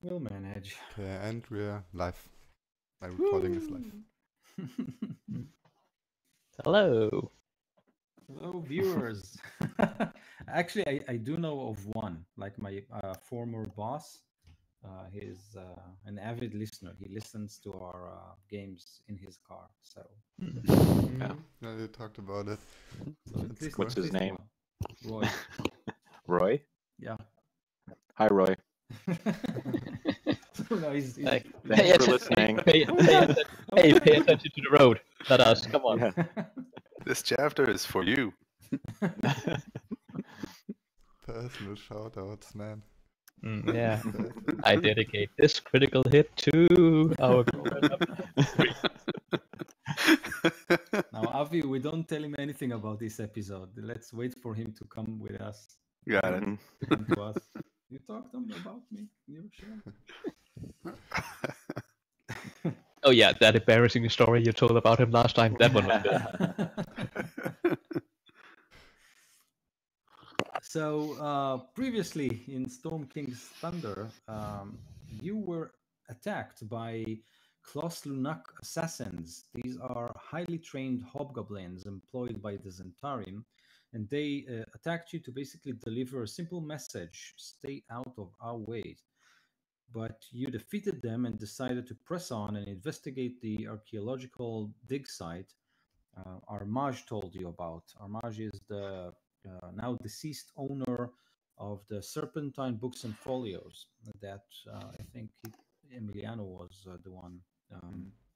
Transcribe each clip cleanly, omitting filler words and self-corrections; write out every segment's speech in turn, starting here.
We'll manage. Okay, and we're live. My recording is live. Hello. Hello, viewers. Actually, I do know of one, like my former boss. He's an avid listener. He listens to our games in his car. So, Yeah. Yeah, you talked about it. so at least, What's at his least name? one. Roy. Roy. Yeah. Hi, Roy. No, he's Hey, he's- for listening. Hey, Pay attention to the road, not us. Come on. Yeah. This chapter is for you. Personal shoutouts, man. Yeah. I dedicate this critical hit to our. Now, Avi, we don't tell him anything about this episode. Let's wait for him to come with us. Got it. To come to us. You talked about me. You sure? Oh yeah, that embarrassing story you told about him last time. That one was good. So previously in Storm King's Thunder, you were attacked by Kloslunuk assassins. These are highly trained hobgoblins employed by the Zentarium, and they attacked you to basically deliver a simple message: stay out of our way. But you defeated them and decided to press on and investigate the archaeological dig site Armage told you about. Armage is the now deceased owner of the Serpentine Books and Folios that I think Emiliano was the one,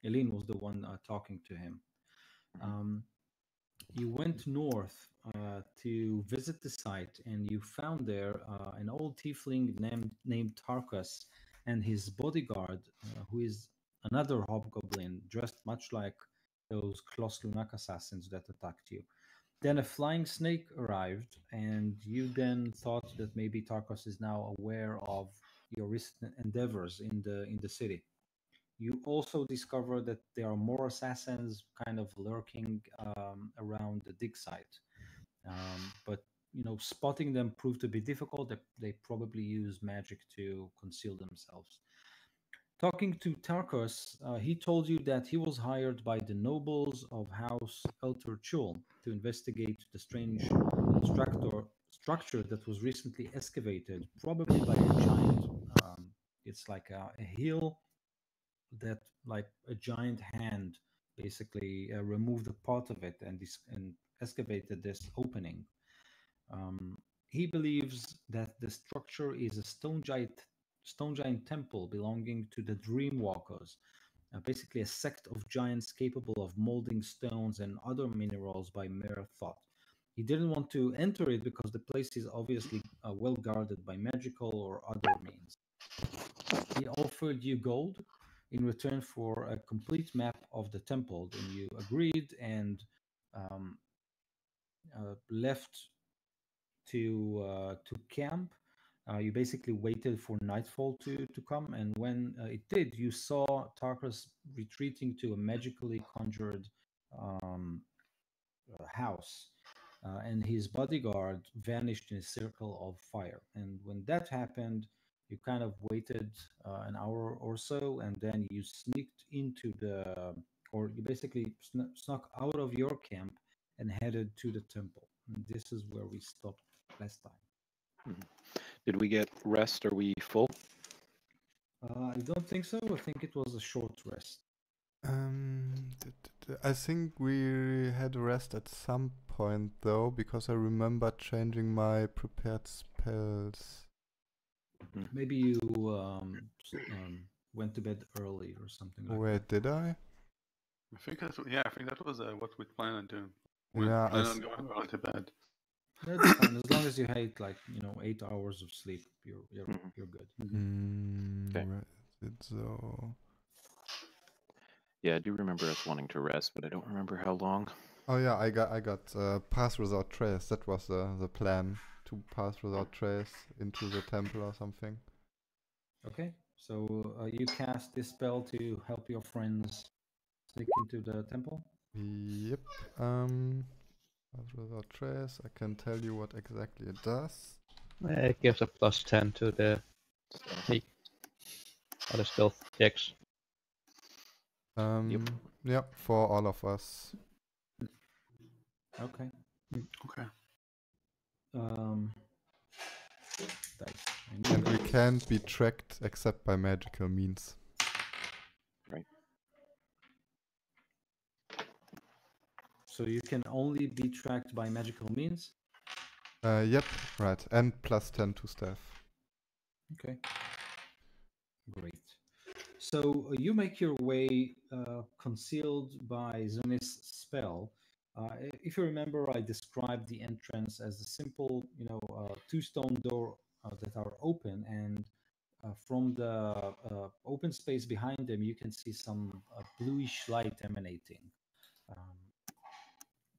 Eileen was the one talking to him. You went north to visit the site and you found there an old tiefling named Tarkus and his bodyguard, who is another hobgoblin dressed much like those Kloslunuk assassins that attacked you. Then a flying snake arrived, and you then thought that maybe Tarkus is now aware of your recent endeavors in the city. You also discover that there are more assassins kind of lurking around the dig site, but spotting them proved to be difficult. They probably use magic to conceal themselves. Talking to Tarkus, he told you that he was hired by the nobles of House Elter Chul to investigate the strange structure that was recently excavated, probably by a giant. It's like a hill that, like a giant hand, basically removed a part of it and excavated this opening. He believes that the structure is a stone giant temple belonging to the Dreamwalkers, basically a sect of giants capable of molding stones and other minerals by mere thought. He didn't want to enter it because the place is obviously well guarded by magical or other means. He offered you gold in return for a complete map of the temple, and you agreed and um, left to camp. You basically waited for nightfall to come, and when it did, you saw Tarkus retreating to a magically conjured um, house, and his bodyguard vanished in a circle of fire. And when that happened, you kind of waited an hour or so, and then you sneaked into or you basically snuck out of your camp and headed to the temple. And this is where we stopped last time. Did we get rest? Are we full? I don't think so. I think it was a short rest. I think we had a rest at some point though, because I remember changing my prepared spells. Maybe you went to bed early or something like Wait, did I? I think that was what we planned on doing. Yeah, Plan on going early to bed. that. That's fine. As long as you had 8 hours of sleep, you're good. Okay. So. Yeah, I do remember us wanting to rest, but I don't remember how long. Oh yeah, I got pass without trace. That was the plan, to pass without trace into the temple or something. Okay, so you cast this spell to help your friends sneak into the temple. Yep. Pass without trace. I can tell you what exactly it does. It gives a +10 to the sneak. Other stealth checks. Yeah, for all of us. Okay. Okay. Dice. And we can't be tracked except by magical means. Right. So you can only be tracked by magical means? Yep, right. And plus 10 to staff. Okay. Great. So you make your way concealed by Zunis' spell. If you remember, I described the entrance as a simple, two stone door that are open, and from the open space behind them, you can see some bluish light emanating.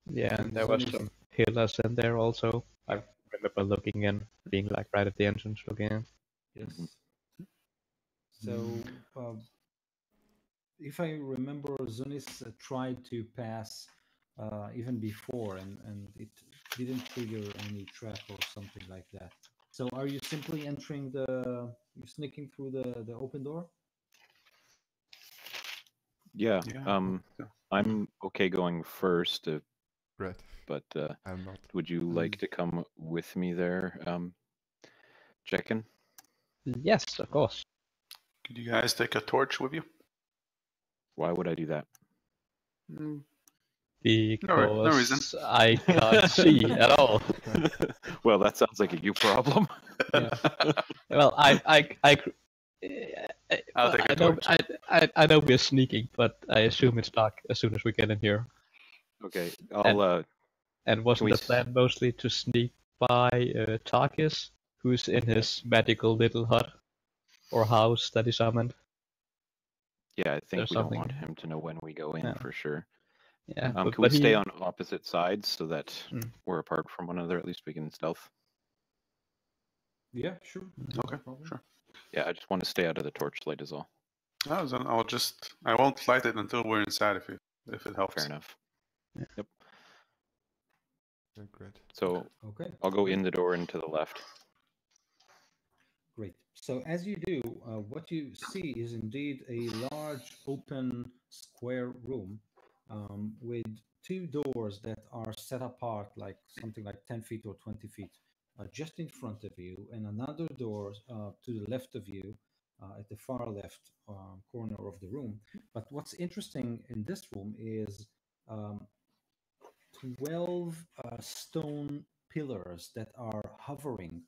Yeah, and there was Zunis- some pillars in there also. I Yeah. remember looking in, being like right at the entrance looking in. Yes. So, if I remember, Zunis tried to pass even before, and it didn't trigger any trap or something like that. So, are you simply entering you're sneaking through the open door? Yeah. Yeah. I'm okay going first, Right. but I'm not. would you like to come with me there, Jekin? Yes, of course. Could you guys take a torch with you? Why would I do that? Because reason. I can't see at all. Well, that sounds like a you problem. Yeah. Well, I'll take a know, torch. I know we're sneaking, but I assume it's dark as soon as we get in here. Okay, I'll. And wasn't we the plan mostly to sneak by Tarkis, who's in his magical little hut or house that he summoned? Yeah, I think There's we don't something- want him to know when we go in Yeah. for sure. Yeah, Can we but stay he, on opposite sides so that we're apart from one another? At least we can stealth. Yeah, sure. Okay, sure. Yeah, I just want to stay out of the torchlight is all. Oh, then I won't light it until we're inside if it helps. Fair enough. Yep. Okay, great. So Okay. I'll go in the door and to the left. Great. So as you do, what you see is indeed a large open square room with two doors that are set apart like something like 10 feet or 20 feet just in front of you, and another door to the left of you at the far left corner of the room. But what's interesting in this room is 12 stone pillars that are hovering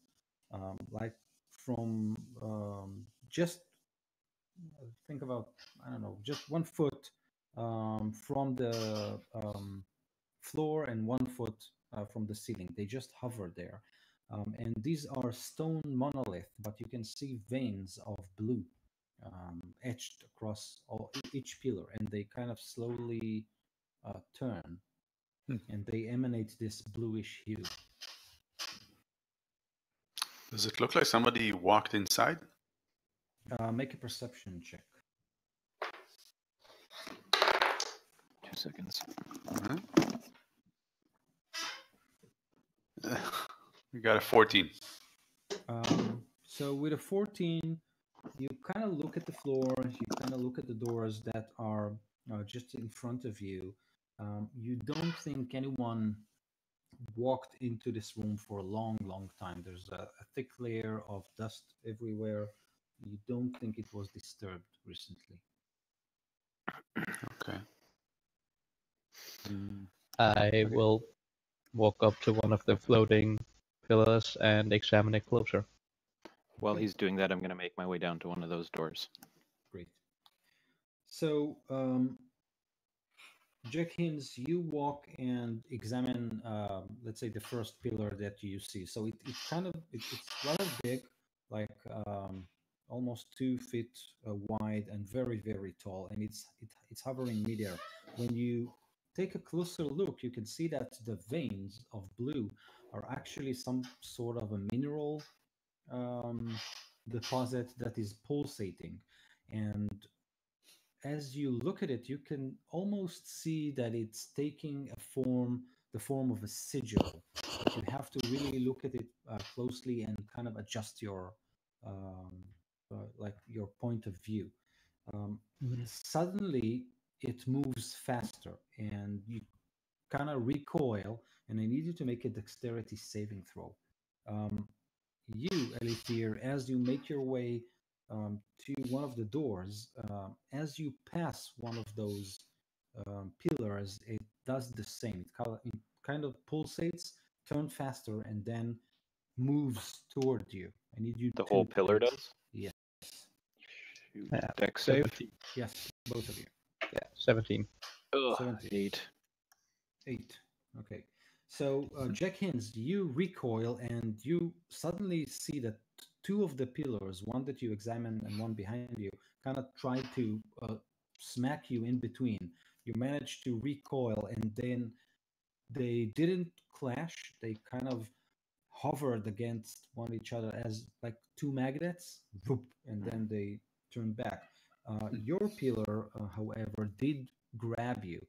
like from just think about, I don't know, just 1 foot from the floor and 1 foot from the ceiling. They just hover there. And these are stone monolith, but you can see veins of blue etched across each pillar, and they kind of slowly turn, and they emanate this bluish hue. Does it look like somebody walked inside? Make a perception check. 2 seconds. We got a 14. So with a 14, you kind of look at the floor, you kind of look at the doors that are just in front of you. You don't think anyone walked into this room for a long, long time. There's a thick layer of dust everywhere. You don't think it was disturbed recently. Okay. I will walk up to one of the floating pillars and examine it closer. While he's doing that, I'm going to make my way down to one of those doors. Great. So, Jack Hinz, you walk and examine, let's say, the first pillar that you see. So it's rather big, like almost 2 feet wide and very, very tall, and it's hovering midair. When you take a closer look, you can see that the veins of blue are actually some sort of a mineral deposit that is pulsating, and as you look at it, you can almost see that it's taking the form of a sigil. But you have to really look at it closely and kind of adjust your like your point of view. Mhm. Suddenly, it moves faster, and you kind of recoil, and I need you to make a dexterity saving throw. Um, you, Elithir, as you make your way to one of the doors, as you pass one of those pillars, it does the same. It kind of pulsates, turn faster, and then moves toward you. I need you The to whole pillar make, does? yes, Shoot. Yeah, Dex save? 17. yes, both of you. Yeah, 17. Ugh, 17. 8. 8. Okay. So, Jack Hins, you recoil and you suddenly see that two of the pillars, one that you examine and one behind you, kind of try to smack you in between. You manage to recoil, and then they didn't clash. They kind of hovered against one each other as like two magnets, whoop, and then they turned back. Your pillar, however, did grab you.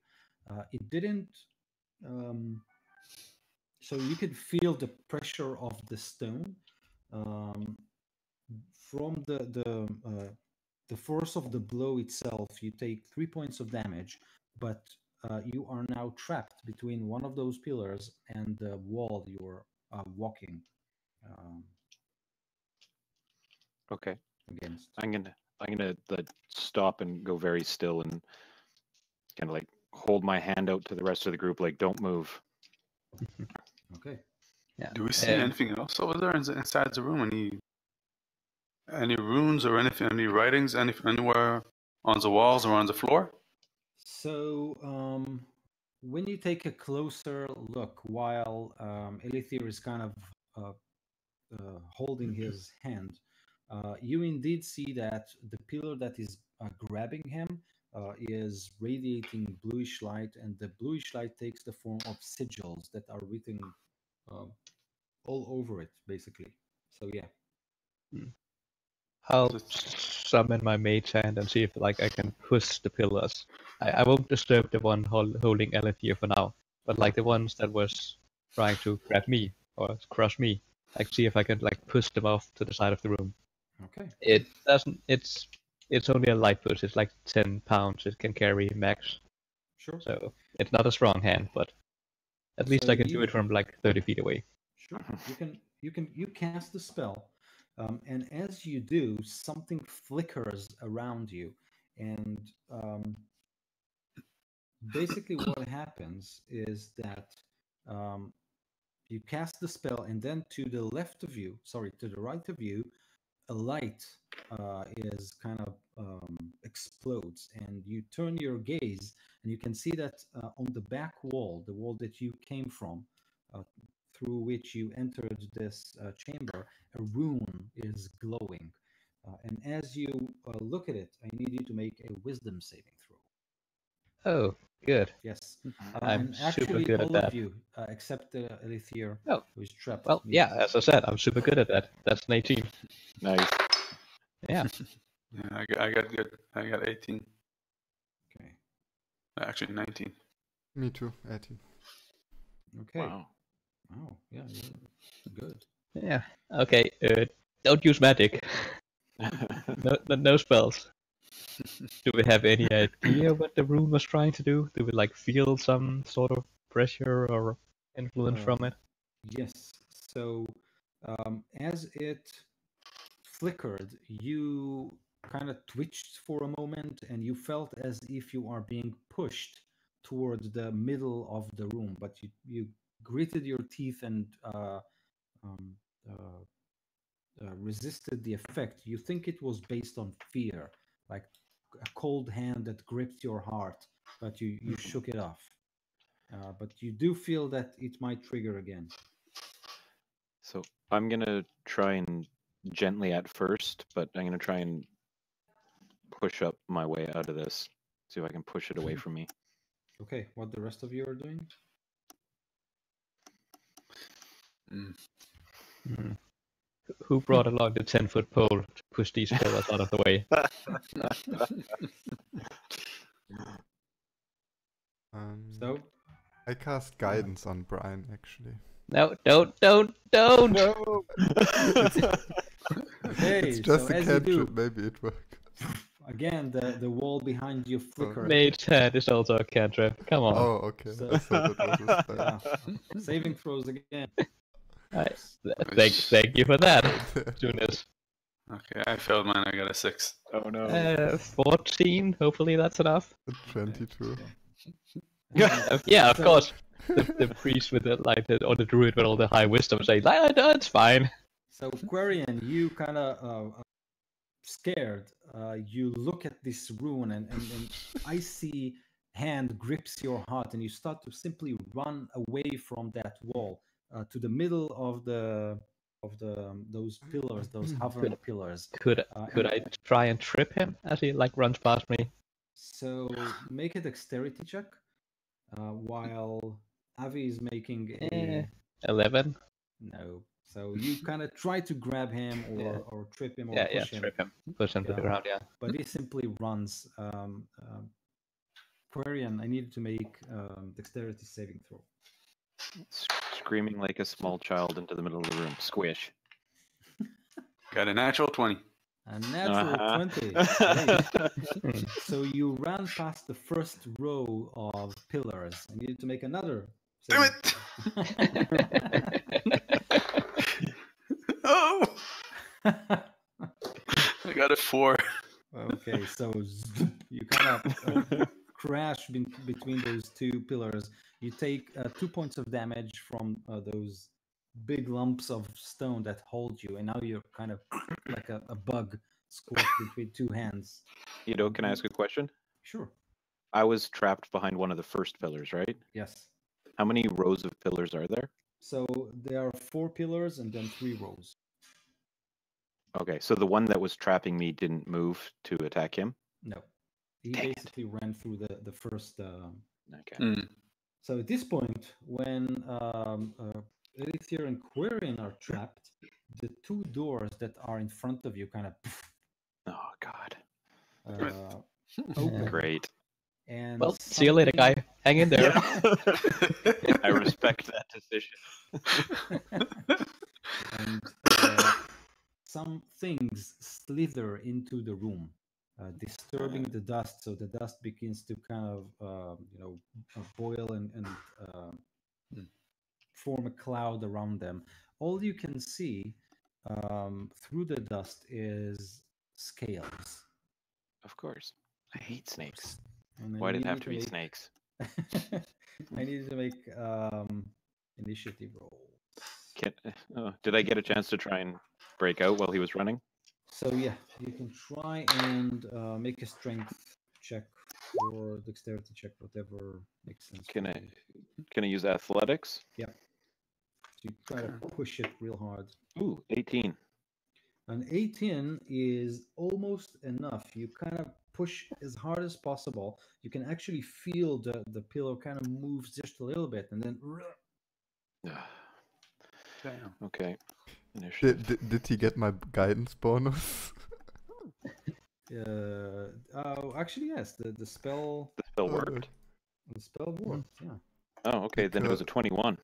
It didn't. Um, so you could feel the pressure of the stone um, from the force of the blow itself. You take 3 points of damage, but you are now trapped between one of those pillars and the wall you're walking um, Okay. against. I'm gonna like stop and go very still and kind of like hold my hand out to the rest of the group, like don't move. Okay. Yeah. Do we see Um, anything else over there inside the room? Any runes or anything? Any writings? Anywhere on the walls or on the floor? So when you take a closer look, while Elithir is kind of holding his hand, you indeed see that the pillar that is grabbing him is radiating bluish light, and the bluish light takes the form of sigils that are written uh, all over it, basically. So yeah. I'll Is it summon my mage hand and see if like I can push the pillars. I won't disturb the one holding Elithir for now, but like the ones that was trying to grab me or crush me, like see if I can like push them off to the side of the room. Okay. It doesn't. It's only a light push. It's like 10 pounds. It can carry max, Sure. so it's not a strong hand, but at least So I can do you it from like 30 feet away. Sure. You cast the spell, and as you do, something flickers around you, and basically what happens is that um, you cast the spell, and then to the left of you, sorry, to the right of you, a light is kind of explodes, and you turn your gaze, and you can see that on the back wall, the wall that you came from, uh, through which you entered this chamber, a rune is glowing. And as you look at it, I need you to make a wisdom saving throw. Oh, good. Yes. I'm And super actually, good at all of that. you, except Elithir, Oh, who is trapped, well, need yeah. to. As I said, I'm super good at that. That's an 18. Nice. Yeah. Yeah, I got good. I got 18. Okay. Actually, 19. Me too, 18. Okay. Wow. Oh, yeah, you're good. Yeah. Okay. Don't use magic. No spells. Do we have any idea what the rune was trying to do? Do we like feel some sort of pressure or influence from it? Yes. So, as it flickered, you kind of twitched for a moment, and you felt as if you are being pushed towards the middle of the room. But you gritted your teeth and um, resisted the effect. You think it was based on fear, like a cold hand that gripped your heart, but you shook it off. But you do feel that it might trigger again. So I'm gonna try and gently at first, but I'm gonna try and push up my way out of this. See if I can push it away from me. Okay, what the rest of you are doing? Hmm. Who brought along the 10-foot pole to push these pillars out of the way? So, I cast guidance on Brian actually. No, don't. No. Okay, It's just so a as you do, cantrip. Maybe it works. again, the wall behind you flickers. Mage hand is also a cantrip. Come on. Oh, okay. So- I thought that was a spell. Yeah. Saving throws again. Thank you for that, Tunis. Okay, I failed mine. I got a 6. Oh no. 14. Hopefully that's enough. 22. Yeah, of So- course. The priest with or the druid with all the high wisdom say, no, it's fine. So Quarian, you kind of scared. You look at this rune, and icy hand grips your heart, and you start to simply run away from that wall to the middle of those pillars, those hovering pillars. Could and- I try and trip him as he runs past me? So make a dexterity check, while Avi is making a 11. no. So you kind of try to grab him or trip him or Yeah, push him. trip him. Push him to the Yeah. ground, yeah. But he simply runs. Quarian, I needed to make dexterity saving throw. Screaming like a small child into the middle of the room. Squish. Got a natural 20. A natural Uh-huh. 20. Great. So you ran past the first row of pillars. I needed to make another. Damn saving it! throw. Oh! I got a 4. Okay, so you kind of crash between those two pillars. You take 2 points of damage from those big lumps of stone that hold you, and now you're kind of like a bug squashed between two hands. Ido, can I ask a question? Sure. I was trapped behind one of the first pillars, right? Yes. How many rows of pillars are there? So there are 4 pillars and then 3 rows. Okay, so the one that was trapping me didn't move to attack him? No. He Dang it. basically ran through the first. Okay. Mm. So at this point, when Elithier and Quarian are trapped, the 2 doors that are in front of you kind of Oh, God. open. Great. And Well, see you later, guy. Hang in there. I respect that decision. and some things slither into the room, disturbing the dust. So the dust begins to kind of, boil and form a cloud around them. All you can see through the dust is scales. Of course. I hate snakes. And I Why'd it have needed to be make- snakes? I needed to make initiative roll. Did I get a chance to try and break out while he was running? So yeah, you can try and make a strength check or dexterity check, whatever makes sense. Can for I you. can I use athletics? So you try to push it real hard. Ooh, 18. An 18 is almost enough. You kind of push as hard as possible. You can actually feel the pillow kind of moves just a little bit, and then Damn. Okay. Initiative. Did he get my guidance bonus? actually yes, the spell The spell worked. worked. Yeah. Oh, okay. Then it was a 21.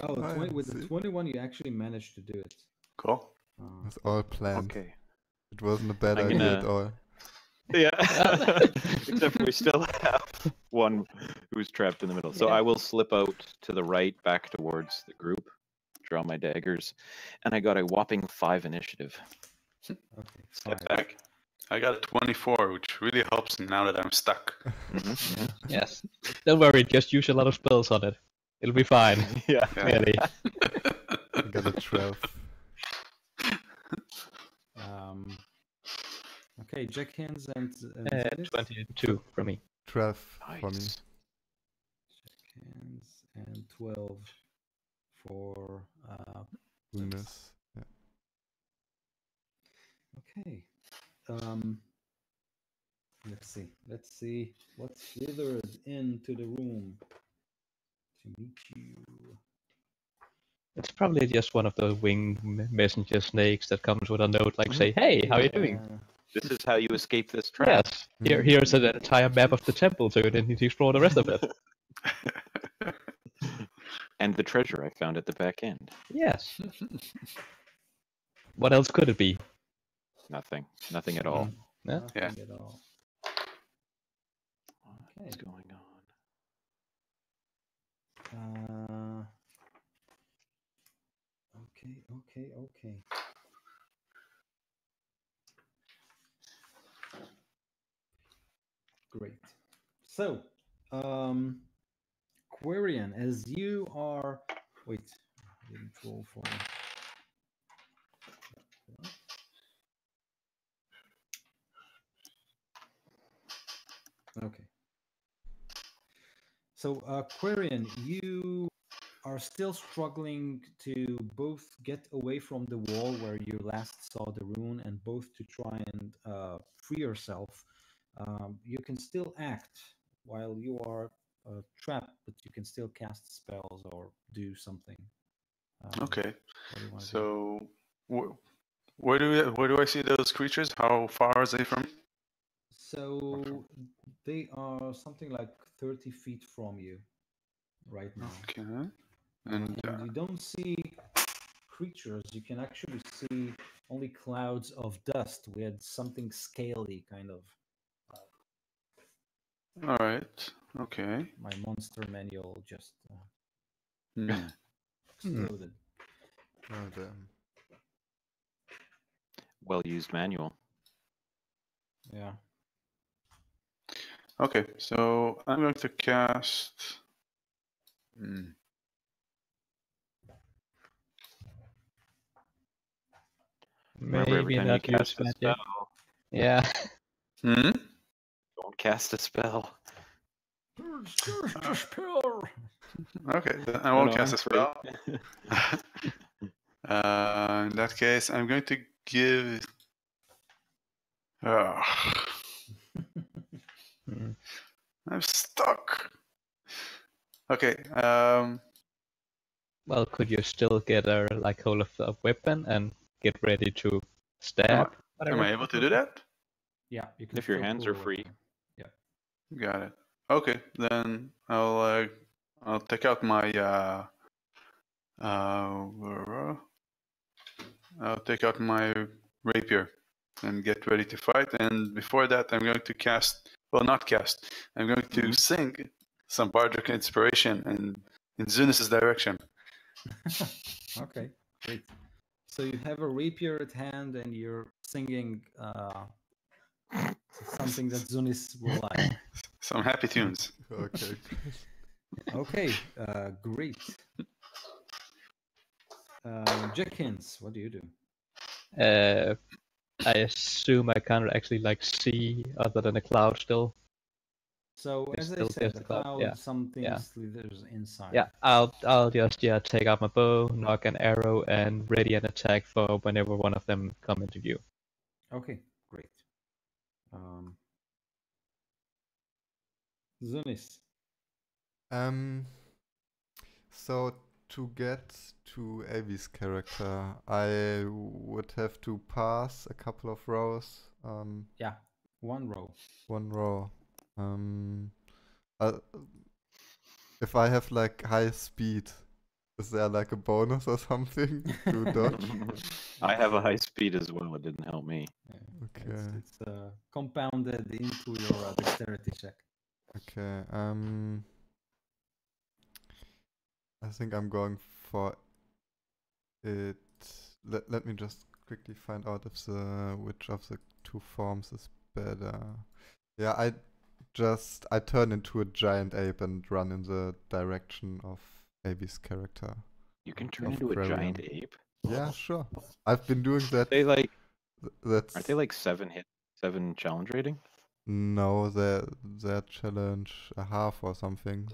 Oh, I with the see. 21, you actually managed to do it. Cool. It was all planned. Okay. It wasn't a bad I'm idea gonna- at all. Yeah. Except for we still have one who's trapped in the middle. So Yeah. I will slip out to the right, back towards the group, draw my daggers, and I got a whopping 5 initiative. Okay. Step 5. back. I got a 24, which really helps now that I'm stuck. Mhm. Yes. Don't worry, just use a lot of spells on it. It'll be fine. Yeah. Really. I got a 12. Okay, Jack hands and Zenith. 22 for me. 12 for me. Nice. Jack hands and 12 for Goodness. Yeah. Okay. Let's see what slithered into the room to meet you. It's probably just one of those winged messenger snakes that comes with a note like, say, hey, how you doing? This is how you escape this trap. Yes. Here's an entire map of the temple, so you didn't need to explore the rest of it. And the treasure I found at the back end. Yes. What else could it be? Nothing. Nothing at all. Yeah. Nothing at all. What's Okay. going on? Okay. Great. So, Quarian, as you are... Wait, I didn't roll for... Okay. So, Quarian, you are still struggling to both get away from the wall where you last saw the rune and both to try and free yourself. You can still act while you are trapped, but you can still cast spells or do something. Okay. What do you want to do? So, where do I see those creatures? How far are they from me? So they are something like 30 feet from you right now. Okay. And And you don't see creatures. You can actually see only clouds of dust with something scaly kind of. all right. Okay. My monster manual just Hmm. exploded. Oh damn. Well used manual. Yeah. Okay. So I'm going to cast. Remember, every Maybe time you not use cast a magic. spell, Yeah. Hmm. don't cast a spell. Okay. Then I No, won't no, cast I'm a spell. free. In that case, I'm going to give. Oh, Hmm. I'm stuck. Okay. Well, could you still get a like hold of a weapon and get ready to Am stab? am I able to do that? Yeah, you can If your still hands pull are a free. weapon. Yeah. Got it. Okay, then I'll take out my I'll take out my rapier and get ready to fight. And before that, I'm going to cast. Well, not cast. I'm going to sing some bardic inspiration in Zunus's direction. Okay, great. So you have a rapier at hand and you're singing something that Zunis will like. Some happy tunes. Okay. Okay, great. Jenkins, what do you do? I assume I can't actually like see other than a cloud still. So It's as I still said, just the a cloud, cloud, yeah. something Yeah. slithers inside. Yeah, I'll just take out my bow, knock an arrow, and ready an attack for whenever one of them come into view. Okay, great. Zunis. So to get to Avi's character, I would have to pass a couple of rows. Yeah, one row. One row. Uh, if I have like high speed, is there like a bonus or something to dodge? I have a high speed as well. It didn't help me. Okay. It's compounded into your dexterity check. Okay. I think I'm going for it. Let me just quickly find out if which of the two forms is better. Yeah, I turn into a giant ape and run in the direction of Avi's character. You can turn Of into a giant Quarian. ape. Yeah, sure. I've been doing that. They like That's aren't they like 7 challenge rating? no, they're challenge a half or something.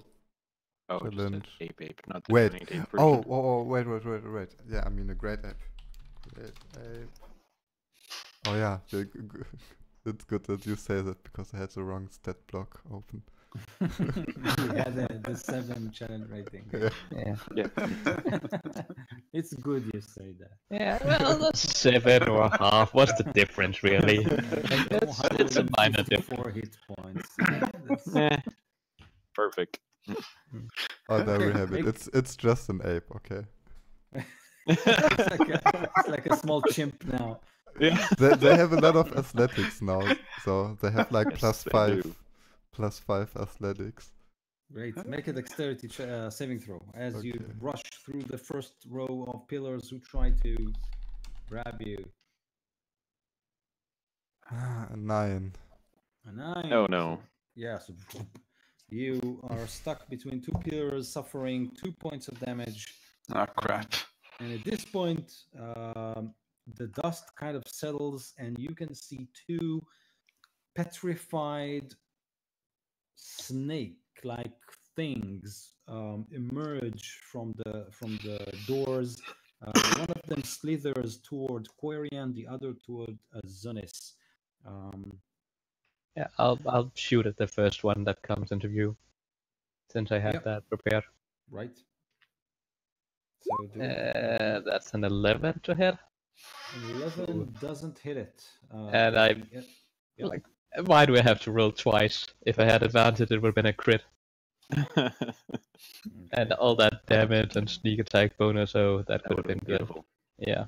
Oh, just an Challenge. ape, not the Wait. giant ape Oh, version. wait. Yeah, I mean a great ape. Great ape. Oh yeah, it's good that you say that because I had the wrong stat block open. You had the 7 challenge rating. Yeah. Yeah. It's good you say that. Yeah, well, that's 7 or a half. What's the difference, really? It's a minor difference. 4 hit points. Eh, perfect. Oh, there we Okay, have it. ape. It's just an ape, okay. It's like a small chimp now. Yeah. They have a lot of athletics now, so they have like Yes, they do. +5 athletics. Great. Make a dexterity saving throw as you Okay. rush through the first row of pillars who try to grab you. 9. A 9. Oh no. Yeah, so you are stuck between two pillars, suffering 2 points of damage. Ah, crap. And at this point, the dust kind of settles, and you can see two petrified snake-like things emerge from the doors. One of them slithers toward Quarian, the other toward Zunis. Yeah, I'll shoot at the first one that comes into view, since I have Yep. that prepared. Right. So do it. That's an 11 to hit. 11 doesn't hit it. And I Yep. like, why do I have to roll twice? If I had advantage, it would have been a crit. And Okay. all that damage and sneak attack bonus, so that could have been good. beautiful. Yeah.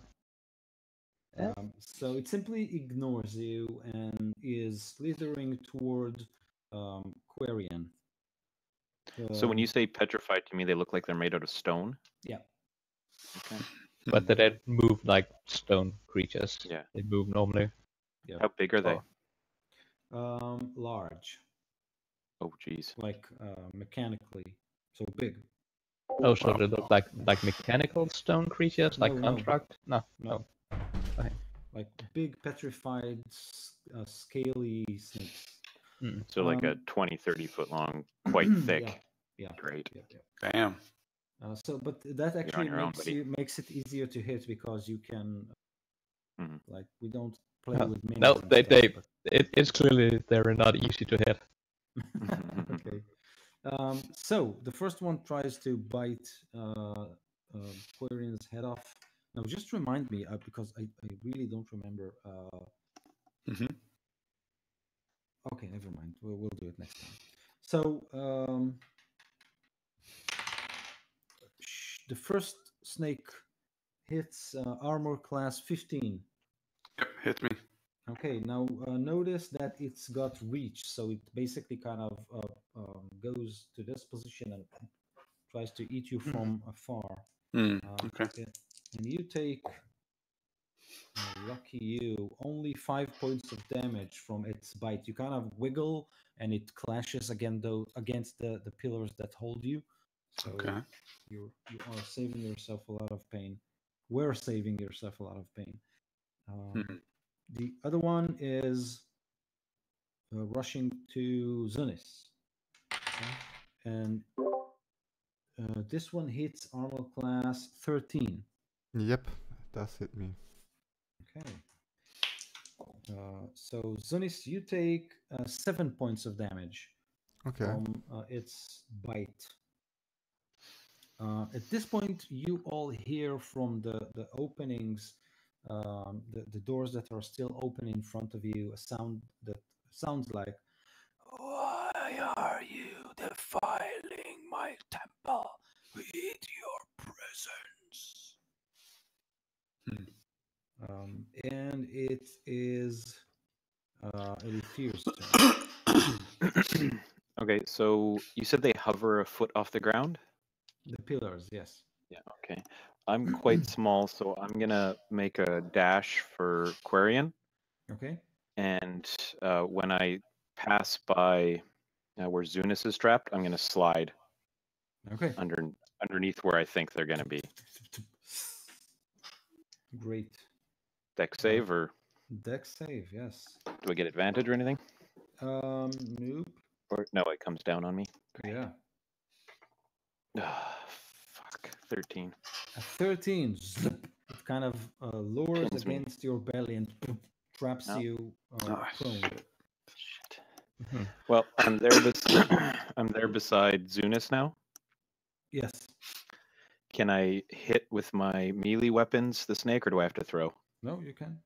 So it simply ignores you and is slithering toward Quarian. So when you say petrified, to me they look like they're made out of stone. Yeah. Okay. But they don't move like stone creatures. Yeah. They move normally. Yeah. How big are they? Large, Oh, geez. like mechanically, so big. Oh, so they look like mechanical stone creatures, like No. construct? No. No. Okay. Like big petrified, scaly snakes. So like a 20, 30 foot long, quite thick. Yeah. Great. Yeah. Damn. But that actually your own, makes it easier to hit because you can, Mhm. like, we don't play No, with minis. no, and they stuff, but- it's clearly they're not easy to hit. Okay. So the first one tries to bite Quarian's head off. Now, just remind me because I really don't remember. Mhm. Okay, never mind. We'll do it next time. So the first snake hits armor class 15. Yep, hit me. Okay, now notice that it's got reach, so it basically kind of goes to this position and tries to eat you from afar. Okay. And you take, lucky you, only 5 points of damage from its bite. You kind of wiggle, and it clashes against the pillars that hold you. So Okay. you are saving yourself a lot of pain. We're saving yourself a lot of pain. The other one is rushing to Zunis. Okay. And this one hits armor class 13. Yep, it does hit me. Okay. So Zunis, you take 7 points of damage Okay. from its bite. At this point, you all hear from the openings, the doors that are still open in front of you, a sound that sounds like, "Why are you defiling my temple with your presence?" And it is Elithir's turn. Okay, so you said they hover a foot off the ground? The pillars, yes. Yeah, okay. I'm quite small, so I'm gonna make a dash for Quarian. Okay. And when I pass by where Zunis is trapped, I'm gonna slide Okay. underneath where I think they're gonna be. Great. Deck save, or Dex save, yes. do I get advantage or anything? Nope. Or no, it comes down on me. Yeah. Fuck. 13. A 13. Zip. It kind of lowers Pins me. against your belly and traps Oh. you prone. Shit. Well, I'm there. I'm there beside Zunis now. Yes. Can I hit with my melee weapons the snake, or do I have to throw? No, you can.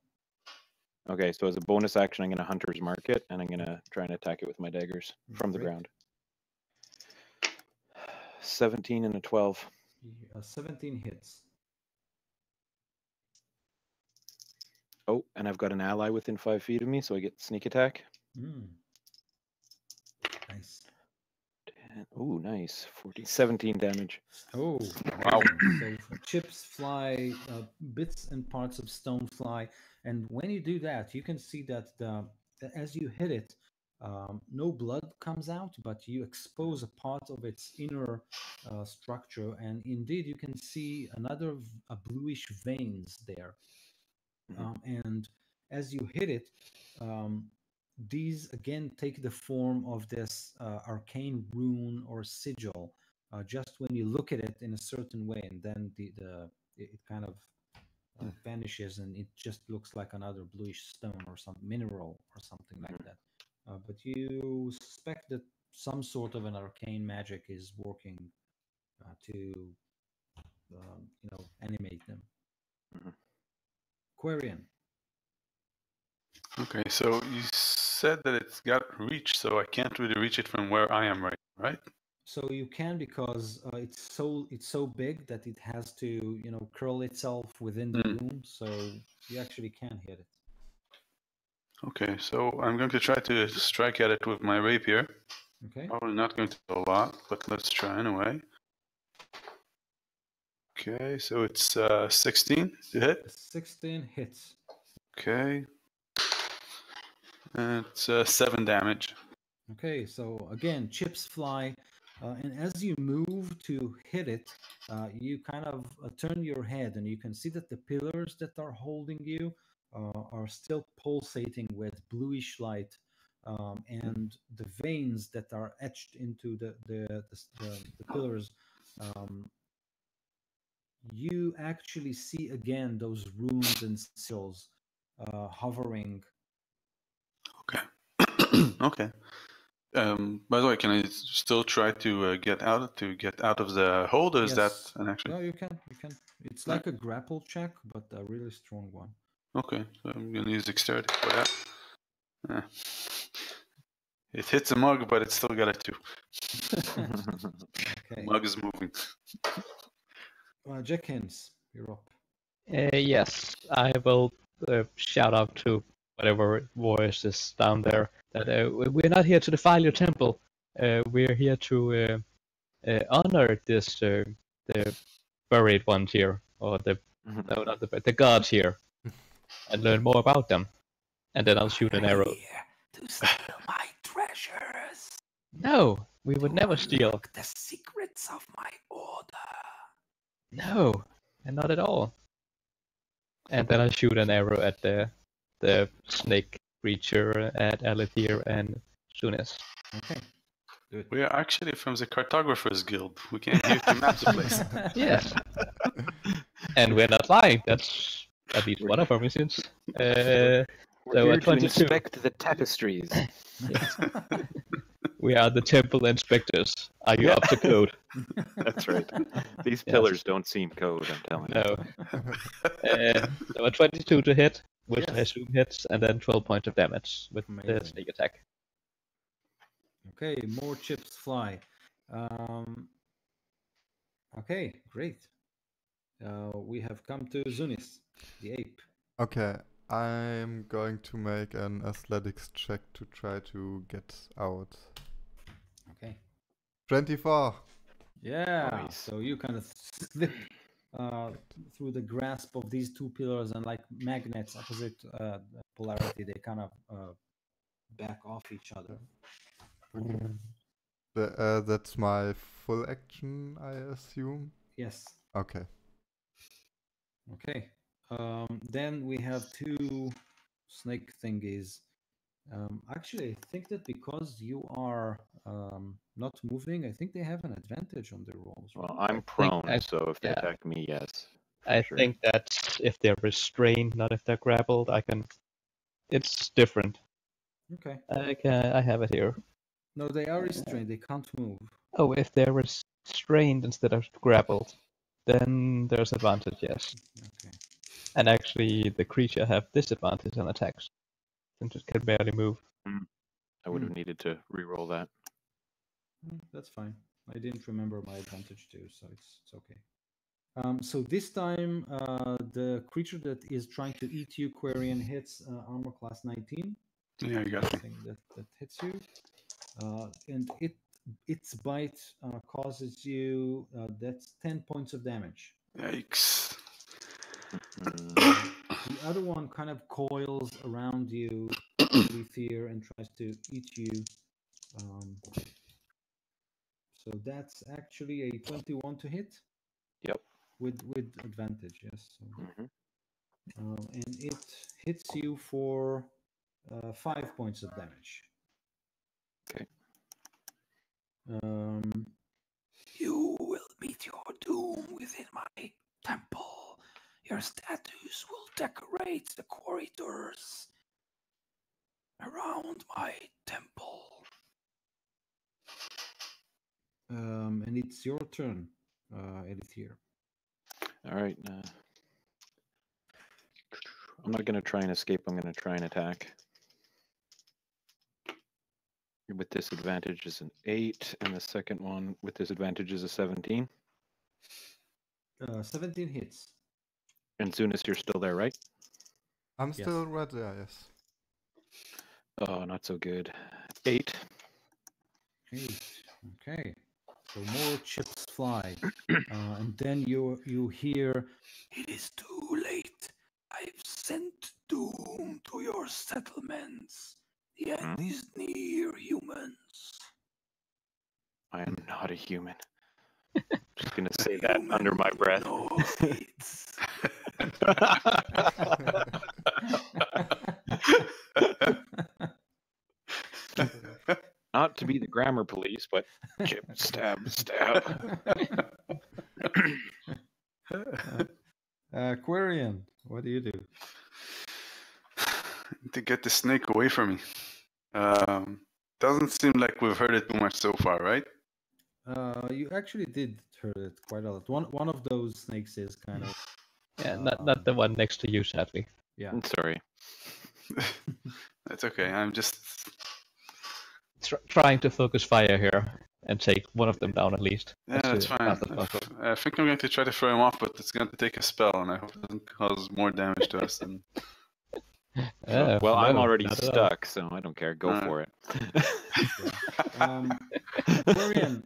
Okay, so as a bonus action, I'm going to Hunter's Mark it, and I'm going to try and attack it with my daggers from the Great. ground. 17 and a 12. 17 hits. Oh, and I've got an ally within 5 feet of me, so I get sneak attack. Nice. Oh, nice. 17 damage. Oh, Wow. so chips fly, bits and parts of stone fly, and when you do that, you can see that as you hit it, no blood comes out, but you expose a part of its inner structure, and indeed you can see a bluish veins there. And as you hit it, these again take the form of this arcane rune or sigil. Just when you look at it in a certain way, and then it kind of vanishes, and it just looks like another bluish stone or some mineral or something like that. But you suspect that some sort of an arcane magic is working to, animate them. Quarian. Okay, so you said that it's got reach, so I can't really reach it from where I am right? So you can, because it's so big that it has to curl itself within the room. So you actually can hit it. Okay, so I'm going to try to strike at it with my rapier. Okay. Probably not going to do a lot, but let's try anyway. Okay, so it's 16 to hit. 16 hits. Okay. And it's 7 damage. Okay, so again, chips fly, and as you move to hit it, you kind of turn your head, and you can see that the pillars that are holding you are still pulsating with bluish light, and the veins that are etched into the pillars. You actually see again those runes and seals hovering. Okay. Okay. By the way, can I still try to get out of the hold, or is that Yes. an action? No, you can. It's like a grapple check, but a really strong one. Okay, so I'm gonna use dexterity for that. It hits a mug, but it's still got a 2. Okay. Mug is moving. Jackins, you're up. Yes, I will shout out to whatever voice is down there that we're not here to defile your temple. We're here to honor this the buried ones here, or no, not the gods here, and learn more about them. And then I'll shoot an arrow. Here to steal my treasures. No, we would never steal. The secrets of my order. No, and not at all. And then I shoot an arrow at the snake creature at Alethir and Sunis. Okay. Good. We are actually from the Cartographers Guild. We came here to map the place. Yes. And we're not lying. That's at least one of our missions. We're So here at to 22. inspect the tapestries. We are the temple inspectors. Are you up to code? That's right. These pillars don't seem code, I'm telling you. No. So a 22 to hit, which Yes. I assume hits, and then 12 points of damage with the Amazing. sneak attack. Okay, more chips fly. Okay, great. We have come to Zunis, the ape. Okay, I'm going to make an athletics check to try to get out. Okay. 24. Yeah. Nice. So you kind of slip through the grasp of these two pillars, and like magnets, opposite polarity, they kind of back off each other. That's my full action, I assume. Yes. Okay. Okay. Then we have two snake thingies. Actually, I think that because you are not moving, I think they have an advantage on their rolls. Well, Right? I'm prone, I- so if they yeah. attack me, yes. I sure. think that's if they're restrained, not if they're grappled. It's different. Okay. I have it here. No, they are restrained. They can't move. Oh, if they're restrained instead of grappled, then there's advantage, yes. Okay. And actually, the creature have disadvantage on attacks, since it can barely move. I would have needed to re-roll that. That's fine. I didn't remember my advantage too, so it's okay. So this time, the creature that is trying to eat you, Quarian, hits armor class 19. Yeah, you got me. Thing that hits you, and its bite causes you that's 10 points of damage. Yikes. The other one kind of coils around you, Fear, and tries to eat you. So that's actually a 21 to hit. Yep. With advantage, yes. So, Mhm. and it hits you for 5 points of damage. Okay. You will meet your doom within my temple. Your statues will decorate the corridors around my temple. And it's your turn, Edith here. All right. I'm not going to try and escape. I'm going to try and attack. With disadvantage is an 8, and the second one with disadvantage is a 17. 17 hits. And Zunis, you're still there, right? I'm still right there, yes. Oh, not so good. 8. 8. Okay. So more chips fly. And then you hear, "It is too late. I've sent doom to your settlements. The end is near, humans." I am not a human. Just going to say that under my breath. No feats. Not to be the grammar police, but chip, stab, stab. Quarian, what do you do? To get the snake away from me. Doesn't seem like we've heard it too much so far, right? You actually did hear it quite a lot. One of those snakes is kind of Yeah, not the one next to you, sadly. yeah. I'm sorry. That's okay. I'm just Trying to focus fire here and take one of them down at least. yeah, that's the fine. path of possible. I think I'm going to try to throw him off, but it's going to take a spell, and I hope it doesn't cause more damage to us than. Well, I'm no, already not at all. stuck, so I don't care. Go Alright. for it. Quarian,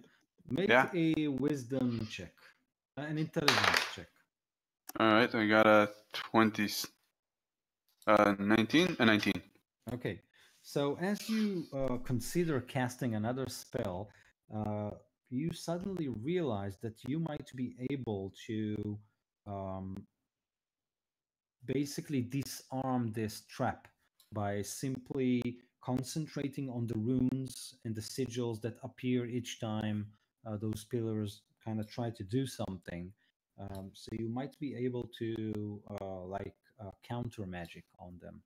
make Yeah. a wisdom check, an intelligence check. All right, I got a 20, 19, a 19. Okay, so as you consider casting another spell, you suddenly realize that you might be able to basically disarm this trap by simply concentrating on the runes and the sigils that appear each time those pillars kind of try to do something. So you might be able to counter magic on them.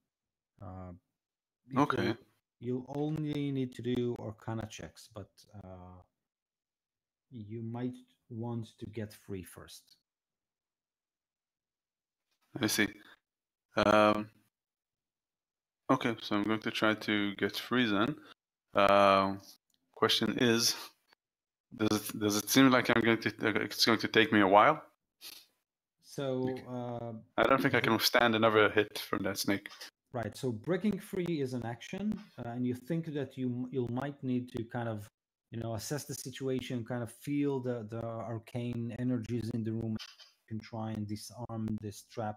Okay. You only need to do Arcana checks, but you might want to get free first. I see. Okay, so I'm going to try to get free then. Question is, does it seem like it's going to take me a while? So I don't think I can withstand another hit from that snake. right. So breaking free is an action, and you think that you might need to kind of assess the situation, kind of feel the arcane energies in the room. You can try and disarm this trap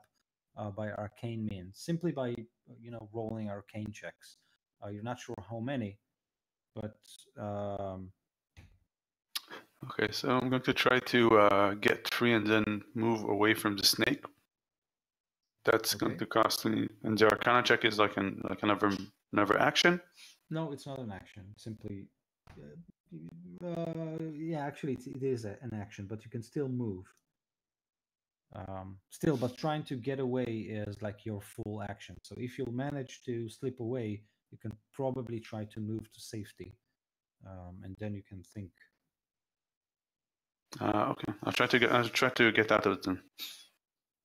by arcane means, simply by rolling arcane checks. You're not sure how many, but Okay, so I'm going to try to get free and then move away from the snake. That's going to cost me. And the Arcana check is like another action. No, it's not an action. Simply, yeah, actually, it is an action, but you can still move. Still, but trying to get away is like your full action. So if you'll manage to slip away, you can probably try to move to safety, and then you can think. Okay, I'll try to get out of it then.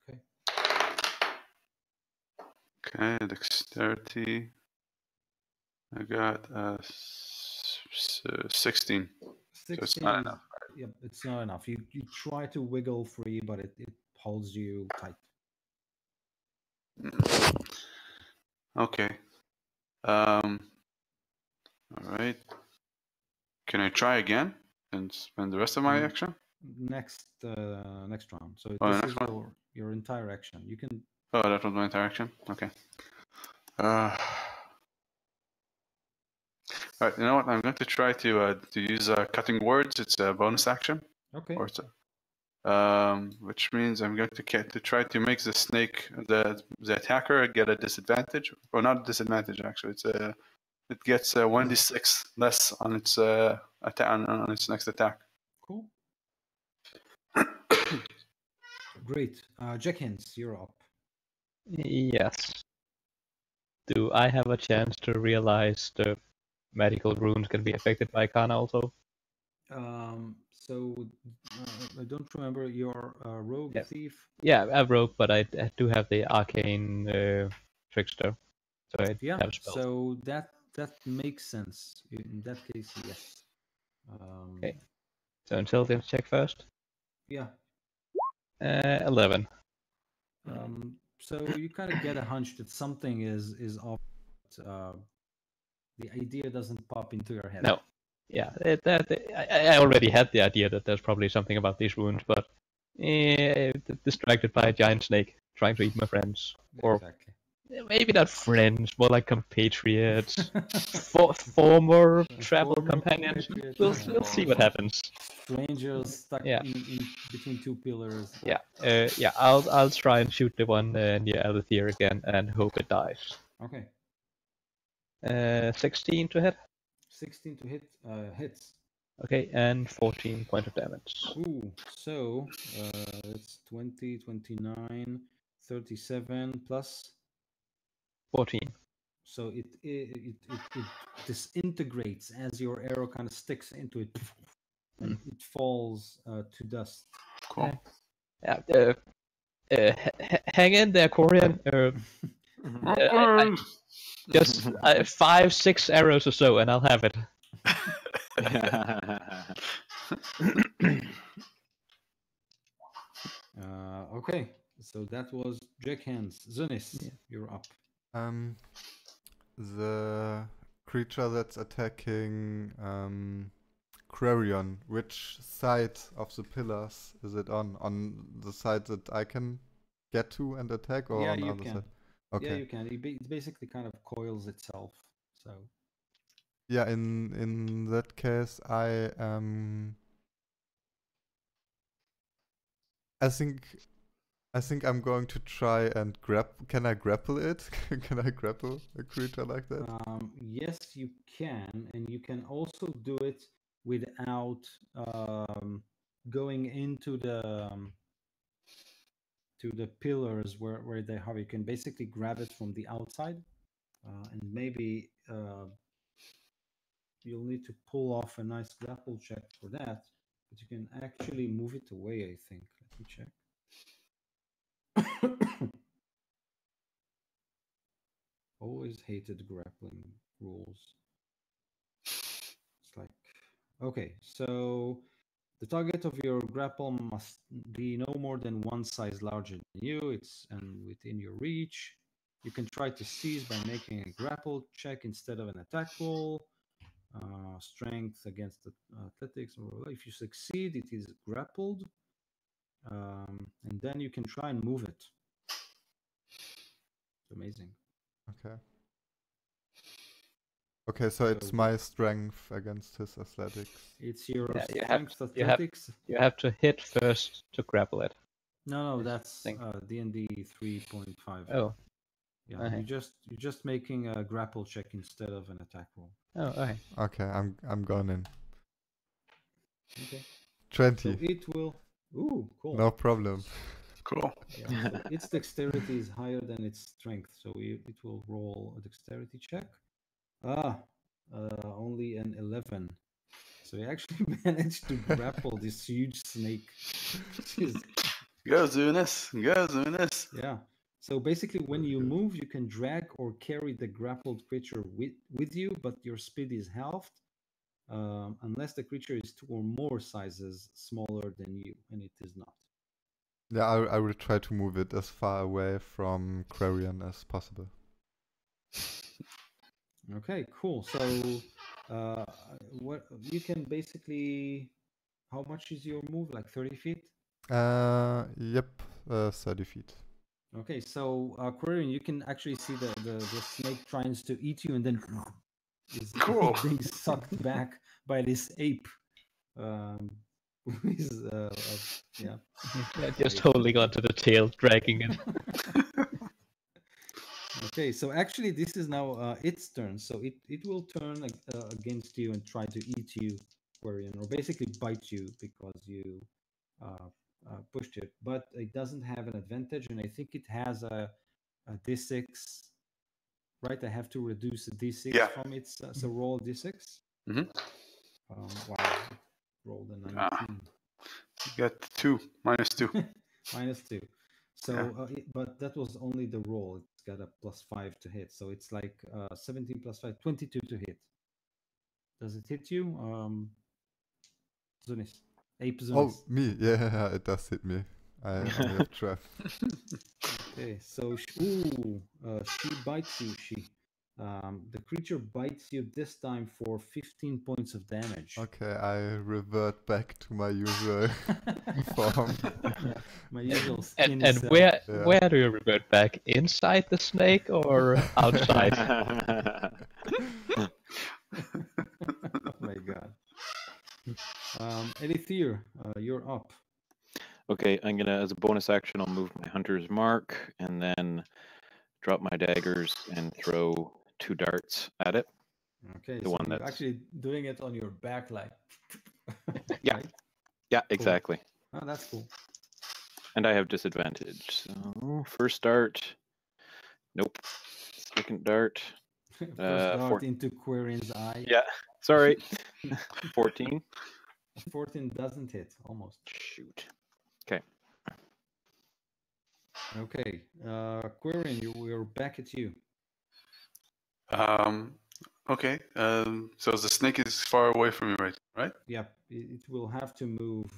Okay. Okay, dexterity. I got 16. 16. So it's not enough. Yep, it's not enough. You try to wiggle free, but it holds you tight. Okay. All right. Can I try again and spend the rest of my Mm. action? Next round. So Oh, this next is one? your entire action. You can. Oh, that was my entire action. Okay. All right. You know what? I'm going to try to use cutting words. It's a bonus action. Okay. Or which means I'm going to try to make the snake, the attacker, get a disadvantage, or not a disadvantage actually. It gets 1d6 less on its attack on its next attack. Cool. Great. Jackins, you're up. Yes. Do I have a chance to realize the medical runes can be affected by Kana also? So I don't remember your rogue Yeah. thief. Yeah, I broke, but I do have the arcane trickster, so I Yeah. have spells. So that makes sense. In that case, yes. Okay. So intelligence check first. Yeah. 11. So you kind of get a hunch that something is off. The idea doesn't pop into your head. No. Yeah, I already had the idea that there's probably something about these wounds, but distracted by a giant snake trying to eat my friends. Or Exactly. maybe not friends, more like compatriots. Former travel Former companions. compatriots, We'll see what happens. Strangers stuck Yeah. in between two pillars. Yeah, yeah. I'll try and shoot the one near Alethir again and hope it dies. Okay. 16 to hit. 16 to hit. Hits. Okay, and 14 point of damage. Ooh. So it's 20, 29, 37 plus. 14. So it disintegrates as your arrow kind of sticks into it, and it falls to dust. Cool. Yeah. Hang in there, Corian. Just 5-6 arrows or so, and I'll have it. Okay, so that was Jackhands. Zunis, Yeah. you're up. The creature that's attacking Quarion, which side of the pillars is it on? On the side that I can get to and attack, or Yeah, on the you other can. side? Yeah, Okay. you can. It basically kind of coils itself. So Yeah, in that case, I think I'm going to try and Can I grapple it? Can I grapple a creature like that? yes, you can, and you can also do it without going into the to the pillars where they have. You can basically grab it from the outside, and maybe you'll need to pull off a nice grapple check for that. But you can actually move it away, I think. Let me check. Always hated grappling rules. It's like, okay, so the target of your grapple must be no more than one size larger than you. It's and within your reach. You can try to seize by making a grapple check instead of an attack roll. Strength against athletics. Or if you succeed, it is grappled, and then you can try and move it. It's amazing. Okay. Okay, so it's my strength against his athletics. It's your Yeah, strength athletics. You have to hit first to grapple it. No, This that's thing. D&D 3.5. Oh. Yeah, Okay. you're just making a grapple check instead of an attack roll. Oh, okay. Okay, I'm going in. Okay. 20. So it will. Ooh, cool. No problem. Cool. Yeah, so its dexterity is higher than its strength, so it will roll a dexterity check. Only an 11. So he actually managed to grapple this huge snake. Go Zunis. Go Zunis. Yeah. So basically, when you move, you can drag or carry the grappled creature with you, but your speed is halved. unless the creature is 2 or more sizes smaller than you, and it is not. Yeah, I will try to move it as far away from Quarian as possible. Okay, cool. So, what you can basically, how much is your move? Like 30 feet? Yep, 30 feet. Okay, so Quarian, you can actually see the snake tries to eat you, and then is Cool. being sucked back by this ape. Who is yeah. Yeah, just holding onto the tail, dragging it. Okay, so actually this is now its turn. So it will turn against you and try to eat you, Quarian, or basically bite you because you pushed it. But it doesn't have an advantage, and I think it has a D6. Right, I have to reduce a D6 Yeah. from its. So roll D6. Mhm. Wow, it rolled a 19. Ah. You got 2, -2. -2. So, Yeah. but that was only the roll. It's got a +5 to hit. So it's like 17 + 5, 22 to hit. Does it hit you? Zunis. Ape Zunis. Oh, me. Yeah, it does hit me. I have trap. Okay, so she bites you. The creature bites you this time for 15 points of damage. Okay, I revert back to my usual form. My usual And skinny self. where do you revert back? Inside the snake or outside? Oh my god. Elithir, you're up. Okay, I'm gonna, as a bonus action, I'll move my hunter's mark and then drop my daggers and throw 2 darts at it. Okay, The so one you're that's- actually doing it on your back, like. Yeah. Right? Yeah, exactly. Oh, that's cool. And I have disadvantage. So first dart, nope. Second dart, First dart 14. into Quarian's eye. Yeah, sorry. 14. 14 doesn't hit, almost. Shoot. Okay. Okay, Quarian, we're back at you. Okay. So the snake is far away from you, right? Yep, it will have to move,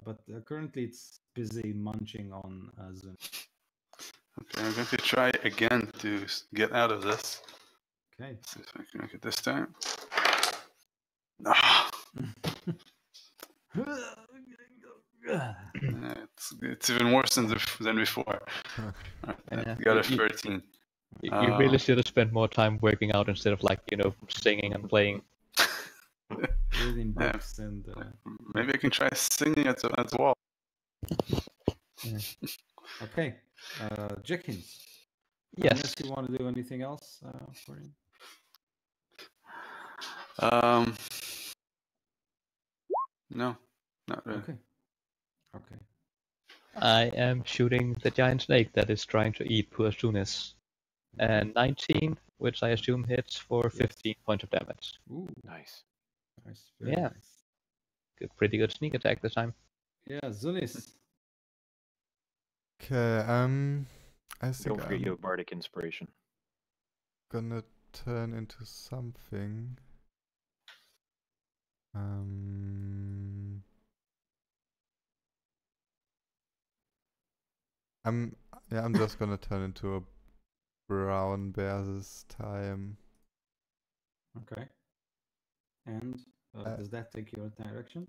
but currently it's busy munching on Zun. Okay, I'm going to try again to get out of this. Okay. See if I can make it this time. Ah, it's even worse than before. Yeah. Got a 13. You really should have spent more time working out instead of singing and playing. Reading Yeah. books and. Maybe I can try singing at the wall. Okay, Jenkins. Yes. Unless you want to do anything else, Quarian. No, not really. Okay. Okay. I am shooting the giant snake that is trying to eat poor Sunis. And 19, which I assume hits for 15 points of damage. Ooh, Nice. nice. Very Yeah. nice. Pretty good sneak attack this time. Yeah, Zunis. Okay, I think Don't forget I'm you have bardic inspiration. gonna turn into something. I'm just gonna turn into a brown bear this time. Okay. And does that take your direction?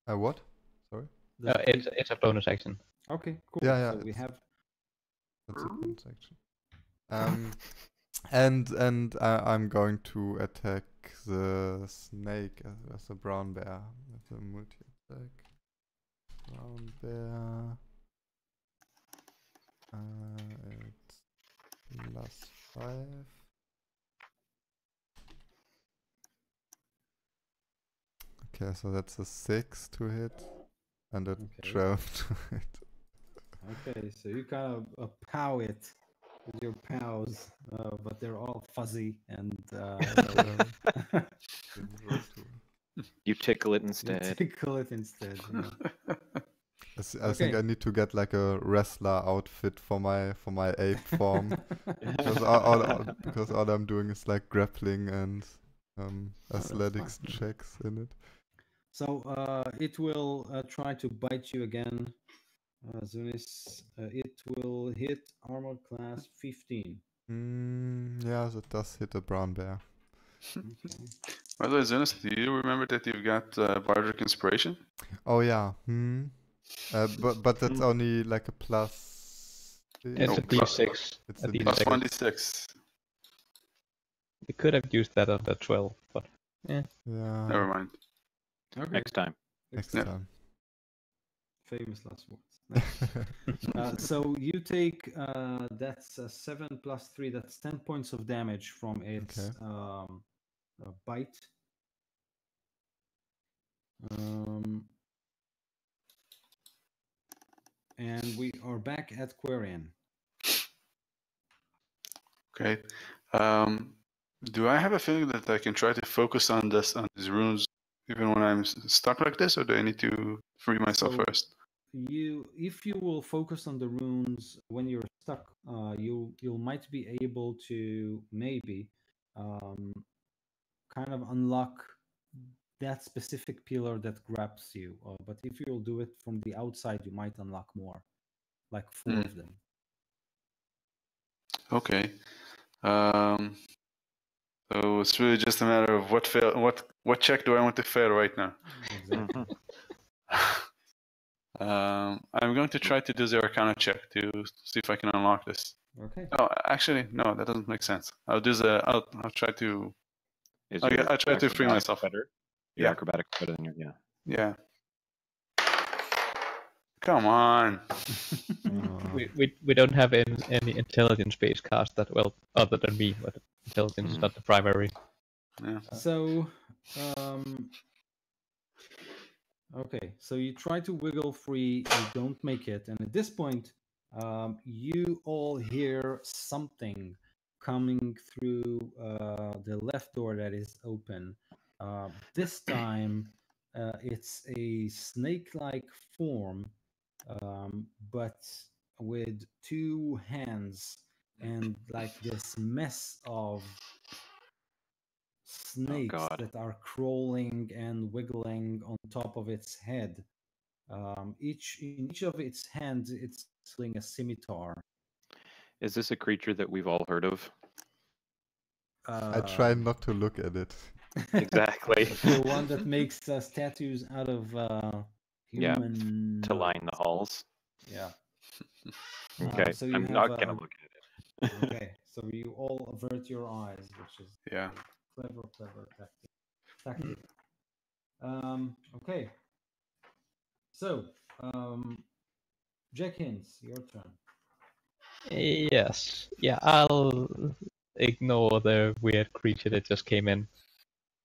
What? Sorry? Does it take- It's a bonus action. Okay, cool. Yeah, So we it's- have. That's a bonus action. And I'm going to attack the snake as a brown bear with a multi attack. Brown bear. It's +5. Okay, so that's a 6 to hit, and a Okay. 12 to hit. Okay, so you kind of pow it with your pows, but they're all fuzzy and. Didn't roll too. You tickle it You instead. tickle it instead. Yeah. I think Okay. I need to get like a wrestler outfit for my ape form. because all I'm doing is like grappling and athletics fine. checks in it. So it will try to bite you again. Zunis, it will hit armor class 15. Yeah, that does hit a brown bear. Okay. By the way, Zunis, do you remember that you've got Bardic Inspiration? Oh yeah. But that's only like a plus. It's a No, D6. It's A a Plus D6. 1d6. We could have used that on the 12, but Yeah. Never mind. Okay. Next time. Next Yeah. time. Famous last words. So you take that's 7 plus 3. That's 10 points of damage from its bite. And we are back at Quarian. Okay. Do I have a feeling that I can try to focus on these runes even when I'm stuck like this, or do I need to free myself So first? if you will focus on the runes when you're stuck, you might be able to maybe kind of unlock that specific pillar that grabs you. But if you'll do it from the outside, you might unlock more, like 4 of them. Okay. So it's really just a matter of what check do I want to fail right now? Exactly. I'm going to try to do the Arcana check to see if I can unlock this. Okay. Oh, actually, no, that doesn't make sense. I'll try to. Is Okay, your I'll try to free acrobatics myself. better? Your Yeah. acrobatics better than your Yeah. Come on. we don't have any intelligence based cast that well other than me, but intelligence is not the primary. Yeah. So, okay, so you try to wiggle free, you don't make it, and at this point, you all hear something coming through the left door that is open. This time, it's a snake-like form, but with 2 hands and like this mess of snakes God. that are crawling and wiggling on top of its head. In each of its hands, it's holding a scimitar. Is this a creature that we've all heard of? I try not to look at it. Exactly. The one that makes statues out of Yeah, human to line the halls. Yeah. Okay, So you I'm have, not gonna look at it. Okay, so you all avert your eyes, which is Yeah. clever tactic. Okay. So, Jenkins, your turn. Yes. Yeah, I'll ignore the weird creature that just came in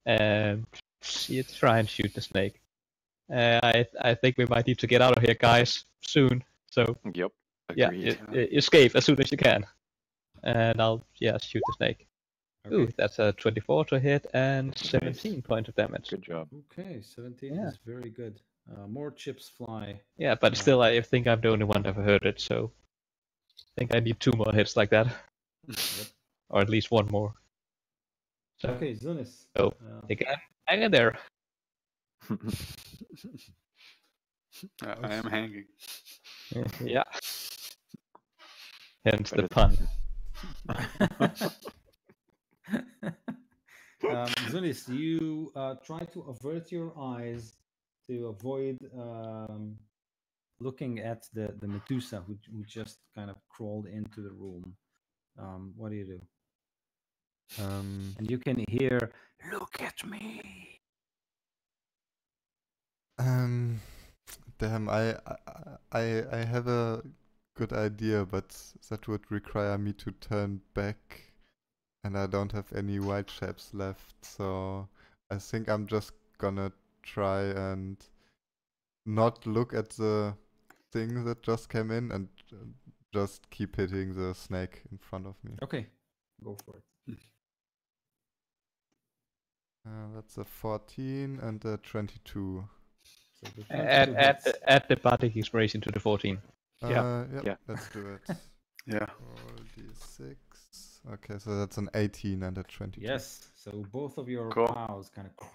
and try and shoot the snake. I think we might need to get out of here, guys, soon. So Yep, yeah, agreed. escape as soon as you can. And I'll shoot the snake. Okay. Ooh, that's a 24 to hit and 17 points of damage. Good job. Okay, 17 Yeah. is very good. More chips fly. Yeah, but still, I think I'm the only one that ever heard it, so I think I need 2 more hits like that. Yep. Or at least 1 more. So, Okay, Zunis. So, again, hang in there. I am hanging. Yeah. Hence the Better pun. Zunis, you try to avert your eyes to avoid looking at the medusa who just kind of crawled into the room. What do you do? And you can hear, "Look at me." Damn, I have a good idea, but that would require me to turn back, and I don't have any white shapes left, so I think I'm just gonna try and not look at the thing that just came in and just keep hitting the snake in front of me. Okay, go for it. That's a 14 and a 22. So the 22 hits. Add the bardic inspiration to the 14. Yep, Yeah. let's do it. Yeah. Roll d6. Okay, so that's an 18 and a 22. Yes. So both of your Cool. pows kind of.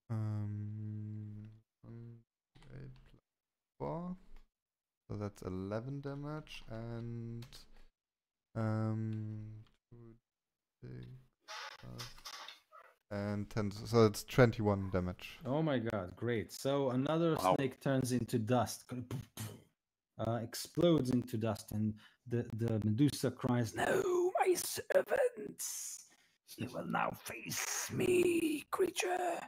Um, 8 plus 4. So that's 11 damage and 2 6 plus and 10. So it's 21 damage. Oh my god, great. So another Wow. snake turns into dust, explodes into dust, and the Medusa cries, "No, my servants! You will now face me, creature!"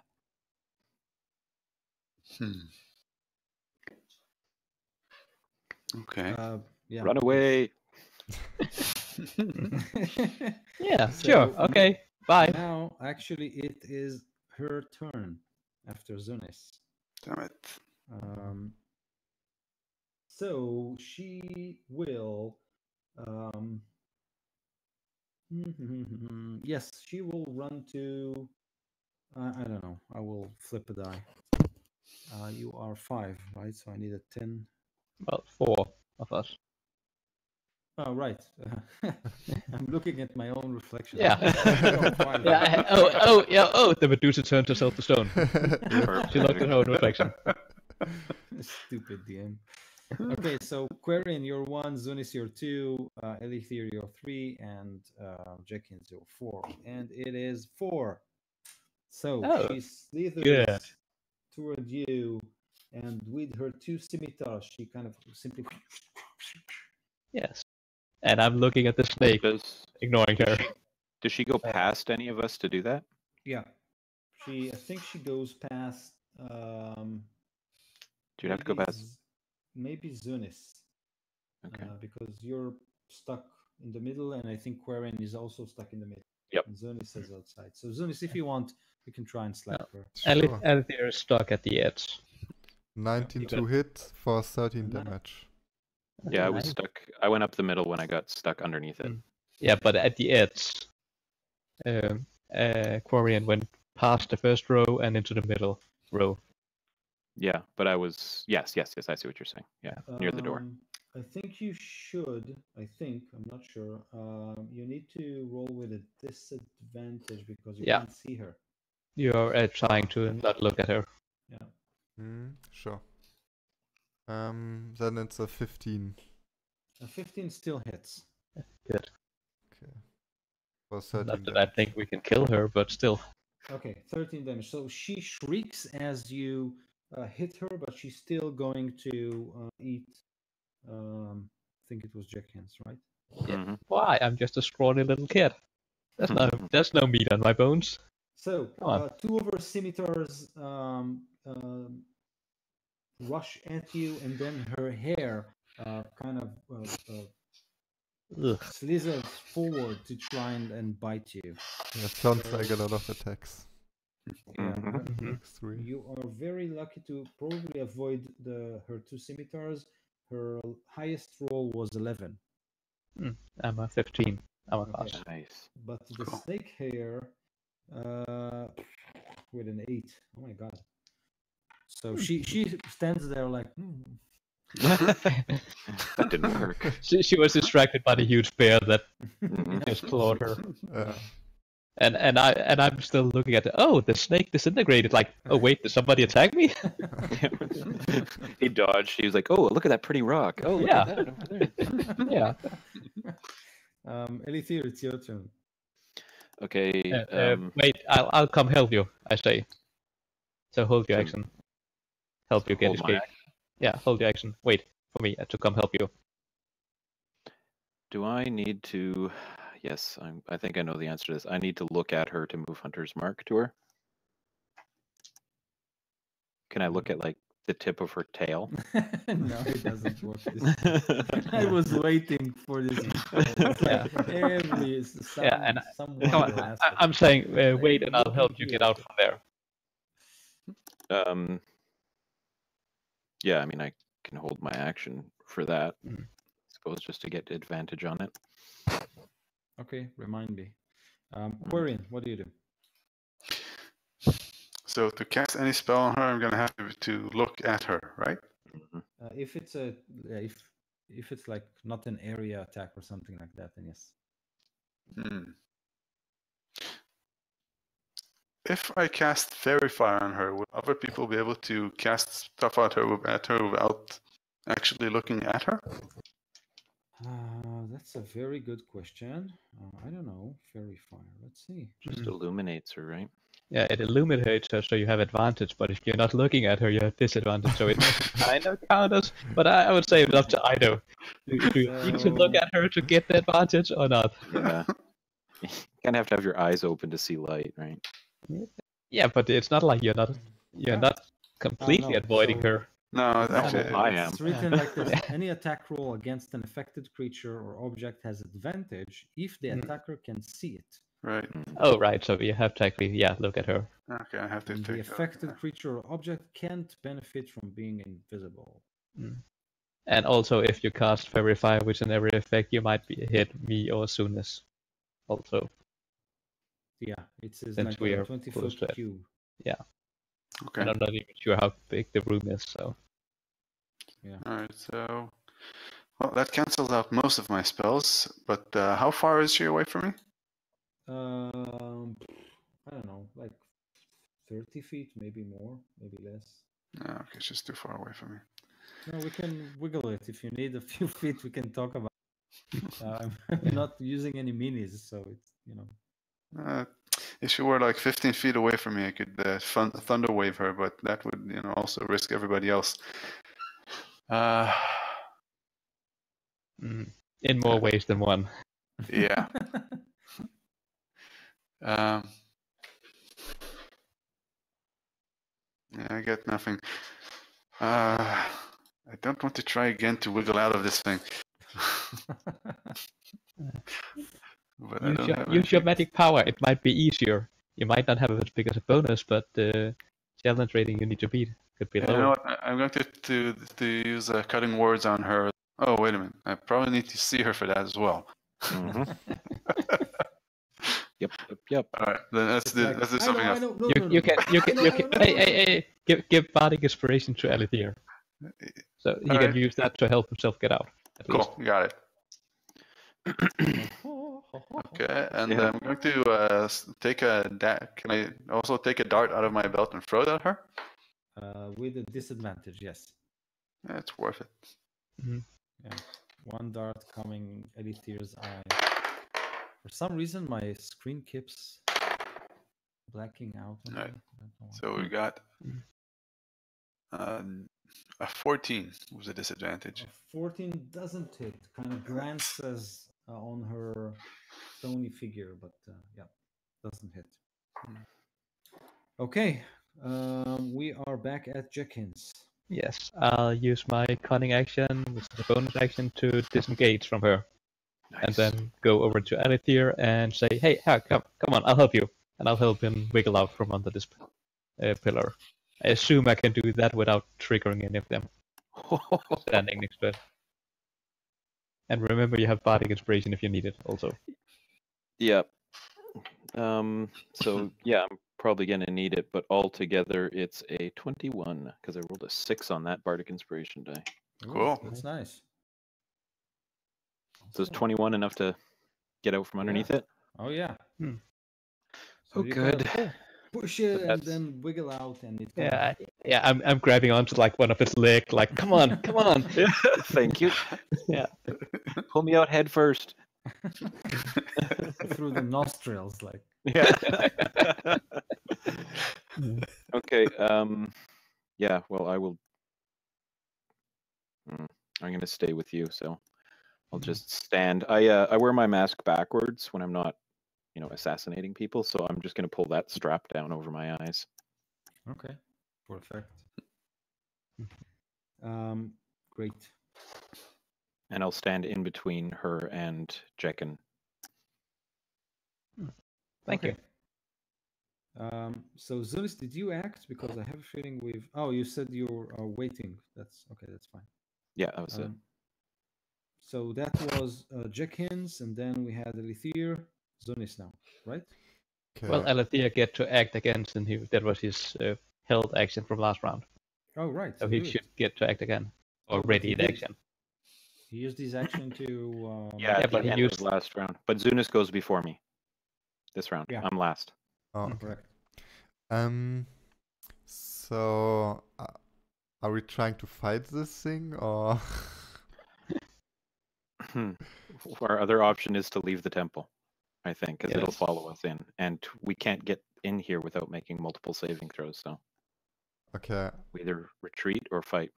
Okay. Yeah. Run away. Yeah, So sure. Okay. Bye. now, actually, it is her turn after Zunis. Damn it. So she will. Yes, she will run to. I don't know. I will flip a die. You are 5, right? So I need a 10. Well, 4 of us. Oh, right. I'm looking at my own reflection. Yeah. You're 5. Yeah. Yeah. Oh, the Medusa turned herself to stone. She looked at her own reflection. Stupid DM. Okay, so Quarian, you're 1, Zunis, you're 2, Elithir, you're 3, and Jenkins, you're 4. And it is 4. So Oh, she slithers good. toward you, and with her 2 scimitars, she kind of simply. Yes. And I'm looking at the snake, ignoring her. Does she go past any of us to do that? Yeah. I think she goes past. Do you have to go past? Maybe Zunis. Okay. Because you're stuck in the middle, and I think Quarian is also stuck in the middle. Yep. And Zunis is outside. So Zunis, if you want, you can try and slap her. Sure. Elithir is stuck at the edge. 19 to Good. hit for 13 Nice. damage. Yeah, I was Nice. stuck. I went up the middle when I got stuck underneath it. Yeah, but at the edge, Quarian went past the first row and into the middle row. Yeah, but I was. Yes. I see what you're saying. Yeah, near the door. I think you should. I'm not sure. You need to roll with a disadvantage because you Yeah. can't see her. You're trying to not look at her. Yeah. Sure. Then it's a 15. A 15 still hits. Good. Okay. For 13 Not that damage. I think we can kill her, but still. Okay, 13 damage. So she shrieks as you hit her, but she's still going to eat. I think it was Jack Hands, right? Mhm. Why? I'm just a scrawny little kid. There's no meat on my bones. So Come on. 2 of her scimitars rush at you, and then her hair kind of Ugh. slithers forward to try and bite you. That sounds like a lot of attacks. Yeah. Mhm. 3. You are very lucky to probably avoid her 2 scimitars. Her highest roll was 11. I'm a 15. I'm a Okay. pass. Nice. But the Cool. snake hair with an 8. Oh my god. So she stands there like, That didn't work. She was distracted by the huge bear that Mhm. just clawed her. Yeah. And I'm still looking at it. Oh, the snake disintegrated. Like, oh wait, did somebody attack me? He dodged. He was like, "Oh, look at that pretty rock. Oh, look Yeah. at that over there." Yeah. Elithir, it's your turn. Okay. Wait, I'll come help you. I say. So hold your Can- action. Help you get hold my escape. Yeah, hold your action. Wait for me to come help you. Do I need to? Yes, I think I know the answer to this. I need to look at her to move Hunter's Mark to her. Can I look at like the tip of her tail? No, it doesn't work. I was waiting for this. It's like someone Come on, will ask it. I'm saying wait, and I'll help you get out from there. Yeah, I mean I can hold my action for that. Mhm. I suppose just to get advantage on it. Okay, remind me. Quarian, what do you do? So to cast any spell on her, I'm gonna have to look at her, right? If it's a if it's like not an area attack or something like that, then yes. If I cast Fairy Fire on her, would other people be able to cast stuff at her without actually looking at her? That's a very good question. I don't know. Fairy fire. Let's see. Just illuminates her, right? Yeah, it illuminates her, so you have advantage. But if you're not looking at her, you have disadvantage. So it kind of counts. But I would say it's up to Ido. Do you need to look at her to get the advantage or not? Yeah. You kind of have to have your eyes open to see light, right? Yeah, but it's not like you're not completely no, avoiding so- her. No, actually, I am. It's written like this: any attack roll against an affected creature or object has advantage if the attacker can see it. right. Oh, right. So you have to actually, look at her. Okay, I have to And the take that. affected creature or object can't benefit from being invisible. And also, if you cast Fairy Fire, which in every effect, you might be hit me or Soonest. Also, Yeah, it says Since like we a are 20-foot close to it. cube. Okay. and I'm not even sure how big the room is. So All right. So, well, that cancels out most of my spells. But how far is she away from me? I don't know, like 30 feet, maybe more, maybe less. No, okay, she's too far away from me. No, we can wiggle it. If you need a few feet, we can talk about it. I'm not using any minis, so it's, If she were like 15 feet away from me, I could thunder wave her, but that would, also risk everybody else. in more ways than one. Yeah. Yeah, I get nothing. I don't want to try again to wiggle out of this thing. But I don't have Use your anything. magic power. It might be easier. You might not have as big as a bonus, but the challenge rating you need to beat could be Yeah, you lower. know what? I'm going to use cutting words on her. Oh, wait a minute. I probably need to see her for that as well. Mm-hmm. Yep. All right, then let's do something else. You can. Hey. Give bardic inspiration to Alethea, so he can Alright. use that to help himself get out. At least. Cool, got it. Okay, and Yeah. I'm going to take a Can I also take a dart out of my belt and throw it at her? With a disadvantage, yes. Yeah, it's worth it. Yeah. One dart coming Elithere's eye. For some reason, my screen keeps blacking out. on Right. me. I don't know why. So we got a 14 was a disadvantage. 14 doesn't hit. Kind of glances on her stony figure, but yeah, doesn't hit. Okay, we are back at Jenkins. Yes, I'll use my cunning action, which is a bonus action, to disengage from her, and then go over to Alethea and say, "Hey, come on, I'll help you," and I'll help him wiggle out from under this pillar. I assume I can do that without triggering any of them standing next to it. And remember, you have bardic inspiration if you need it, also. Yep. So yeah, I'm probably gonna need it, but altogether it's a 21 because I rolled a 6 on that bardic inspiration die. Cool. That's nice. So is 21 enough to get out from underneath it? Oh yeah. Hmm. So you kind of good. push it and that's- then wiggle out, and it. Yeah, I'm grabbing onto like one of its leg, like, come on. Thank you. Yeah. Pull me out head first. Through the nostrils, like. Yeah. Okay. Yeah. Well, I will. I'm gonna stay with you, so I'll just stand. I wear my mask backwards when I'm not, assassinating people. So I'm just gonna pull that strap down over my eyes. Okay. Perfect. Great. And I'll stand in between her and Jekken. Thank you. So Zunis, did you act? Because I have a feeling we've. Oh, you said you're waiting. That's okay. That's fine. Yeah, that was it. So that was Jenkins, and then we had Alethea, Zunis now, right? Okay. Well, Alethea get to act again, and that was his held action from last round. Oh, right. So he good. should get to act again. Oh, Or but ready he in did- action. He used his action to. Yeah, Yeah, at but the he end used- of last round. But Zunis goes before me. This round. Yeah. I'm last. Oh, okay. Correct. So are we trying to fight this thing or? Our other option is to leave the temple, I think, because it'll Yes. follow us in, and we can't get in here without making multiple saving throws. So Okay. we either retreat or fight.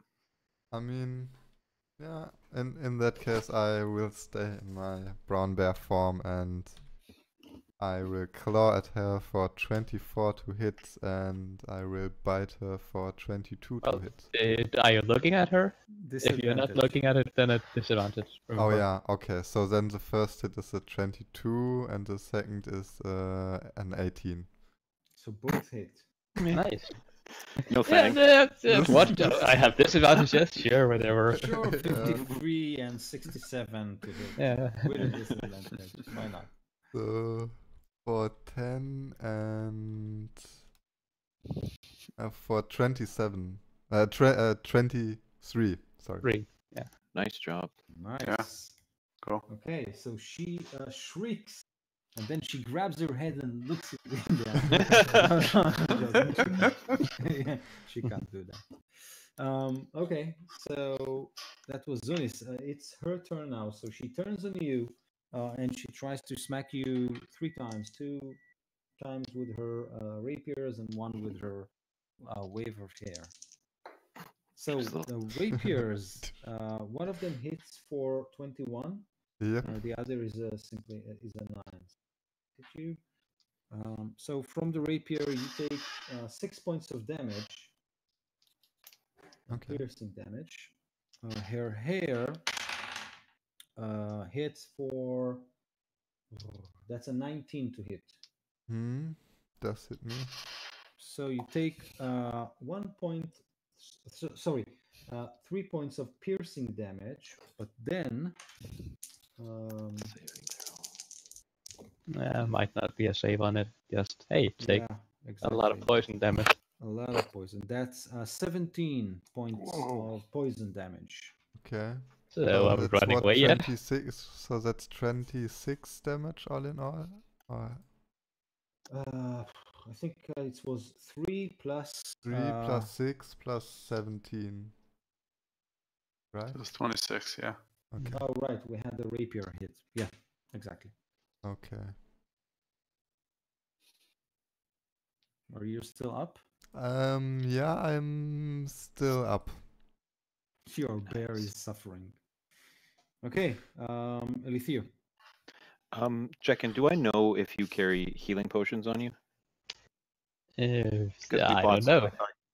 I mean, yeah. In that case, I will stay in my brown bear form and I will claw at her for 24 to hit, and I will bite her for 22 to Well, hit. Are you looking at her? If you're not Disadvantage. looking at it, then it's disadvantage. Oh Remember. yeah, okay. So then the first hit is a 22, and the second is an 18. So both hit. Nice. No Yeah, thanks. what? I have disadvantage, yes? Sure, whatever. Sure, 53 and 67 to hit. Yeah. With a disadvantage. Why not? So for 10 and for 27, 23. Sorry. 3. Nice job. Nice. Yeah. Cool. Okay, so she shrieks, and then she grabs her head and looks at you in the eye. Yeah, she can't do that. Okay, so that was Zunis. It's her turn now. So she turns on you, and she tries to smack you 3 times. 2 times with her rapiers and 1 with her wave of hair. So the rapiers, one of them hits for 21. Yep. The other is simply is a 9. Did you? So from the rapier, you take 6 points of damage, Okay. piercing damage. Her hair hits for. That's a 19 to hit. Does hit me. So you take 1 point. Sorry, 3 points of piercing damage, but then. Might not be a save on it. Just, hey, take Yeah, a exactly. lot of poison damage. A lot of poison. That's 17 points of poison damage. Okay. So I'm that's running what, away yet. 26. So that's 26 damage all in all. Or I think it was 3 plus 3 plus 6 plus 17. Right? It was 26, yeah. Okay. Oh, right. We had the rapier hit. Yeah, exactly. Okay. Are you still up? Yeah, I'm still up. Your bear is suffering. Okay, Elithir. Check-in, do I know if you carry healing potions on you? 'Cause we I bought don't some. know.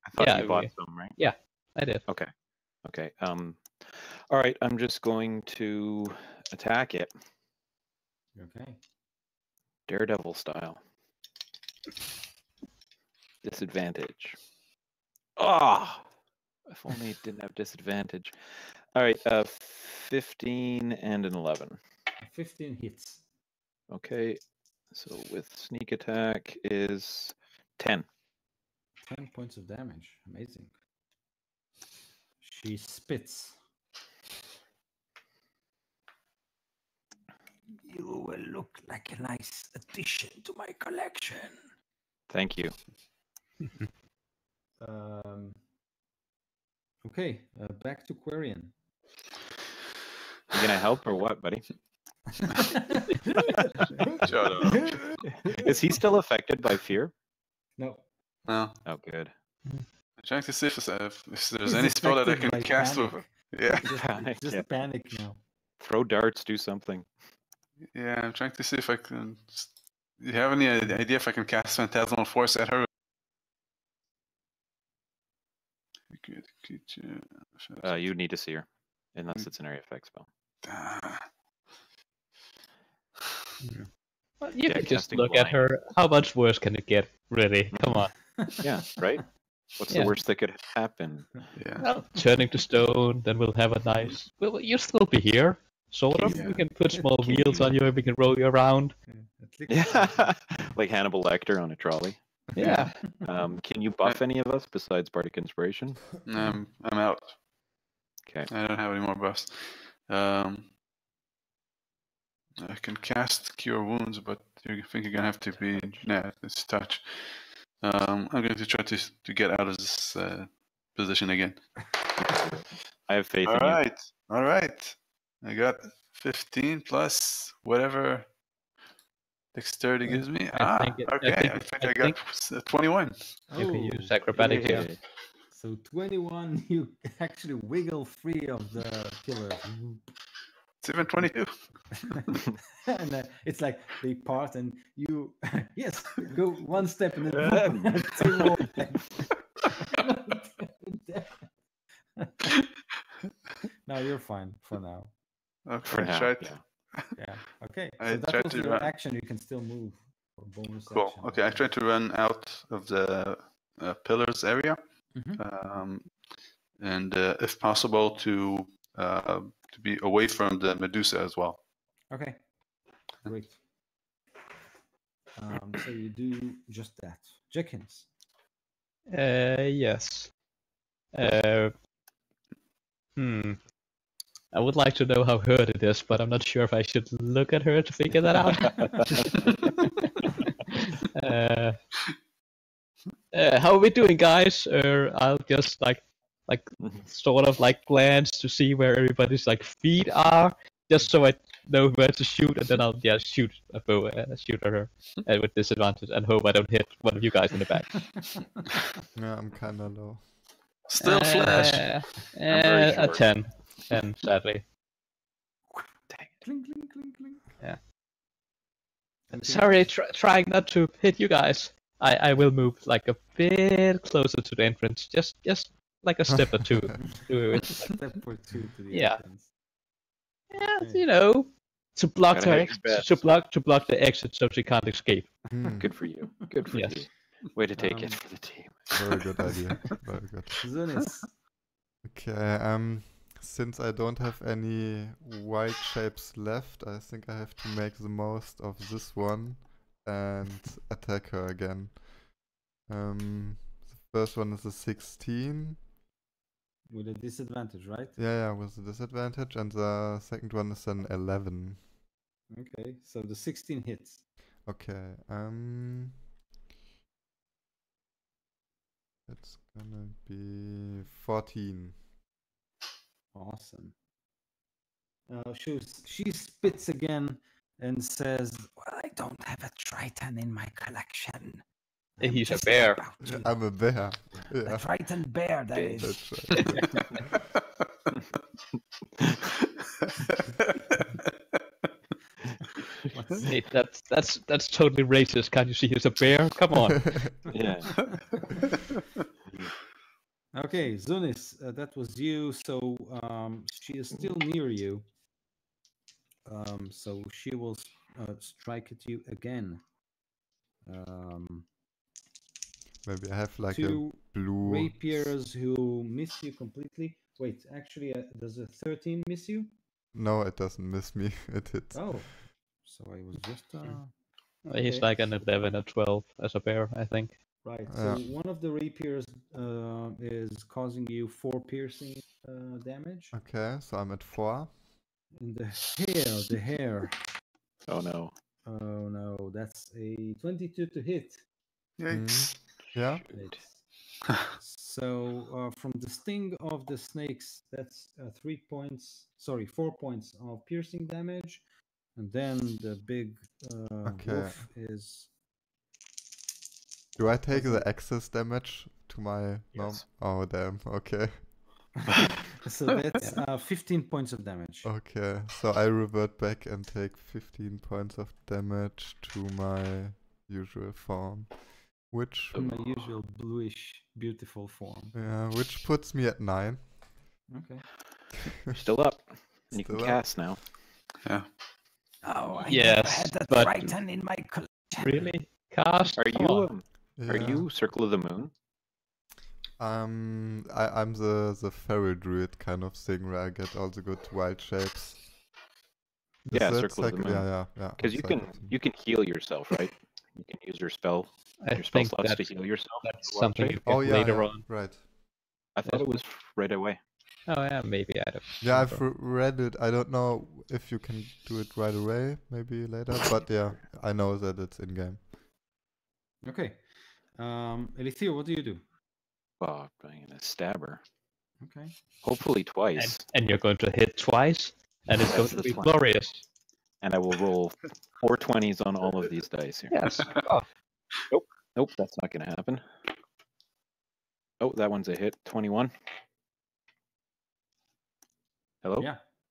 I thought Yeah, you bought we- some, right? Yeah, I did. Okay. Okay. All right. I'm just going to attack it, Okay. Daredevil style. Disadvantage. Ah! If only it didn't have disadvantage. All right. 15 and an 11. 15 hits. Okay. So with sneak attack is 10. 10 points of damage. Amazing. She spits. You will look like a nice addition to my collection. Thank you. Okay, back to Quarian. You gonna help or what, buddy? Shut up. Is he still affected by fear? No. No. Oh, good. I'm trying to see if there's He's any spell that I affected can by cast panic. with. Yeah. Just Yeah. panic now. Throw darts, do something. Yeah, I'm trying to see if I can. Do you have any idea if I can cast Phantasmal Force at her? You need to see her, unless it's an area effect spell. Well, you Yeah, can just casting look at blind. her. How much worse can it get, really? Come on. Yeah, right? What's Yeah. the worst that could happen? Yeah. Well, turning to stone, then we'll have a nice... Well, you'll still be here, sort of. Yeah. We can put small Can wheels you- on you and we can roll you around. Yeah, like Hannibal Lecter on a trolley. Okay. I don't have any more buffs. I can cast Cure Wounds, but you think you're gonna have to be. Nah, it's touch. I'm going to try to get out of this position again. I have faith All in you. right, all right. I got 15 plus whatever dexterity gives me. Okay. I think I got 21. You can use Oh, acrobatics. Yeah. Yay. so 21, you actually wiggle free of the pillars. It's even 22. And it's like they part and you, yes, go one step and then two more. No, you're fine for now. Okay, For now, tried. yeah. Yeah. Okay. I So that tried was to your run. action. You can still move for bonus Cool. action. Okay, I tried to run out of the pillars area, and if possible, to be away from the medusa as well. Okay. Great. So you do just that. Jenkins. Yes. I would like to know how hurt it is, but I'm not sure if I should look at her to figure that out. How are we doing, guys? I'll just like sort of like glance to see where everybody's like feet are, just so I know where to shoot, and then I'll shoot a bow, shoot at her with disadvantage, and hope I don't hit one of you guys in the back. Yeah, I'm kinda low. Still flash. I'm very A short. 10, sadly. Clink, clink, clink, clink. Yeah. Okay. Sorry, trying not to hit you guys. I will move like a bit closer to the entrance, just like a step or two. Step or two to the Yeah. entrance. Yeah, Okay. you know, to block Gotta her, hedge your bets. to block the exit so she can't escape. Good for you. Good for Yes. you. Way to take it Um, for the team. Very good idea. Very good. Zunis. Okay, since I don't have any wild shapes left, I think I have to make the most of this one and attack her again. The first one is a 16. With a disadvantage, right? Yeah, with a disadvantage, and the second one is an 11. Okay, so the 16 hits. Okay, it's gonna be 14. Awesome. She spits again and says, "Well, I don't have a Triton in my collection. I'm He's a just bear. about to- I'm a bear. A Yeah, Triton bear, that is." that's right. Hey, that's totally racist. Can't you see he's a bear? Come on. Yeah. Okay, Zunis, that was you. So she is still near you. So she will strike at you again. Maybe I have like Two a blue. rapiers who miss you completely. Wait, actually, does a 13 miss you? No, it doesn't miss me. It hits. Oh, so I was just. He's Okay. like an 11 or 12 as a bear, I think. Right. So Yeah. one of the rapiers is causing you 4 piercing damage. Okay, so I'm at 4. And the hair. Oh no. Oh no, that's a 22 to hit. Yikes. Yeah. Hits. So from the sting of the snakes, that's 3 points. Sorry, 4 points of piercing damage, and then the big Okay. wolf is. Do I take Doesn't- the excess damage to my Yes. Oh damn. Okay. So that's 15 points of damage. Okay. So I revert back and take 15 points of damage to my usual form, which In my usual bluish, beautiful form. which puts me at 9. Okay. You're still up. You can Still up. cast now. Yeah. Oh, I Yes, never had a but- Triton in my collection. Really? Cast? Are Come you on. are Yeah. you Circle of the Moon? I'm the feral druid kind of thing where I get all the good wild shapes. Is Yeah, that Circle of the Moon. Yeah. Because you can heal yourself, right? You can use your spell I your spell think slots to that's, heal yourself. that's Wild something shape. you get Oh yeah, later yeah, on. right. I thought it was right away. Oh yeah, maybe I don't. Yeah, I've remember. read it. I don't know if you can do it right away, maybe later, but yeah, I know that it's in game. Okay. Elithir, what do you do? Oh, I'm gonna stab her. Okay. Hopefully twice. And you're going to hit twice, and it's going That's to the be plan. glorious. And I will roll 4 20s on all of these dice here. Yes. Oh, Nope, that's not gonna happen. Oh, that one's a hit. 21. Hello?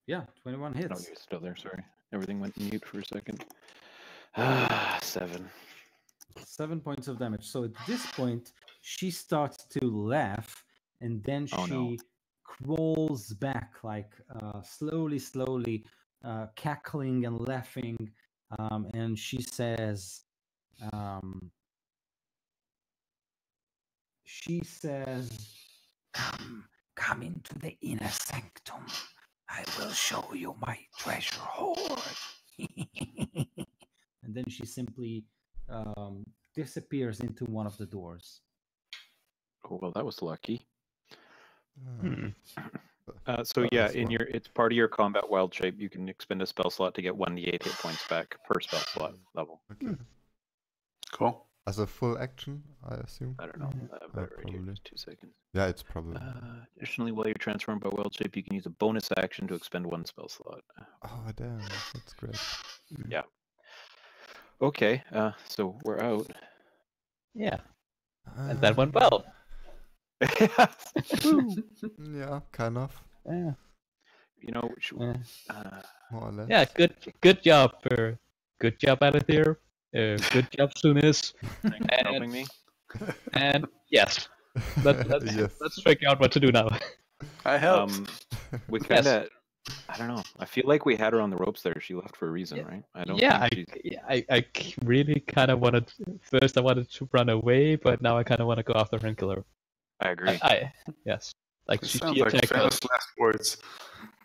Yeah. 21 Oh, hits. you're still there. Sorry. Everything went mute for a second. 7. 7 points of damage. So at this point, she starts to laugh, and then Oh, no. she crawls back, like slowly, cackling and laughing. And she says, come into the inner sanctum. I will show you my treasure hoard. And then she simply disappears into one of the doors. Oh, well, that was lucky. hmm. So That yeah, was one. it's part of your combat wild shape. You can expend a spell slot to get 1d8 hit points back per spell slot level. Okay. Cool. As a full action, I assume. I don't know. But right here, probably. just 2 seconds. Yeah, it's probably. Additionally, while you're transformed by wild shape, you can use a bonus action to expend 1 spell slot. Oh damn, that's great. Yeah. Okay. So we're out. Yeah. And that went well. Yeah, kind of, Yeah. You know, more or less. Yeah. Good job. Good job, Alethir. Good job, Sunis. thanks for helping me. And yes, let's Yes. let's figure out what to do now. I helped. We kind of. I don't know. I feel like we had her on the ropes there. She left for a reason, Yeah. right? I don't Yeah, think she's. I really kind of wanted. First, I wanted to run away, but now I kind of want to go after her and kill her. I agree. Yes, like It she sounds like attacked us. famous last words.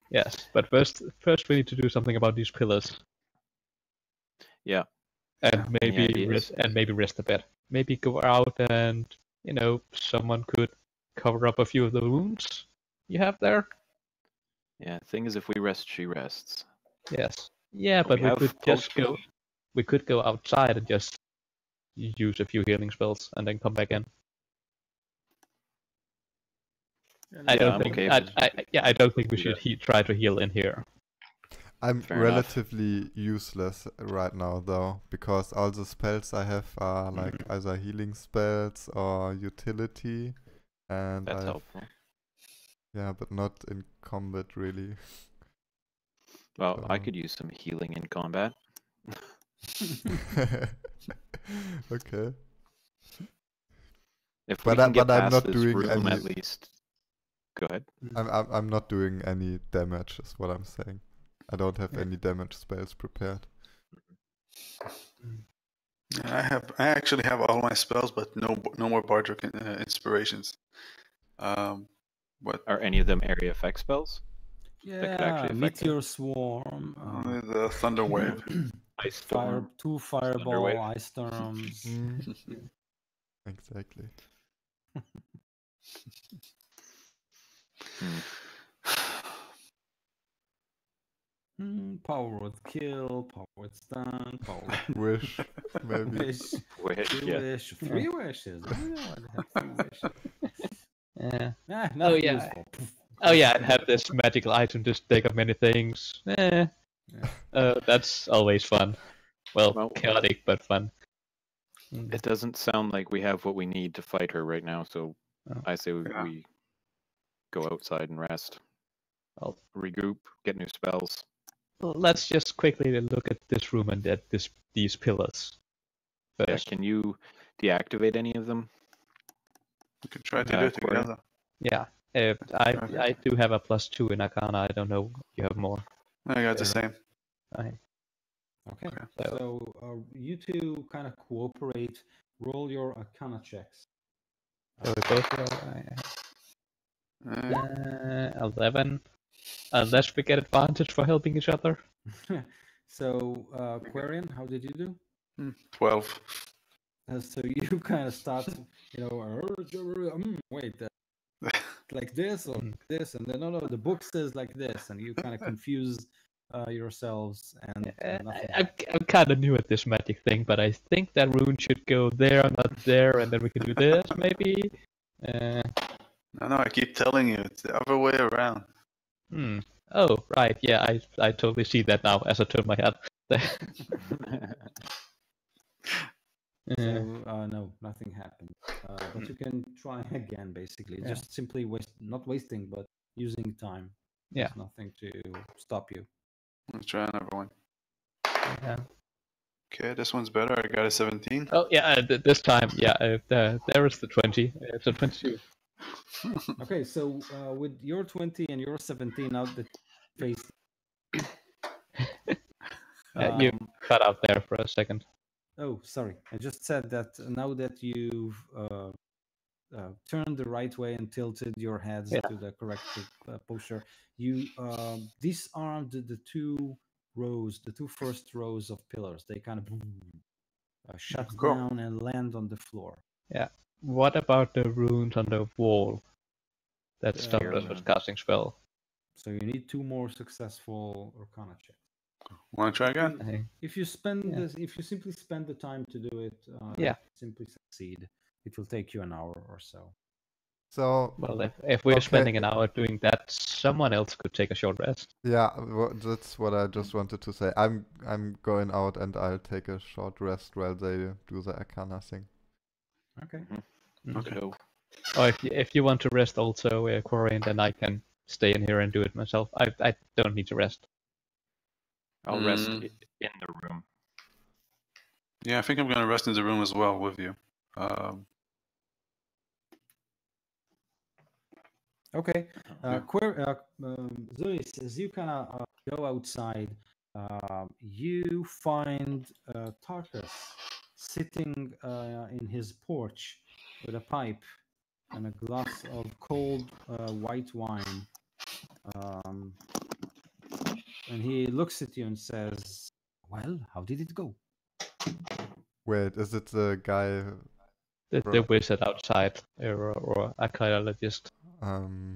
Yes, but first we need to do something about these pillars, Yeah. and maybe idea is- rest a bit. Maybe go out and someone could cover up a few of the wounds you have there. Yeah. Thing is, if we rest, she rests. Yes. Yeah, But but we we have could just potions. go. We could go outside and just use a few healing spells and then come back in. I don't I'm think. okay I don't think we do should that. try to heal in here. I'm Fair enough. relatively useless right now though, because all the spells I have are like either healing spells or utility, and That's helpful. yeah, but not in combat really. Well, I could use some healing in combat. Okay. If But we can get I'm past not this doing room, any- at least. Go ahead. I'm not doing any damage, is what I'm saying. I don't have Yeah. any damage spells prepared. I actually have all my spells, but no more Bardric inspirations. What? Are any of them area effect spells? could actually affect Meteor Swarm. Only the Thunder Wave. Ice storm. Two Thunderwave. Fireball, Ice Storms. Exactly. Power Word Kill, Power Word Stun, Power Word Wish, maybe. Wish, Wait, two yeah. wish, 3 wishes. I know I have 3 wishes. Yeah. Not yeah. useful. Oh yeah, and have this magical item to take up many things. That's always fun. Well, chaotic but fun. It doesn't sound like we have what we need to fight her right now, so I say we go outside and rest. Well, regroup, get new spells. Let's just quickly look at this room and at these pillars. Yeah, First. can you deactivate any of them? We could try to do it together. Yeah. I do have a +2 in Arcana. I don't know if you have more. I got the same. Okay. So you two kind of cooperate. Roll your Arcana checks. So we both roll 11. Unless we get advantage for helping each other. So Quarian, how did you do? 12. So you kind of start, wait. like this or like this, and then no, the book says like this, and you kind of confuse yourselves, and nothing. I'm kind of new at this magic thing, but I think that rune should go there, not there, and then we can do this maybe. No, I keep telling you, it's the other way around. Oh, right. Yeah, I totally see that now as I turn my head. So no, nothing happened. But you can try again, basically. Yeah. Just simply not wasting, but using time. Yeah. There's nothing to stop you. Let's try another one. Yeah. Okay, this one's better. I got a 17. Oh yeah, this time, yeah. There is the 20. It's a 22. Okay, so with your 20 and your 17 out the face. You cut out there for a second. Oh, sorry. I just said that now that you've turned the right way and tilted your heads to the correct posture, you disarmed the two first rows of pillars. They kind of shut down and land on the floor. Yeah. What about the runes on the wall that stopped us with casting spell? So you need 2 more successful Arcana checks. Want to try again? If you simply spend the time to do it, simply succeed. It will take you an hour or so. So well, if we're spending an hour doing that, someone else could take a short rest. Yeah, that's what I just wanted to say. I'm going out and I'll take a short rest while they do the Arcana thing. Okay. Okay. Or if you want to rest also, Quarry, then I can stay in here and do it myself. I don't need to rest. I'll rest in the room. Yeah, I think I'm going to rest in the room as well with you. Okay. Zulis, as you kind of go outside, you find Tarkus sitting in his porch with a pipe and a glass of cold white wine. And he looks at you and says, "Well, how did it go?" Wait, is it the guy? The wizard outside, or archaeologist.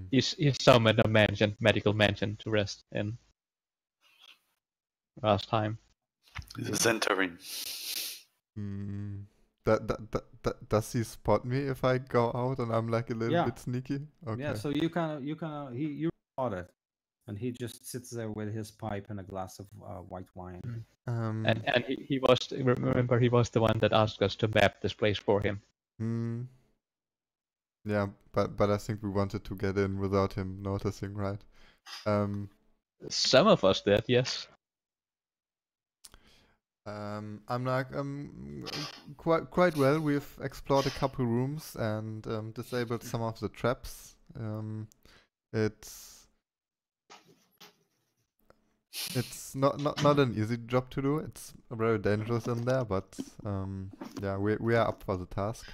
He's summoned a medical mansion to rest in last time. He's entering. Does he spot me if I go out and I'm like a little bit sneaky? Okay. Yeah, so you spot it, and he just sits there with his pipe and a glass of white wine. And he was, remember, he was the one that asked us to map this place for him. Yeah, but I think we wanted to get in without him noticing, right? Some of us did, yes. I'm like quite well. We've explored a couple rooms and disabled some of the traps. It's not an easy job to do. It's very dangerous in there, but yeah, we are up for the task.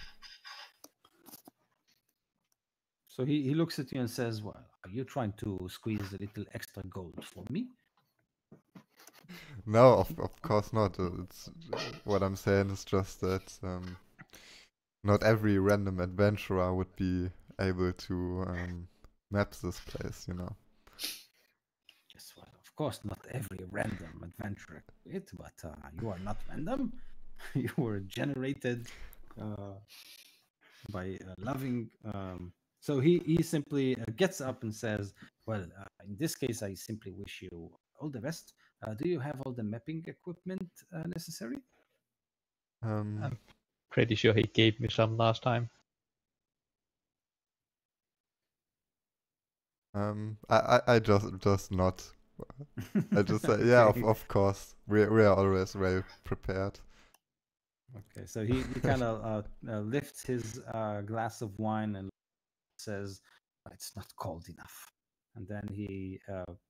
So he looks at you and says, "Well, are you trying to squeeze a little extra gold for me?" No, of course not. It's what I'm saying is just that not every random adventurer would be able to map this place, you know. Yes, well, of course, not every random adventurer could, but you are not random. You were generated by loving. So he simply gets up and says, "Well, in this case, I simply wish you all the best. Do you have all the mapping equipment necessary?" I'm pretty sure he gave me some last time. I just not. I just say, yeah, of course. We are always well prepared. Okay, so he kind of lifts his glass of wine and says, "It's not cold enough." And then he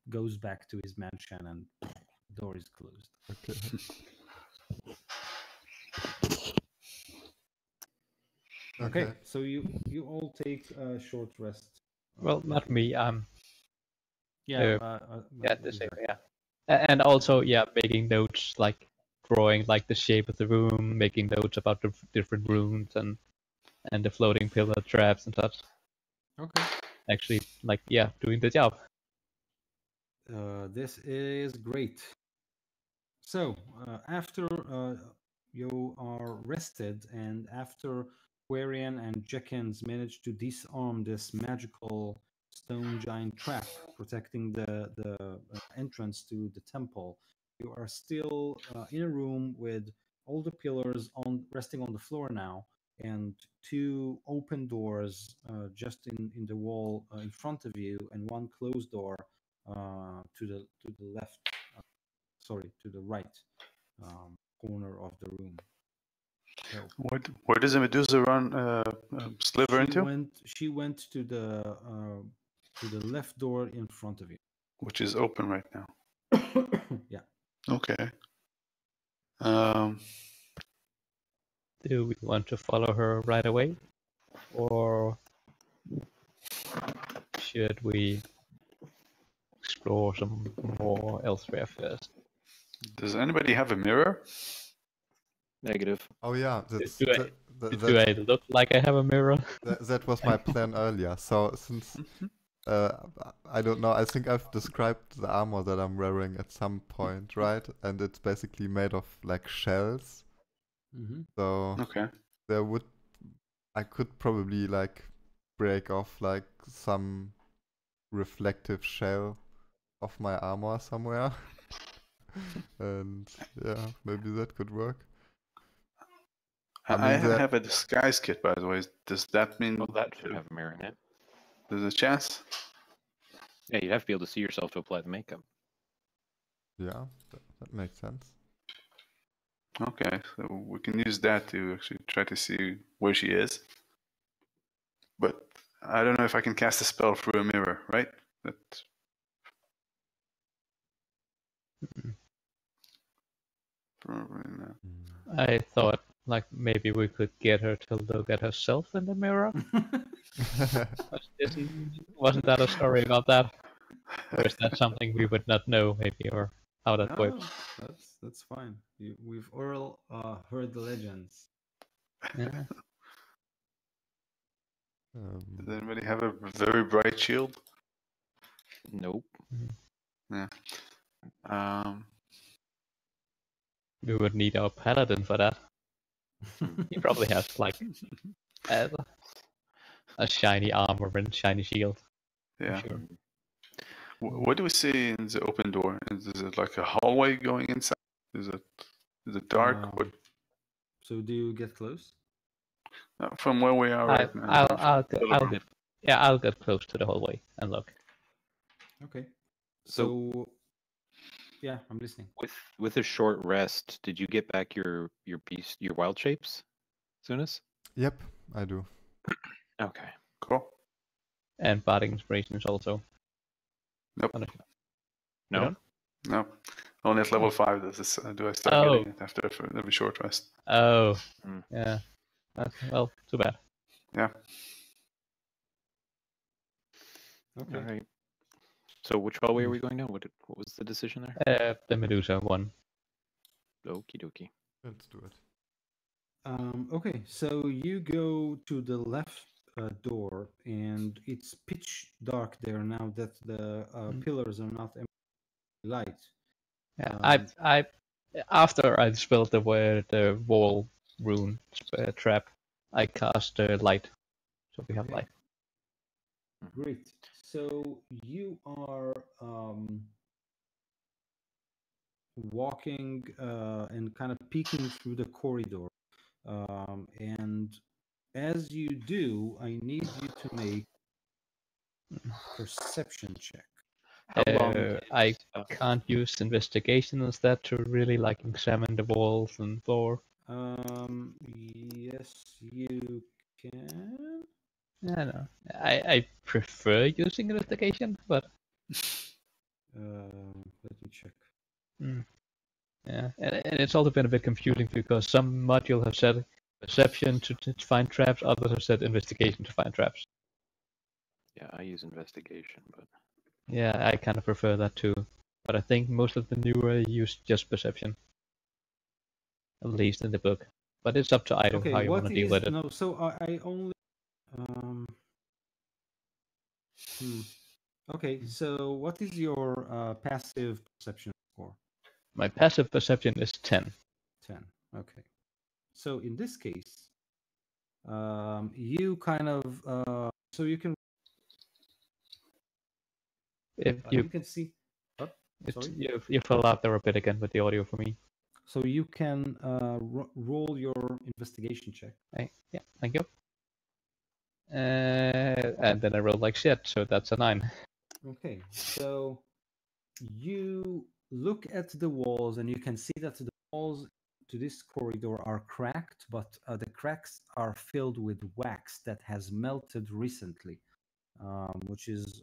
goes back to his mansion and the door is closed. Okay. Okay, so you all take a short rest. Well, not me. The same. Yeah, and also making notes, like drawing like the shape of the room, making notes about the different rooms and the floating pillar traps and such. Okay. actually doing the job. This is great. So, after you are rested, and after Quarian and Jenkins manage to disarm this magical stone giant trap protecting the entrance to the temple, you are still in a room with all the pillars resting on the floor now, and two open doors just in the wall in front of you, and one closed door to the left. Sorry, to the right corner of the room. So Where does the medusa run sliver into? She went to the left door in front of you. Which is open right now. Yeah. Okay. Do we want to follow her right away, or should we explore some more elsewhere first? Does anybody have a mirror? Negative. Oh yeah, Do I look like I have a mirror? that was my plan earlier. So since I don't know, I think I've described the armor that I'm wearing at some point, right? And it's basically made of like shells. Mm-hmm. So Okay. I could probably like break off like some reflective shell of my armor somewhere. And yeah, maybe that could work. I have a disguise kit, by the way. Does that mean Well, that should have a mirror in it. there's a chance? Yeah, you'd have to be able to see yourself to apply the makeup. Yeah, that makes sense. Okay, so we can use that to actually try to see where she is. But I don't know if I can cast a spell through a mirror, right? Probably not. I thought like maybe we could get her to look at herself in the mirror. Wasn't that a story about that? Or is that something we would not know, maybe, or how that works? That's fine. We've all heard the legends. Yeah. Does anybody have a very bright shield? Nope. Yeah. We would need our paladin for that. He probably has like a shiny armor and shiny shield. Yeah. Sure. What do we see in the open door? Is it like a hallway going inside? Is it dark? So do you get close? From where we are right now. I'll get close to the hallway and look. Okay. So yeah, I'm listening. With a short rest, did you get back your wild shapes, Sunas? Yep, I do. Okay. Cool. And bardic inspirations also. Nope. No. No. Only at level 5 do I start getting it after every short rest. Oh. Yeah. Well, too bad. Yeah. Okay. All right. So which hallway are we going down? What was the decision there? The Medusa one. Okie dokie. Let's do it. Okay, so you go to the left door, and it's pitch dark there now that the pillars are not light. Yeah, I after I spelled the wall rune trap, I cast light, so we have light. Great. So you are walking and kind of peeking through the corridor, and as you do, I need you to make a perception check. I can't use investigation instead to really like examine the walls and floor. Yes, you can. I know. I prefer using investigation, but let me check. Yeah, and it's also been a bit confusing because some modules have said perception to find traps, others have said investigation to find traps. Yeah, I use investigation, but yeah, I kind of prefer that too. But I think most of the newer use just perception, at least in the book. But it's up to Ido how you want to deal with it. No, so I only Okay, so what is your passive perception score? My passive perception is 10. 10. Okay. So in this case, you kind of so you can If you can see. Oh, sorry. you fell out there a bit again with the audio for me. So you can roll your investigation check. Yeah, thank you. And then I rolled like shit, so that's a 9. Okay, so you look at the walls and you can see that the walls to this corridor are cracked, but the cracks are filled with wax that has melted recently, which is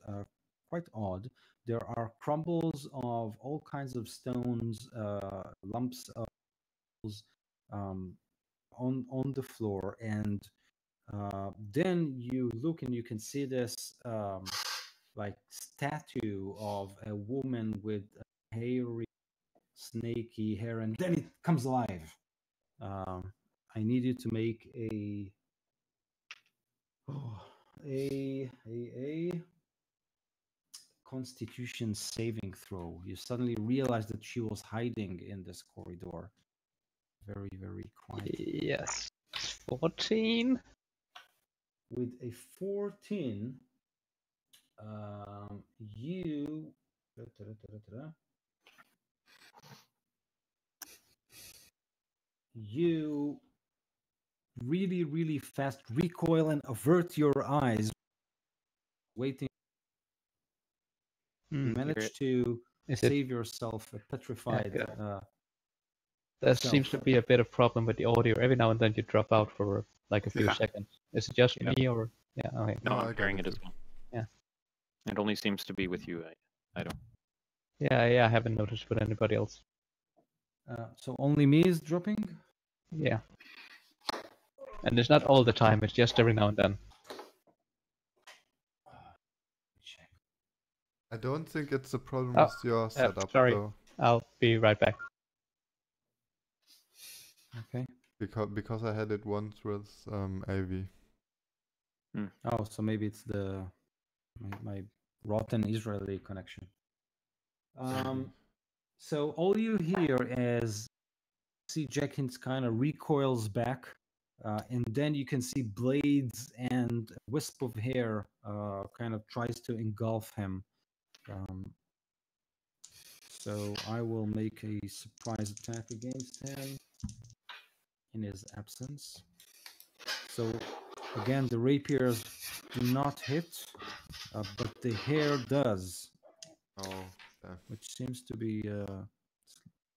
quite odd. There are crumbles of all kinds of stones, lumps of um, on the floor, and then you look and you can see this like statue of a woman with hairy, snaky hair, and then it comes alive. I need you to make a Constitution saving throw. You suddenly realize that she was hiding in this corridor, very, very quietly. Yes. 14. With a 14, you you really, really fast recoil and avert your eyes, waiting. You manage to save yourself a petrified. There seems to be a bit of problem with the audio. Every now and then you drop out for like a few seconds. Is it just me or? Yeah. Okay. No, I I'm got hearing it it as too. well. Yeah. It only seems to be with you. I don't. Yeah. I haven't noticed with anybody else. So only me is dropping? Yeah. And it's not all the time. It's just every now and then. I don't think it's a problem Oh, with your setup, sorry. though. I'll be right back. Okay. Because I had it once with AV. Oh, so maybe it's my rotten Israeli connection. So all you hear is see Jenkins kind of recoils back, and then you can see blades and a wisp of hair kind of tries to engulf him. So I will make a surprise attack against him in his absence. So again, the rapiers do not hit, but the hair does. Oh, yeah. Which seems to be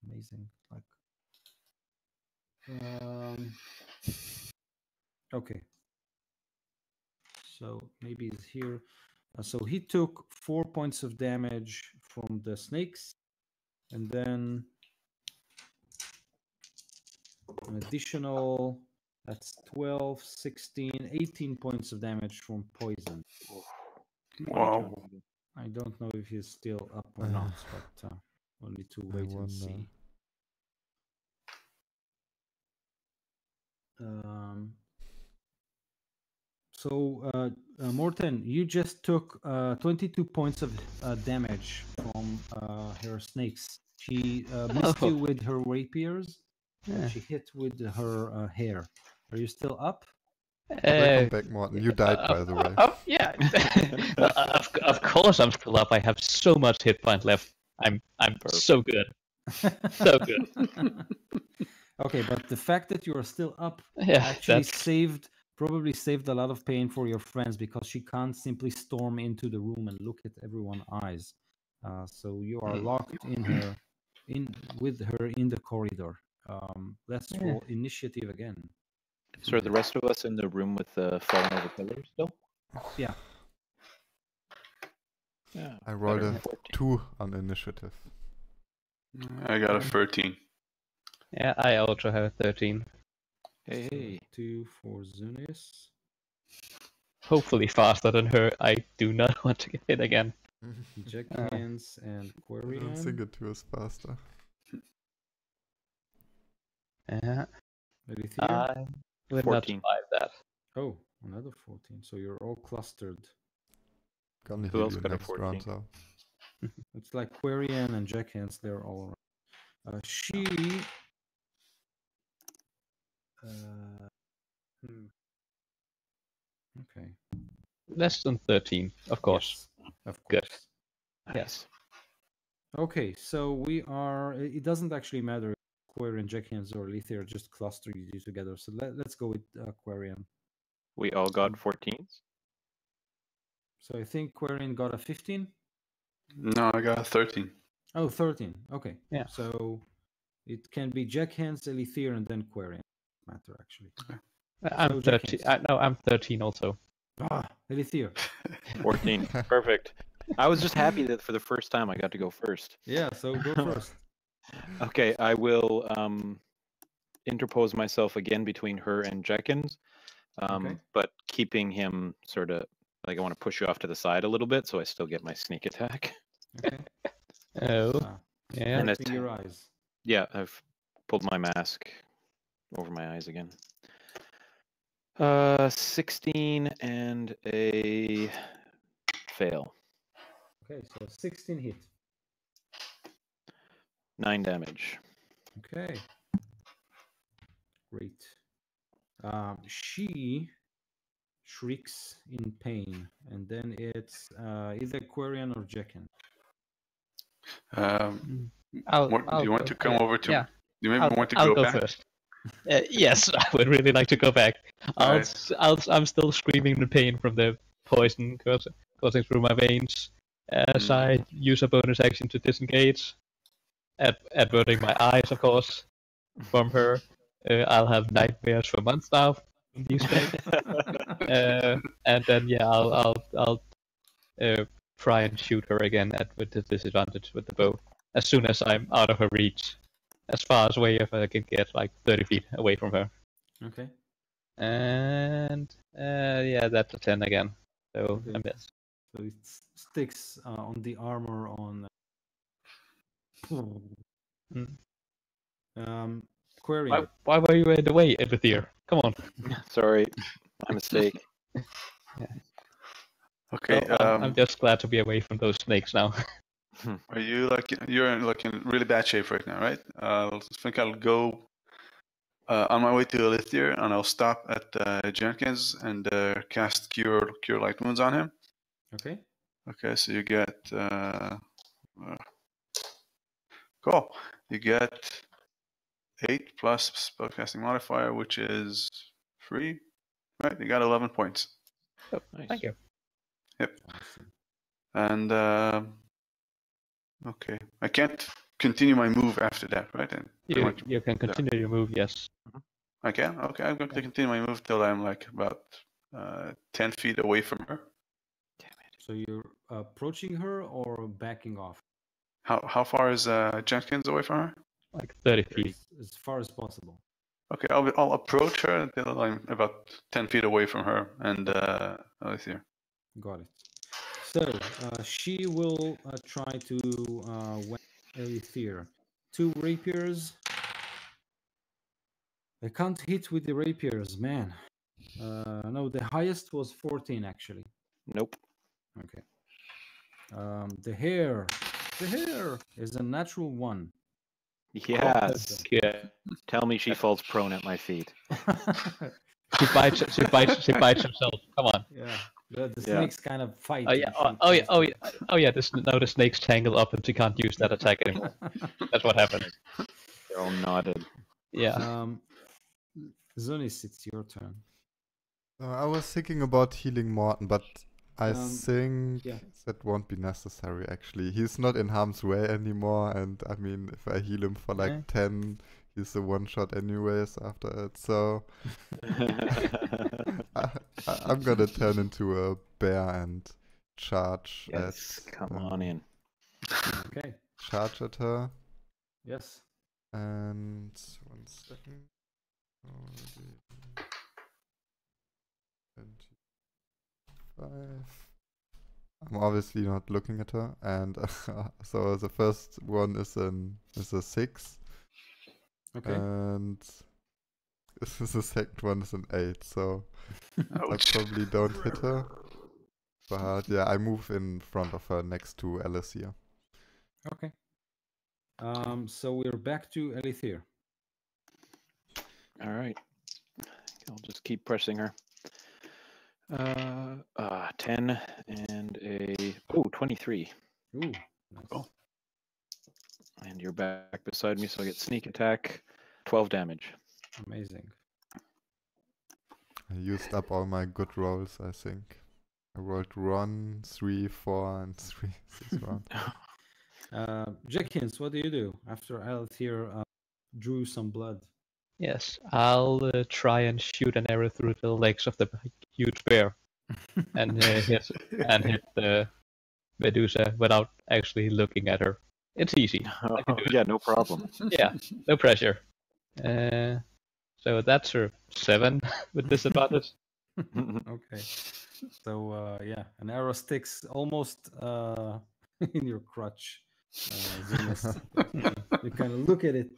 amazing. Like, okay. So maybe he's here. So he took 4 points of damage from the snakes, and then an additional, that's 12, 16, 18 points of damage from poison. Wow. I don't know if he's still up or not, but we'll need to wait and see. So, Morten, you just took 22 points of damage from her snakes. She missed you with her rapiers, but she hit with her hair. Are you still up? Welcome back, Morten. You died, by the way. Yeah. of course I'm still up. I have so much hit point left. I'm so good. So good. Okay, but the fact that you are still up actually probably saved a lot of pain for your friends, because she can't simply storm into the room and look at everyone's eyes. So you are locked with her in the corridor. Let's roll initiative again. So are the rest of us in the room with the fallen over pillars still? Yeah. Yeah. I rolled a 2 on initiative. I got a 13. Yeah, I also have a 13. Hey. 2 for Zunis. Hopefully faster than her. I do not want to get hit again. Jenkins and Quarian. I don't think it was faster. Yeah. I would 14. not survive that. Oh, another 14. So you're all clustered. Gonna Who heal else you got a next round, 14? so. It's like Quarian and Jackhands, they're all around. She... Okay. Less than 13, of course. Yes, of Good. course. Yes. Okay, so we are... It doesn't actually matter if Quarian, Jackhands, or Lethir just cluster you together. So let's go with Quarian. We all got 14s? So I think Quarian got a 15. No, I got a 13. Oh, 13. Okay. Yeah. So it can be Jackhands, Elithir, and then Quarian. Matter actually. I'm So 13. Jackhands. No, I'm 13 also. Ah, Elithir. 14. Perfect. I was just happy that for the first time I got to go first. Yeah, so go first. Okay, I will interpose myself again between her and Jenkins, Okay. but keeping him sort of like I want to push you off to the side a little bit so I still get my sneak attack. Okay. Oh, Ah, yeah. And protecting your eyes. Yeah, I've pulled my mask over my eyes again. 16 and a fail. Okay, so 16 hit. 9 damage. Okay. Great. She shrieks in pain, and then it's either Quarian or Jekken. Do you want to come over to? Yeah, You maybe want to I'll go go back? first. Yes, I would really like to go back. Alright. I'm still screaming in pain from the poison coursing through my veins. As I use a bonus action to disengage, averting my eyes, of course, from her. I'll have nightmares for months now from these things. And then yeah, I'll try and shoot her again with the disadvantage with the bow as soon as I'm out of her reach, as far away as I can get, like 30 feet away from her. Okay. And yeah, that's a 10 again. So Okay. I miss. So it sticks on the armor on. Quarian. Why were you in the way, Elithir? Come on. Sorry, my mistake. Okay. No, I'm just glad to be away from those snakes now. Are you you're in really bad shape right now, right? I think I'll go on my way to Elithir, and I'll stop at Jenkins and cast Cure Light Wounds on him. Okay. Okay, so you get cool. You get 8 plus spellcasting modifier, which is 3. Right, you got 11 points. Oh, Nice. Thank you. Yep. And okay, I can't continue my move after that, right? And You can continue your move, yes. I can. Okay, I'm going to continue my move till I'm like about 10 feet away from her. So you're approaching her or backing off? How far is Jenkins away from her? Like 30 feet. As far as possible. Okay, I'll approach her until I'm about 10 feet away from her, and Elithir. Got it. So she will try to whack Elithir. 2 rapiers. I can't hit with the rapiers, man. No, the highest was 14 actually. Nope. Okay. The hair is a natural 1. Yes. Yeah. Tell me she falls prone at my feet. She bites herself. Come on. Yeah. The Yeah. snakes kind of fight. Oh yeah. Oh yeah. Now the snakes tangle up and she can't use that attack anymore. That's what happened. They're all knotted. Yeah. Zonis, it's your turn. I was thinking about healing Morton, but I think yeah. that won't be necessary actually. He's not in harm's way anymore, and I mean, if I heal him for like Okay. 10, he's a one-shot anyways after it, so I'm gonna turn into a bear and charge Yes, at... come on in. Okay. Charge at her, Yes. and 1 second. 25. I'm obviously not looking at her, and so the first one is a 6, Okay. and the second one is an 8. So I Ouch. probably don't hit her. But yeah, I move in front of her next to Alice here. Okay. So we're back to Elithir. All right. I'll just keep pressing her. 10 and a 23. Ooh, nice. Oh. And you're back beside me, so I get sneak attack, 12 damage. Amazing. I used up all my good rolls, I think. I rolled 1, 3, 4, and 3 this round. Jenkins, what do you do after Elithir drew some blood? Yes, I'll try and shoot an arrow through the legs of the huge bear and hit the medusa without actually looking at her. It's easy. I can do it. Yeah, no problem. Yeah, no pressure. So that's a 7 with disadvantage. Okay. So yeah, an arrow sticks almost in your crutch. Zunis. You kind of look at it.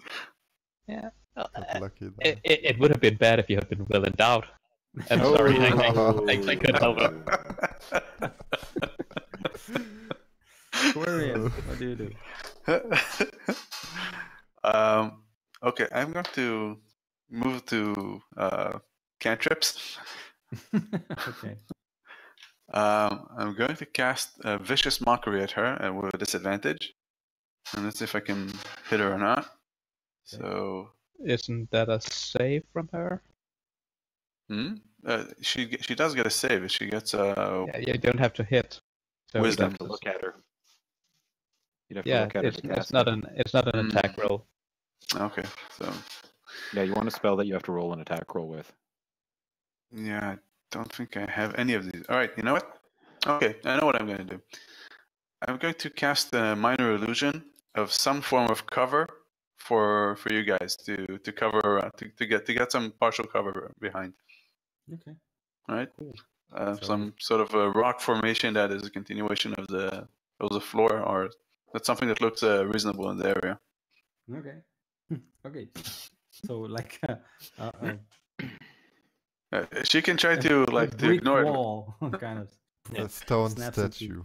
Yeah. Got lucky there. It would have been bad if you had been well endowed. I'm sorry, I couldn't help it. Quarian, what do you do? Okay, I'm going to move to cantrips. Okay. I'm going to cast a vicious mockery at her with a disadvantage, and let's see if I can hit her or not. Okay. So, Isn't that a save from her? she does get a save. She gets a Yeah, you don't have to hit. So Wisdom. You'd have to look at her. You'd have to Yeah, look at her it's, to cast it's not it. an attack roll. Okay. So Yeah, you want a spell that you have to roll an attack roll with. yeah, I don't think I have any of these. All right, you know what? Okay, I know what I'm going to do. I'm going to cast a minor illusion of some form of cover for you guys to cover to get some partial cover behind. Okay. All right. Cool. Some sort of a rock formation that is a continuation of the floor, or that's something that looks reasonable in the area. Okay. Okay. So like She can try to a to brick ignore it. wall, kind of. A stone Snaps into- statue.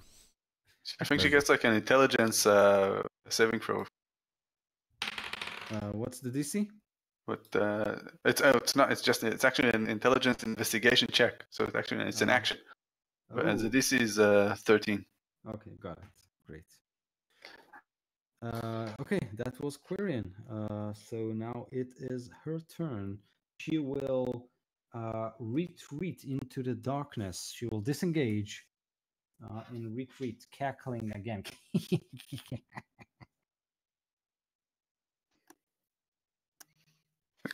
I think she gets like an intelligence saving throw. What's the DC? But it's not. It's actually an intelligence investigation check. So it's an action. But the Oh, DC is 13. okay, got it. Great. Okay, that was Quirion. So now it is her turn. She will retreat into the darkness. She will disengage and retreat, cackling again.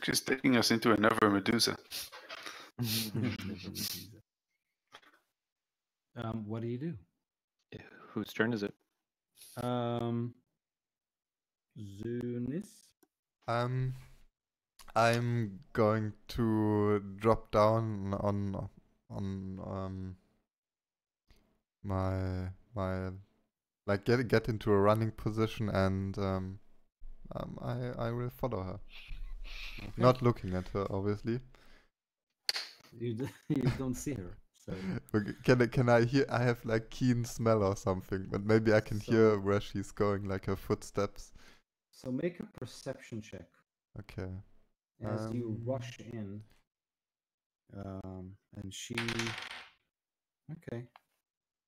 She's taking us into another medusa. What do you do? Whose turn is it? Zunis? I'm going to drop down on my like get into a running position, and I will follow her. Okay. Not looking at her, obviously. You don't see her. So Okay, can I hear? I have like keen smell or something, but maybe I can hear where she's going, like her footsteps. so make a perception check Okay. as you rush in. And she. Okay.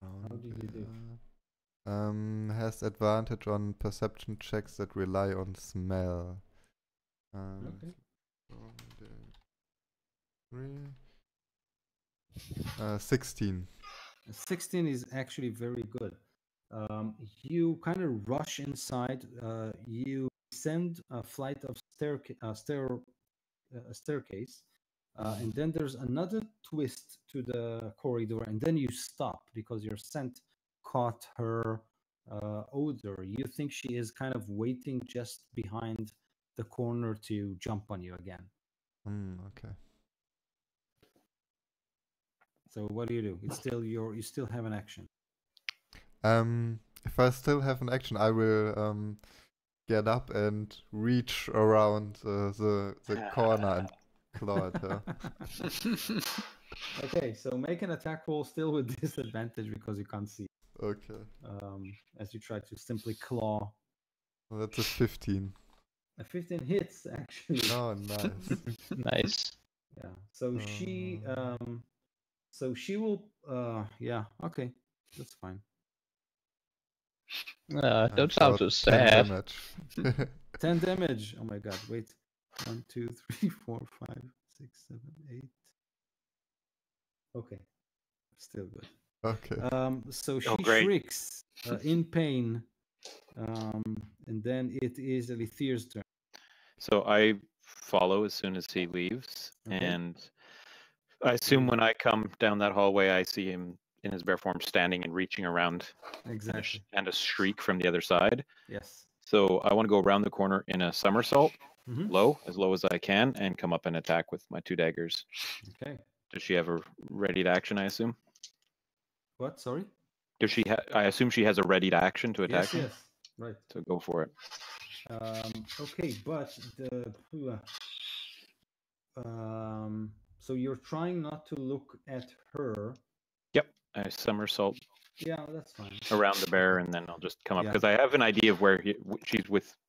How did you do? Has advantage on perception checks that rely on smell. Okay. 16. 16 is actually very good. You kind of rush inside. You descend a flight of staircase, and then there's another twist to the corridor, and then you stop because your scent caught her odor. You think she is kind of waiting just behind the corner to jump on you again. Okay. So what do? It's still you still have an action. If I still have an action, I will get up and reach around the corner and claw at her. Okay, so make an attack roll still with disadvantage because you can't see. Okay. As you try to simply claw. Well, that's a 15. A 15 hits actually. Oh, nice. Nice. Yeah. So she will. Yeah. Okay, that's fine. Don't sound so 10 sad. damage. 10 damage. Oh my god. Wait. 1, 2, 3, 4, 5, 6, 7, 8. Okay. Still good. Okay. So she Oh, great. shrieks in pain. And then it is Alethier's turn. So I follow as soon as he leaves, Okay. and I assume when I come down that hallway, I see him in his bear form standing and reaching around, Exactly. and a shriek from the other side. Yes. So I want to go around the corner in a somersault, Mhm. as low as I can, and come up and attack with my 2 daggers. Okay. Does she have a ready to action, I assume? What? Sorry? Does she I assume she has a ready to action to attack Yes, me? yes. Right. So go for it. Okay, but so you're trying not to look at her. Yep. I somersault Yeah, that's fine. around the bear, and then I'll just come up Yeah. because I have an idea of where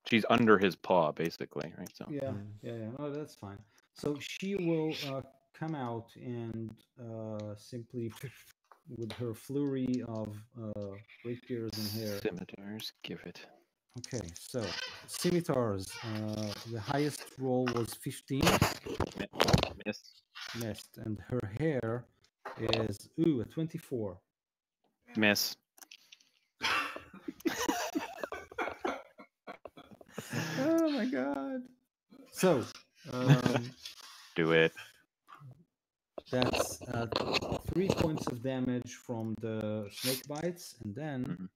she's under his paw, basically, right? So Yeah, yeah. No, that's fine. So she will come out and simply with her flurry of rapiers and hair. scimitars, give it. Okay, so scimitars. The highest roll was 15. Miss. Missed, and her hair is a 24. Miss. Oh my god! So Do it. that's 3 points of damage from the snake bites, and then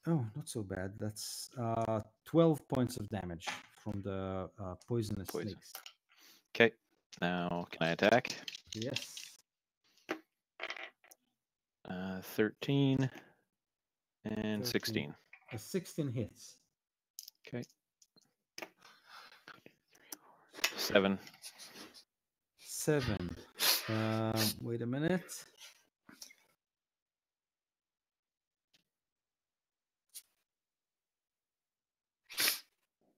oh, not so bad. That's 12 points of damage from the poisonous Poison. snakes. Okay. Now can I attack? Yes. 13 and 13. 16. A 16 hits. Okay. 7. 7. Wait a minute.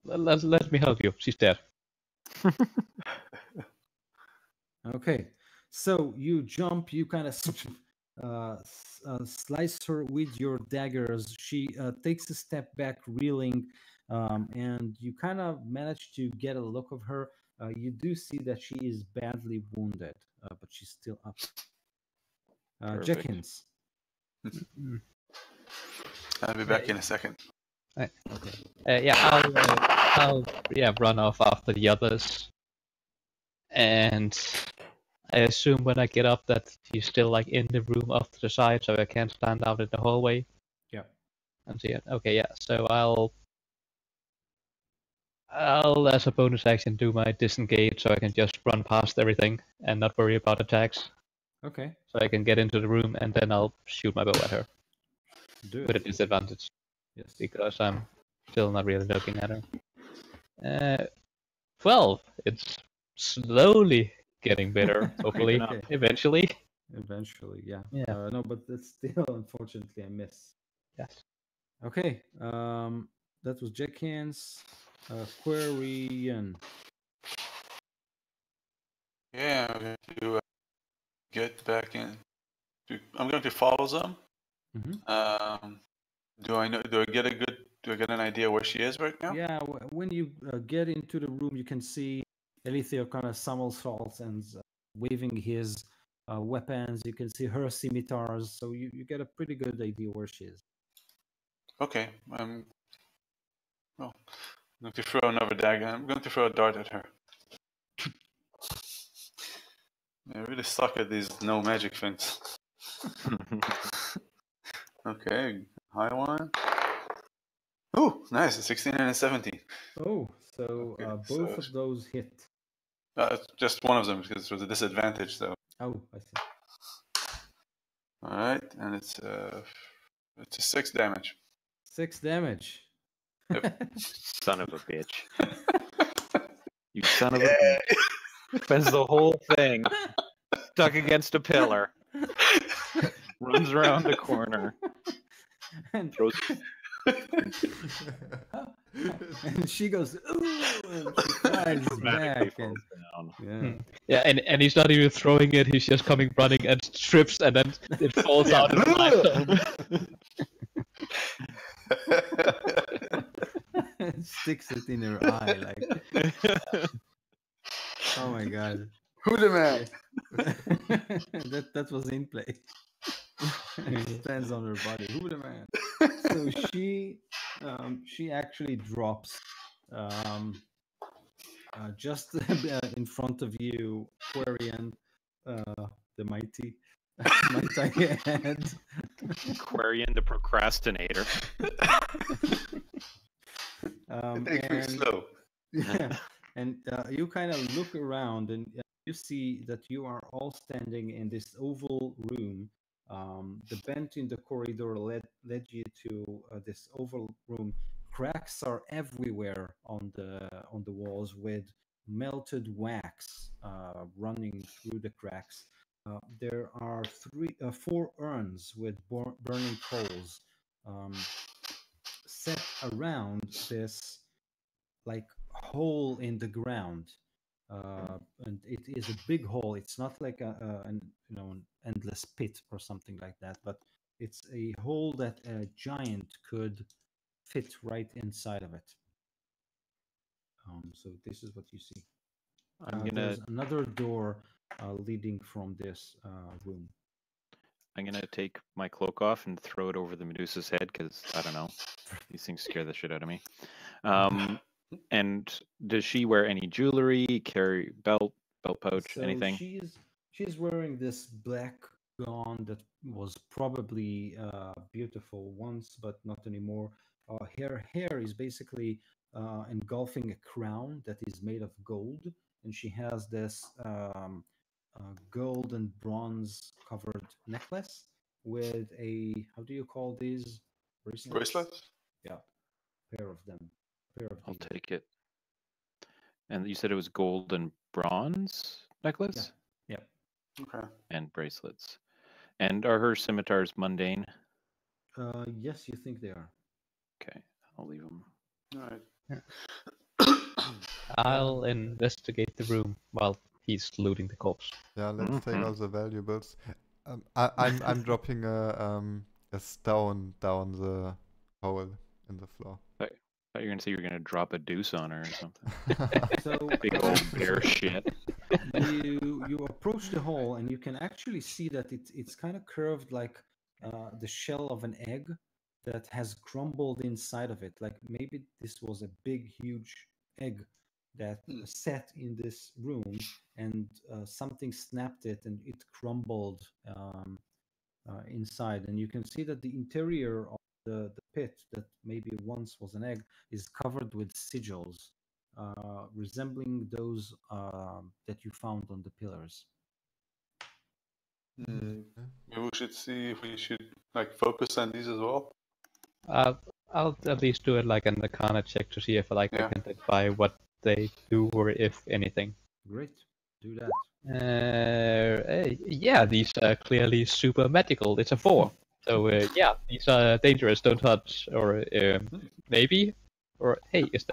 Let me help you. She's dead. Okay, so you jump, you kind of slice her with your daggers. She takes a step back, reeling, and you kind of manage to get a look of her. You do see that she is badly wounded, but she's still up. Perfect. Jenkins. I'll be back in a second. I'll run off after the others, and I assume when I get up that he's still like in the room off to the side, so I can't stand out in the hallway. Yeah. And see it. Okay, yeah. So I'll as a bonus action do my disengage, so I can just run past everything and not worry about attacks. Okay. So I can get into the room, and then I'll shoot my bow at her Do with a it. disadvantage Yes. because I'm still not really looking at her. 12. It's slowly getting better. Hopefully, Okay. eventually. Eventually, yeah. Yeah. No, but that's still unfortunately a miss. Yes. Okay. That was Jenkins. Quarian. Yeah, I'm going to get back in. I'm going to follow them. Do I get an idea where she is right now? Yeah, when you get into the room, you can see Elithir kind of somersaults and waving his weapons. You can see her scimitars, so you get a pretty good idea where she is. Okay, I'm going to throw another dagger. I'm going to throw a dart at her. I really suck at these no magic things. Okay, high one. Ooh, nice, a 16 and a 17. Oh, so Okay, both so- of those hit. Just one of them because it was a disadvantage, though. Oh, I see. All right, and it's a 6 damage. 6 damage. Son of a bitch. You son of a bitch. Spends the whole thing stuck against a pillar. Runs around the corner. And, Throws. and she goes, ooh, and she flies Dramatically back. And, falls down. yeah. Yeah, and he's not even throwing it, he's just coming running and trips and then it falls out and flies. Sticks it in her eye, like, oh my god. Who the man? that was in play. Stands on her body. Who the man? So she actually drops just in front of you, Quarian, the mighty head. Aquarian the procrastinator. It takes me And slow. yeah, and you kind of look around and you see that you are all standing in this oval room. The bend in the corridor led you to this oval room. Cracks are everywhere on the walls with melted wax running through the cracks. There are four urns with burning coals set around this like hole in the ground, and it is a big hole. It's not like an endless pit or something like that, but it's a hole that a giant could fit right inside of it. So this is what you see. I'm gonna There's another door leading from this room. take my cloak off and throw it over the Medusa's head because I don't know, these things scare the shit out of me. And does she wear any jewelry? Carry belt pouch, So anything? she's wearing this black gown that was probably beautiful once, but not anymore. Her hair is basically engulfing a crown that is made of gold, and she has this gold and bronze covered necklace with a, how do you call these bracelets? Bracelets? Yeah, pair of them. Pair of I'll these. take it. And you said it was gold and bronze necklace? Yeah. Okay. And bracelets. And are her scimitars mundane? Yes, you think they are. Okay, I'll leave them. All right. I'll investigate the room while he's looting the corpse. Yeah, let's take Mhm. all the valuables. I'm dropping a stone down the hole in the floor. I thought you were gonna say you were gonna drop a deuce on her or something. So Big old bear shit. you approach the hole and you can actually see that it's kind of curved like the shell of an egg that has crumbled inside of it. Like maybe this was a big, huge egg that sat in this room, and something snapped it and it crumbled inside. And you can see that the interior of the pit that maybe once was an egg is covered with sigils resembling those that you found on the pillars. Maybe we should see if we should like focus on these as well. I'll at least do it like an Arcana check to see if I Yeah. can identify what they do or if anything. Great, do that. Yeah, these are clearly super magical. It's a 4. So yeah, these are dangerous. Don't touch. Or maybe. Or hey, is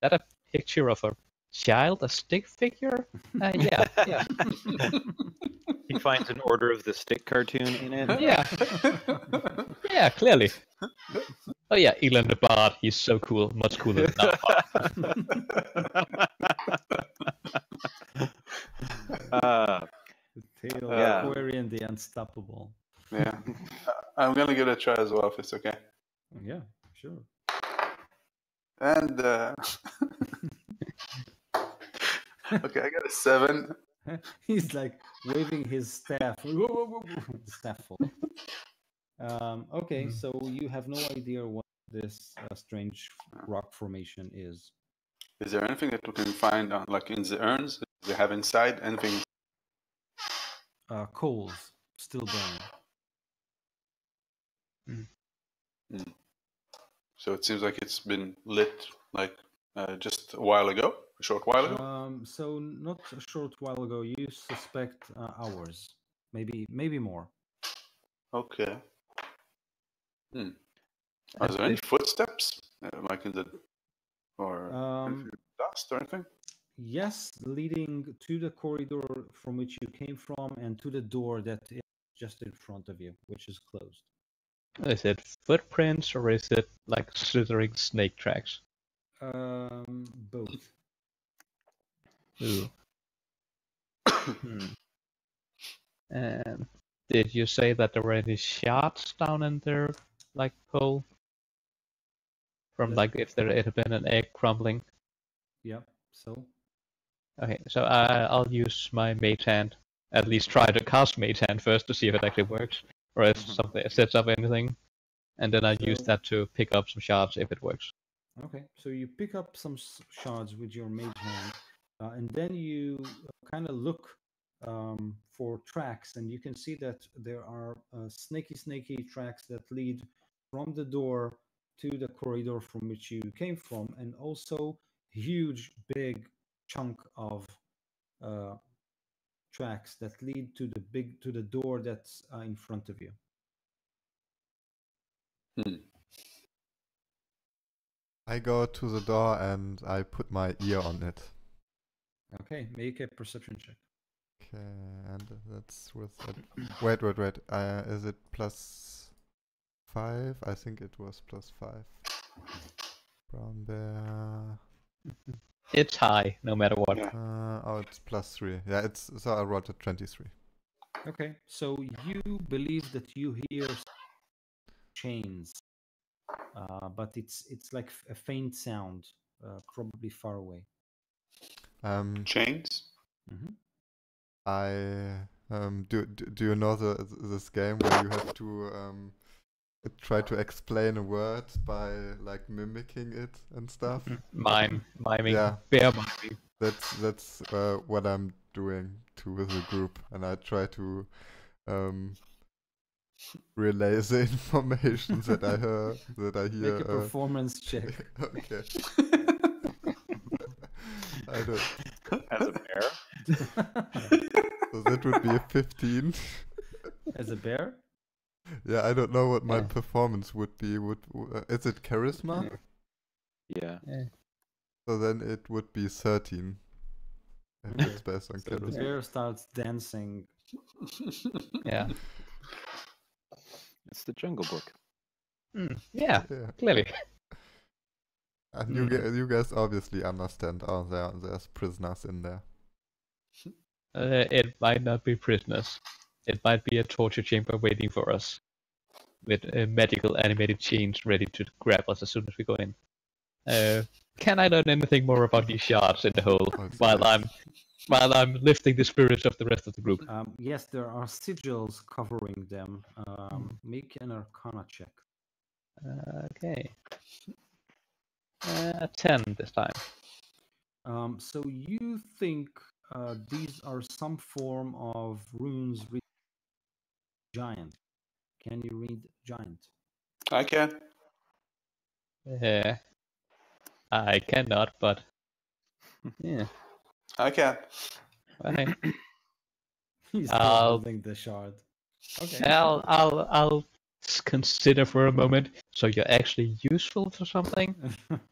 that a picture of a child, a stick figure? Yeah, yeah, He finds an Order of the Stick cartoon in it. yeah, yeah. Clearly. Oh yeah, Elan the Bard. He's so cool. Much cooler than that part. The tale Yeah. of Quarian the Unstoppable. Yeah. I'm gonna give it a try as well if it's okay. Yeah, sure. And okay, I got a 7. He's like waving his staff. The staff falls. Okay, so you have no idea what this strange rock formation is. Is there anything that we can find on, like in the urns? Do they have inside anything? Coals still burning. So it seems like it's been lit like just a while ago, A short while ago? So not a short while ago. You suspect hours, maybe more. Okay. Are there any footsteps? Like in the... Or dust or anything? Yes, leading to the corridor from which you came from and to the door that is just in front of you, which is closed. Is it footprints or is it like slithering snake tracks? Both. Ooh. And did you say that there were any shards down in their like hole? From like if there had been an egg crumbling? Yep. So Okay, so I'll use my mage hand. At least try to cast mage hand first to see if it actually works, or if something sets up anything, and then I use So- that to pick up some shards if it works. okay, so you pick up some shards with your mage hand, and then you kind of look for tracks, and you can see that there are snaky tracks that lead from the door to the corridor from which you came from, and also huge, big chunk of tracks that lead to the door that's in front of you. I go to the door and I put my ear on it. Okay, make a perception check. Okay, and that's with wait. Is it +5? I think it was +5. Brown bear. It's high, no matter what. Oh, it's +3. Yeah, so I rolled a 23. Okay, so you believe that you hear chains, but it's like a faint sound, probably far away. Chains? Do you know this game where you have to try to explain a word by like mimicking it and stuff? Miming. Yeah. Bear miming. That's what I'm doing to the group, and I try to relay the information that I hear. Make a performance check. Okay. I don't. As a bear? So that would be a 15. As a bear? Yeah, I don't know what my performance would be. Is it charisma? Yeah. So then it would be 13. If it's based on So the charisma. bear starts dancing. Yeah. It's the Jungle Book. Yeah, Yeah. clearly. And you guys obviously understand. Oh, there's prisoners in there. It might not be prisoners. It might be a torture chamber waiting for us, with medical animated chains ready to grab us as soon as we go in. Can I learn anything more about these shards in the hole while I'm lifting the spirits of the rest of the group? Yes, there are sigils covering them. Make an Arcana check. Okay. 10 this time. So you think these are some form of runes read giant. Can you read giant? I can. I cannot, but yeah. I can. Okay. He's still I'll- holding the shard. Okay. I'll consider for a moment. So you're actually useful for something?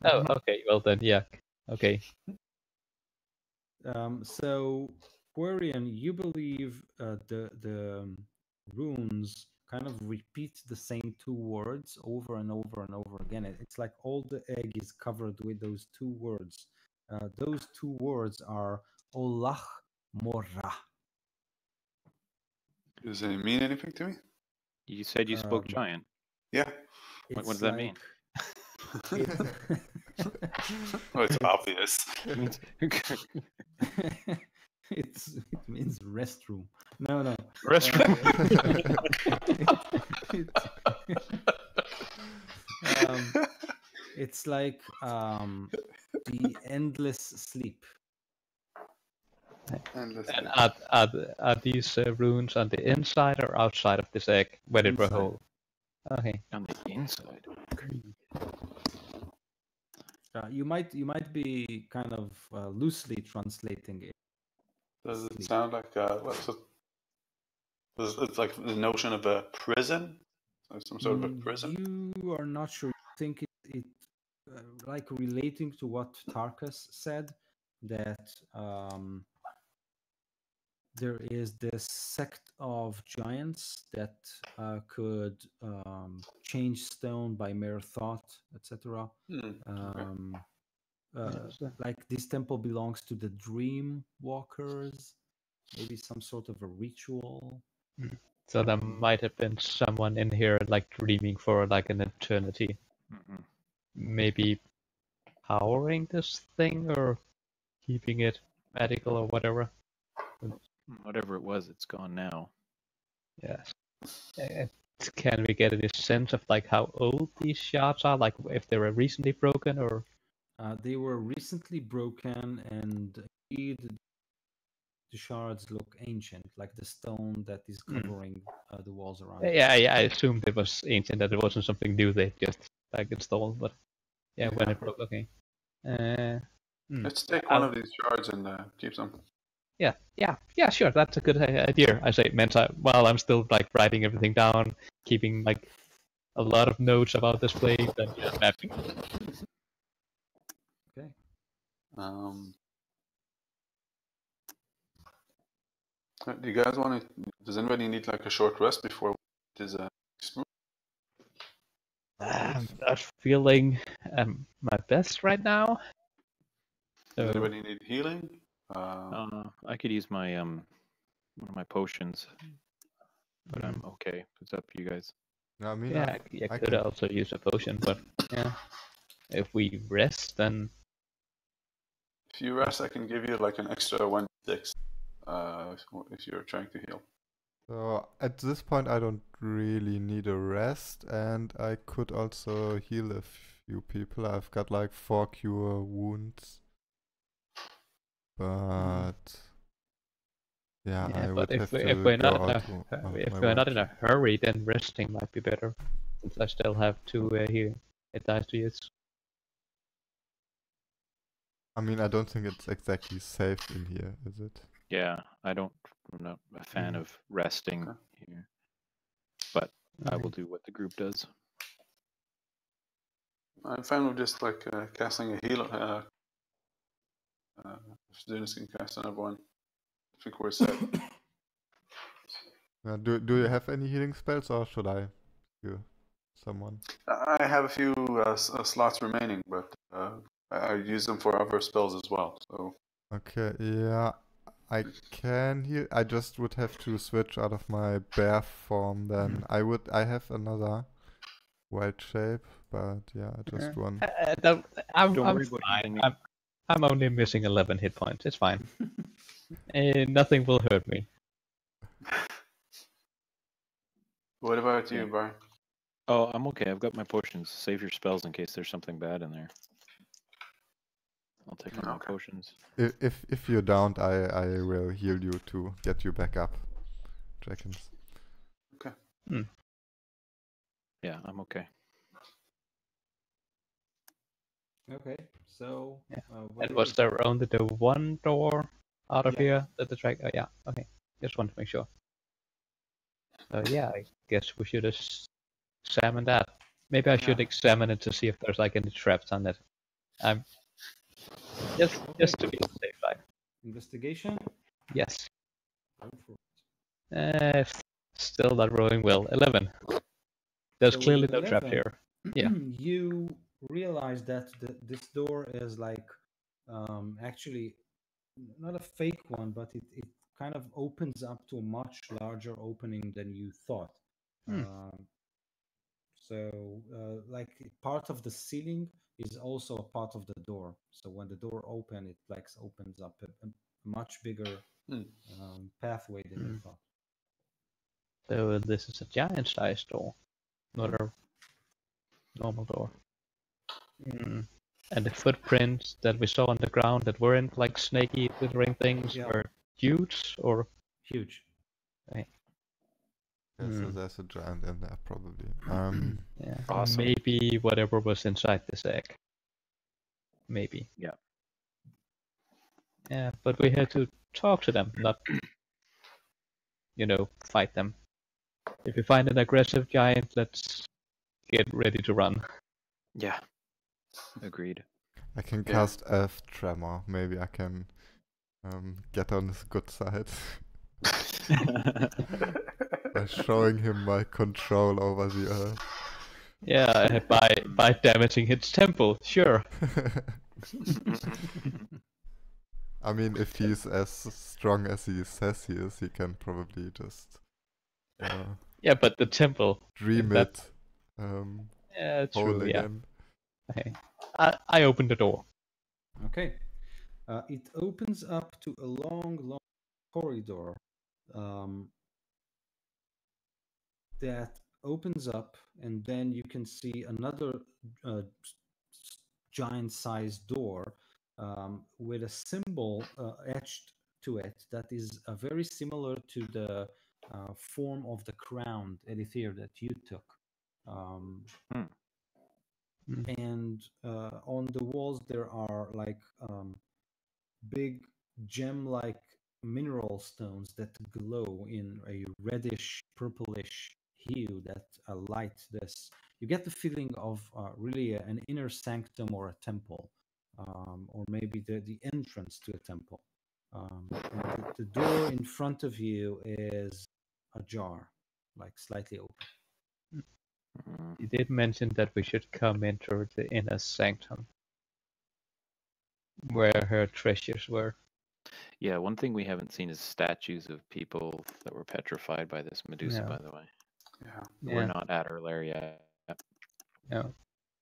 Oh, okay. Well then, yeah. Okay. So, Quarian, you believe the runes kind of repeat the same two words over and over and over again. It's like all the egg is covered with those two words. Those two words are Ollach, Morrah. Does it mean anything to me? You said you spoke giant. Yeah. What does that mean? Well, it's obvious. It means restroom. No. Restroom. It's like the endless sleep. And And are these runes on the inside or outside of this egg when it were Inside. whole? Okay. On the inside. You might be kind of loosely translating it. Does it Sleep. sound like it's like the notion of a prison? Like some sort of a prison? You are not sure. You think it like relating to what Tarkus said, that there is this sect of giants that could change stone by mere thought, etc. Okay. Like this temple belongs to the dream walkers, maybe some sort of a ritual. So there might have been someone in here like dreaming for like an eternity. Mhm. Maybe powering this thing or keeping it magical or whatever. Whatever it was, it's gone now. Yes. Can we get any sense of like how old these shards are? Like if they were recently broken or? They were recently broken, and indeed the shards look ancient, like the stone that is covering the walls around. Yeah, I assumed it was ancient, that it wasn't something new they just like installed, but yeah, when it broke, okay. Let's take one of these shards and keep them. Yeah, sure, that's a good idea. I say, Mensa, while I'm still like writing everything down, keeping like a lot of notes about this place and mapping. Okay. Do you guys want to? Does anybody need like a short rest before it is next move? I'm not feeling my best right now. Does So, anybody need healing? I could use my one of my potions, but I'm okay. It's up to you guys. I mean, yeah, I could also use a potion, but yeah, if we rest, then If you rest, I can give you like an extra 1d6 if you're trying to heal. So at this point, I don't really need a rest, and I could also heal a few people. I've got like 4 cure wounds, but yeah, I but would have if to we're go not out to if my we're not in a workshop. hurry, then resting might be better, since I still have 2 here. It dies to use. I mean, I don't think it's exactly safe in here, is it? Yeah, I'm not a fan of resting here, but I will do what the group does. I'm fine with just like casting a heal. Students can cast another one. I think we're set. Do you have any healing spells, or should I heal someone? I have a few slots remaining, but I use them for other spells as well. So Okay, yeah, I can heal. I just would have to switch out of my bear form then. I have another wild shape, but yeah, just one. I'm worry about fine. healing me. I'm only missing 11 hit points. It's fine. Nothing will hurt me. what about you, Brian? Oh, I'm okay. I've got my potions. Save your spells in case there's something bad in there. I'll take all my potions. If you're down, I will heal you to get you back up, Jackins. Okay. Yeah, I'm okay. Okay. So. And was there only the one door out of Yeah. here that the track? Oh, yeah. Okay. Just want to make sure. So yeah, I guess we should examine that. Maybe I should examine it to see if there's like any traps on it. Just to be on the safe side. Investigation. Yes. Go for it. Still not rolling well. 11. There's So clearly with no trap 11, here. Yeah. You realize that this door is like actually not a fake one, but it kind of opens up to a much larger opening than you thought. So like part of the ceiling is also a part of the door. So when the door opens, it like opens up a much bigger pathway than you thought. So this is a giant-sized door, not a normal door. And the footprints that we saw on the ground that weren't like snaky, withering things were huge or huge. Okay. Yeah, so there's a giant in there probably. Yeah. Awesome. Maybe whatever was inside this egg. maybe. Yeah. Yeah, but we're here to talk to them, not, fight them. If we find an aggressive giant, let's get ready to run. Yeah. Agreed. I can Yeah. cast Elf Tremor. Maybe I can get on his good side by showing him my control over the earth. Yeah, by damaging its temple, sure. I mean, if he's as strong as he says he is, he can probably just Yeah, but the temple. dream that- it Yeah, whole true. Yeah. again. Okay. I opened the door. Okay. It opens up to a long corridor that opens up, and then you can see another giant-sized door with a symbol etched to it that is very similar to the form of the crowned Elithir that you took. And on the walls there are like big gem-like mineral stones that glow in a reddish purplish hue that light this. You get the feeling of really an inner sanctum or a temple, or maybe the entrance to a temple. And the door in front of you is ajar, like slightly open. You did mention that we should come into the inner sanctum, where her treasures were. Yeah, one thing we haven't seen is statues of people that were petrified by this medusa, Yeah. by the way. Yeah. We're not at our lair yet. Yeah.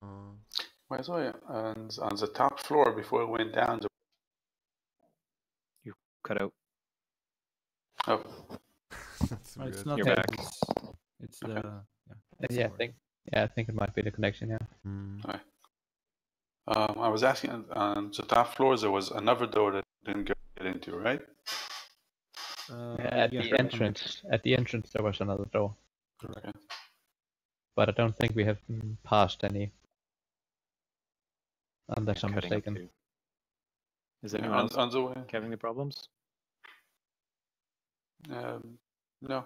Well, I saw you on the top floor before it went down. You cut out. Oh, That's It's weird. not You're that, back. It's Okay. the Yeah, I think it might be the connection. Yeah. Mm. I was asking on the top floors there was another door that didn't get into, right? At the entrance, there was another door, Okay. but I don't think we have passed any, unless I'm Cutting up mistaken. too. Is Yeah, anyone else on the way. having the problems? No.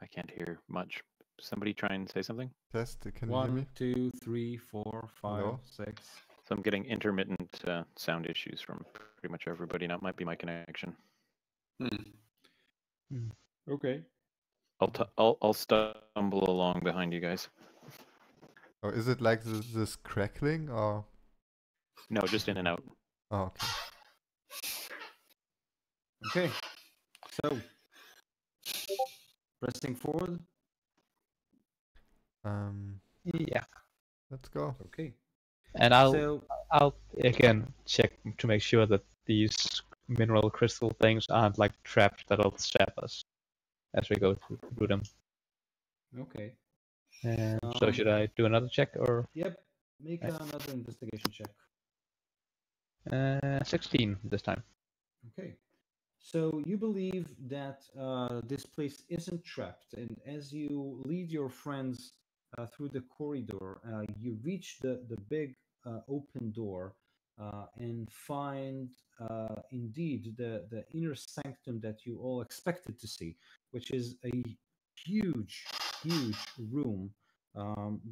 I can't hear much. Somebody try and say something? Test, can you hear me? 1, 2, 3, 4, 5, Hello? 6. So I'm getting intermittent sound issues from pretty much everybody. Now it might be my connection. Okay. I'll stumble along behind you guys. Or is it like this crackling or? No, just in and out. Oh, okay. Okay. So, pressing forward. Yeah. Let's go. Okay. And I'll So, again check to make sure that these mineral crystal things aren't like traps that'll stab us as we go through them. okay. So should I do another check or? Yep. Make another investigation check. 16 this time. Okay. So you believe that this place isn't trapped, and as you lead your friends through the corridor, you reach the big open door and find indeed the inner sanctum that you all expected to see, which is a huge room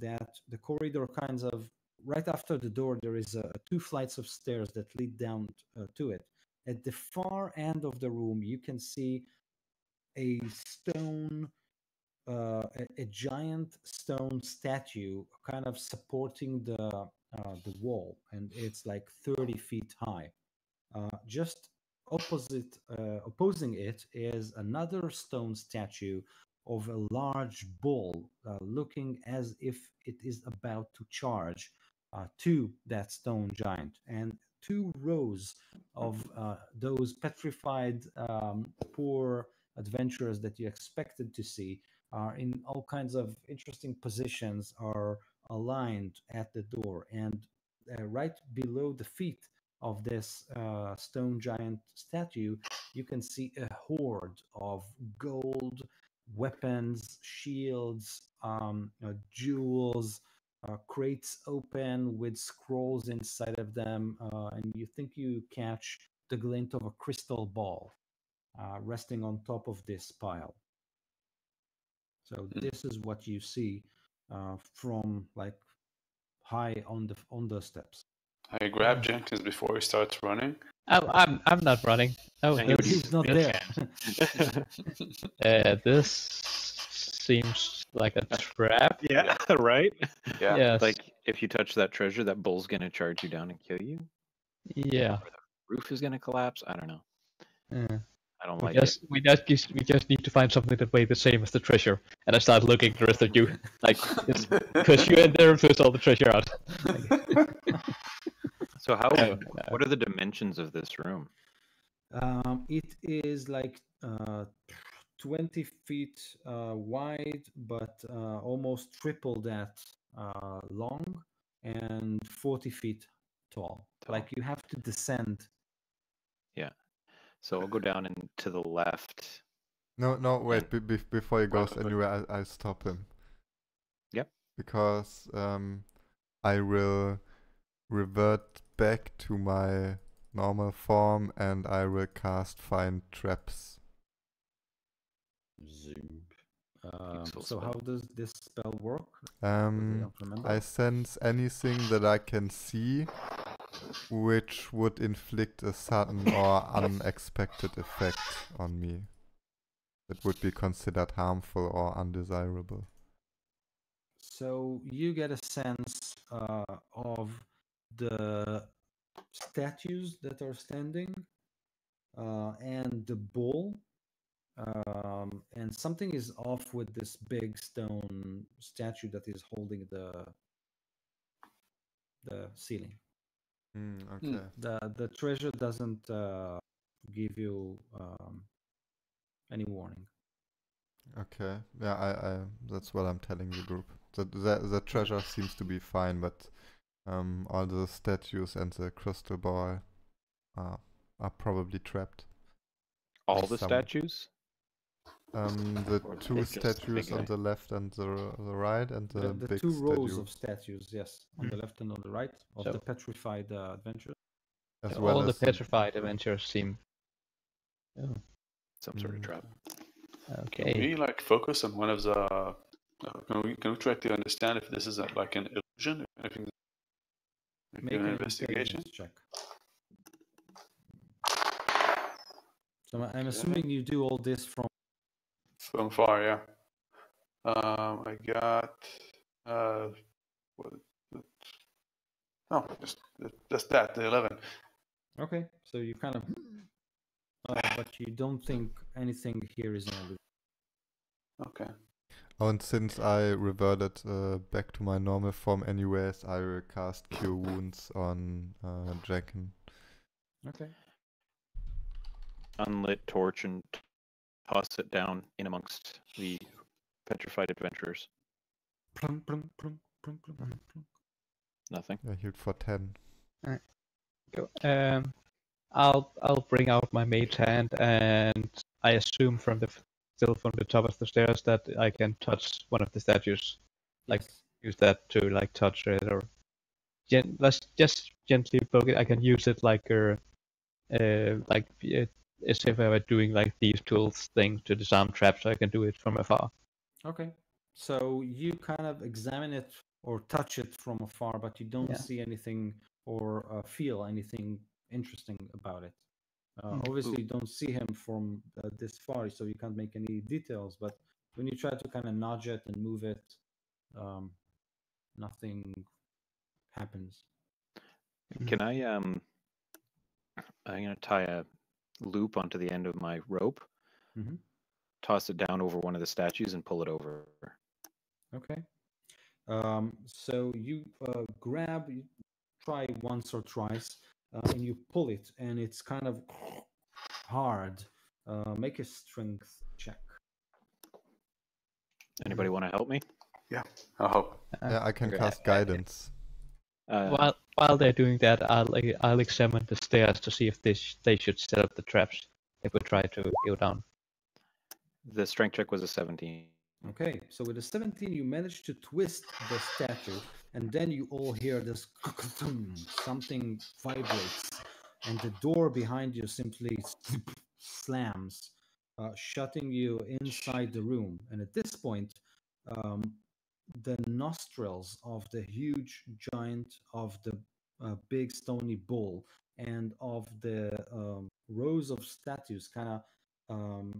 that the corridor kinds of right after the door there is 2 flights of stairs that lead down to it. At the far end of the room, you can see a stone, a giant stone statue, kind of supporting the wall, and it's like 30 feet high. Just opposing it is another stone statue of a large bull, looking as if it is about to charge to that stone giant, and 2 rows of those petrified poor adventurers that you expected to see are in all kinds of interesting positions, are aligned at the door, and right below the feet of this stone giant statue, you can see a hoard of gold, weapons, shields, jewels, crates open with scrolls inside of them, and you think you catch the glint of a crystal ball resting on top of this pile. So this is what you see from like high on the steps. I grab Jenkins before he starts running. I'm not running. Oh, Yeah, He's not there. this seems like a trap. Yeah, right? Yeah. Yes. Like, if you touch that treasure, that bull's gonna charge you down and kill you. Yeah. Roof is gonna collapse. I don't know. I don't like it. We just need to find something that weighs the same as the treasure. And I start looking at the rest of you, like, because you in there and push all the treasure out. So how? No. What are the dimensions of this room? It is like 20 feet wide, but almost triple that long, and 40 feet tall. Like you have to descend. Yeah. So I'll go down and to the left. No, wait. Before he goes anywhere, I stop him. Yep. Because I will revert back to my normal form and I will cast Find Traps. So how does this spell work? I sense anything that I can see which would inflict a sudden or unexpected effect on me that would be considered harmful or undesirable. So you get a sense of the statues that are standing and the bull, and something is off with this big stone statue that is holding the ceiling. Okay. The treasure doesn't give you any warning. Okay. Yeah, I that's what I'm telling the group. The treasure seems to be fine, but all the statues and the crystal ball are probably trapped. All the statues? The Or two they just statues big on the left and the right, and the The big two rows statue, of statues, yes, on the left and on the right of So- the petrified adventure. as So well all the as petrified adventures seem. Oh, Some sort of trap. Mm-hmm. Can okay. we like focus on one of the? Can we try to understand if this is like an illusion? If anything, like Make an an investigation. intelligence check. So I'm assuming you do all this From far, yeah. I got what? Oh, just that the 11. Okay, so you kind of, but you don't think anything here is an illusion. Okay. Oh, and since I reverted back to my normal form anyways, I will cast Cure Wounds on Jacken. Okay. Unlit torch and toss it down in amongst the petrified adventurers. Plunk, plunk, plunk, plunk, plunk, plunk, plunk. Nothing. I healed for 10. Go. I'll bring out my mage hand, and I assume still from the top of the stairs that I can touch one of the statues. Like Yes. use that to like touch it, or let's just gently poke it. I can use it like as if I were doing like these tools thing to disarm traps. So I can do it from afar. Okay. So you kind of examine it or touch it from afar, but you don't see anything or feel anything interesting about it. Obviously, you don't see him from this far, so you can't make any details. But when you try to kind of nudge it and move it, nothing happens. Can I'm gonna tie a loop onto the end of my rope, Mhm. toss it down over one of the statues, and pull it over. Okay. So you grab, you try once or twice, and you pull it, and it's kind of hard. Make a strength check. Anybody want to help me? I hope. Yeah, I can okay. cast Guidance. While they're doing that, I'll examine the stairs to see if they should set up the traps if we try to go down. The strength check was a 17. Okay, so with a 17, you manage to twist the statue, and then you all hear this something vibrates, and the door behind you simply slams, shutting you inside the room. And at this point, the nostrils of the huge giant of the big stony bull and of the rows of statues kind of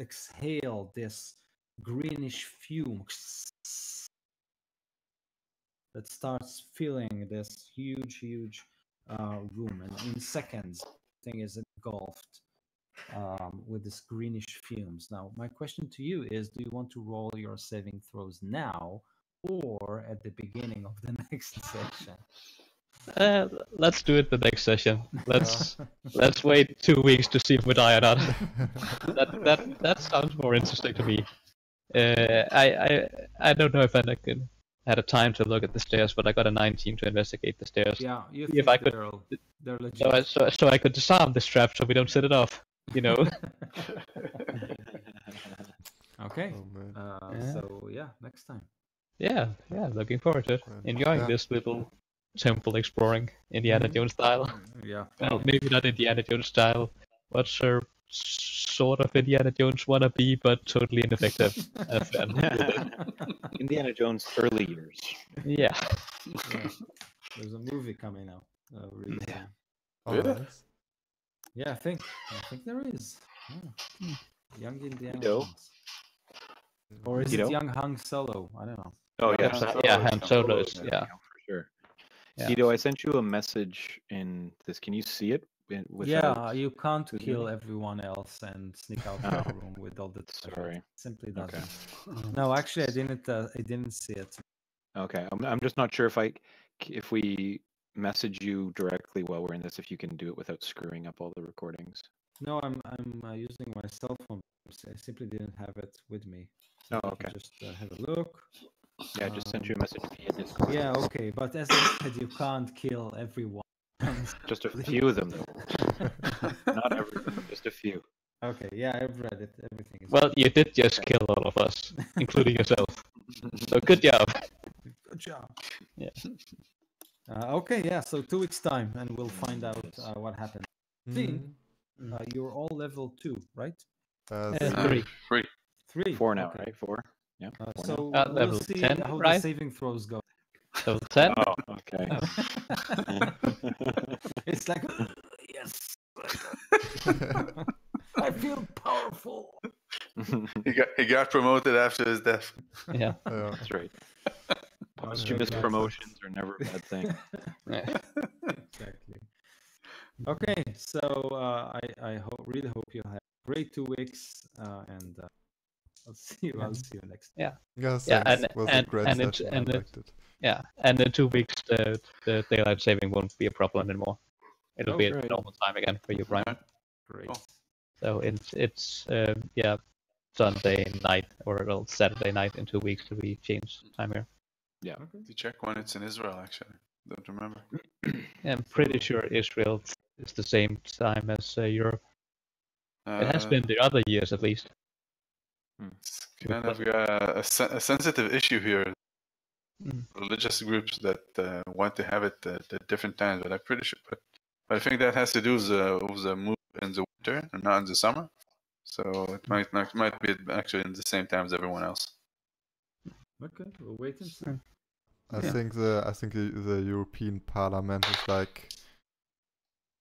exhale this greenish fume that starts filling this huge room, and in seconds thing is engulfed with this greenish fumes. Now my question to you is, do you want to roll your saving throws now or at the beginning of the next session? Let's do it the next session. Let's wait 2 weeks to see if we die or not. that sounds more interesting to me. I don't know if I had a time to look at the stairs, but I got a 19 to investigate the stairs. Yeah, you If think I could- they're legit. So I could disarm this trap so we don't set it off. You know. Okay. Oh, man. Yeah. So yeah, next time. Yeah, looking forward to it. Right. Enjoying Yeah. this little temple exploring Indiana Mhm. Jones style. Yeah. Well, maybe not Indiana Jones style. What's her sort of Indiana Jones wannabe, but totally ineffective. Indiana Jones' early years. Yeah. Yeah. There's a movie coming out. Really Yeah. soon. Oh, Really? nice. Yeah, I think there is. Yeah. Young Indiana Guido? Jones. Or is Guido? it Young Han Solo? I don't know. Oh Yeah, yeah, Han Solo Yeah, is Han coming. Solo is, yeah, yeah. for sure. Yeah. Guido, I sent you a message in this. Can you see it? Without... Yeah, you can't Who's kill doing everyone else and sneak out Oh. of the room with all the Sorry. It simply Okay. doesn't. No, actually, I didn't see it. Okay, I'm just not sure if we message you directly while we're in this, if you can do it without screwing up all the recordings. No, I'm using my cell phone. I simply didn't have it with me. So Oh, you can okay. just have a look. Yeah, I just sent you a message via Discord. Yeah, okay, but as I said, you can't kill everyone. Just a few of them, though. Not everyone, just a few. Okay, yeah, I've read it. Everything is Well, you did just kill all of us, including yourself. So good job. good job. Yeah. Okay, yeah. So 2 weeks time, and we'll find out what happened. Mhm. You're all level 2, right? Three. Free. 3. 4 now, okay. right? 4? Yeah. 4 now. So At we'll level see 10, how the right? saving throws go. So 10? Oh, okay. It's like yes, I feel powerful. He got promoted after his death. Yeah. Yeah. That's right. Okay, Posthumous yeah. promotions are never a bad thing. Yeah. Exactly. Okay, so I really hope you have a great 2 weeks, and I'll see you. I'll see you next. Yeah, Yeah, thanks. It was a great and it- session. and I it- liked it. Yeah, and in 2 weeks, the daylight saving won't be a problem anymore. It'll Oh, be great. at normal time again for you, Brian. Great. Cool. So it's Sunday night or well, Saturday night in 2 weeks to be changed time here. Okay. To check when it's in Israel, actually. Don't remember. I'm pretty sure Israel is the same time as Europe. It has been the other years at least. It's kind of a sensitive issue here. Mm. Religious groups that want to have it at different times, but I'm pretty sure. But I think that has to do with the move in the winter and not in the summer. So it might be actually in the same time as everyone else. Okay, we'll wait and see. I Yeah. think the European Parliament is like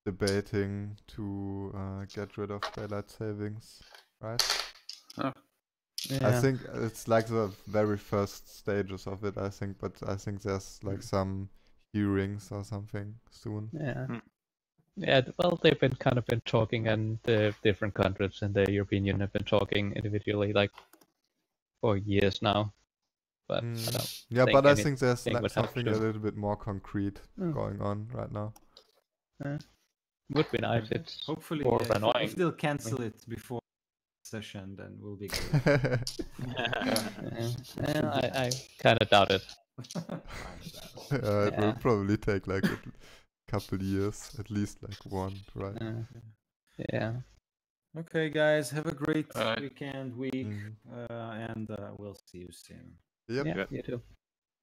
debating to get rid of daylight savings, right? I think it's like the very first stages of it, I think, but I think there's like some hearings or something soon. Yeah. Hmm. Yeah, well, they've been talking, and the different countries in the European Union have been talking individually, like for years now. But I don't Yeah, think but I think there's anything like would help something a soon. little bit more concrete Mm. going on right now. Would be nice. It's Hopefully, more if annoying. they'll cancel it before session, then we'll be good. I kind of doubt it. It will Yeah. probably take like a couple years, at least like one, right? Yeah. Okay, guys, have a great All right. weekend, week, Mhm. and we'll see you soon. Yep. Yeah, Yep. you too.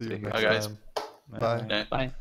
See you Take care. next Bye, guys. time. Bye. Bye. Yeah. Bye.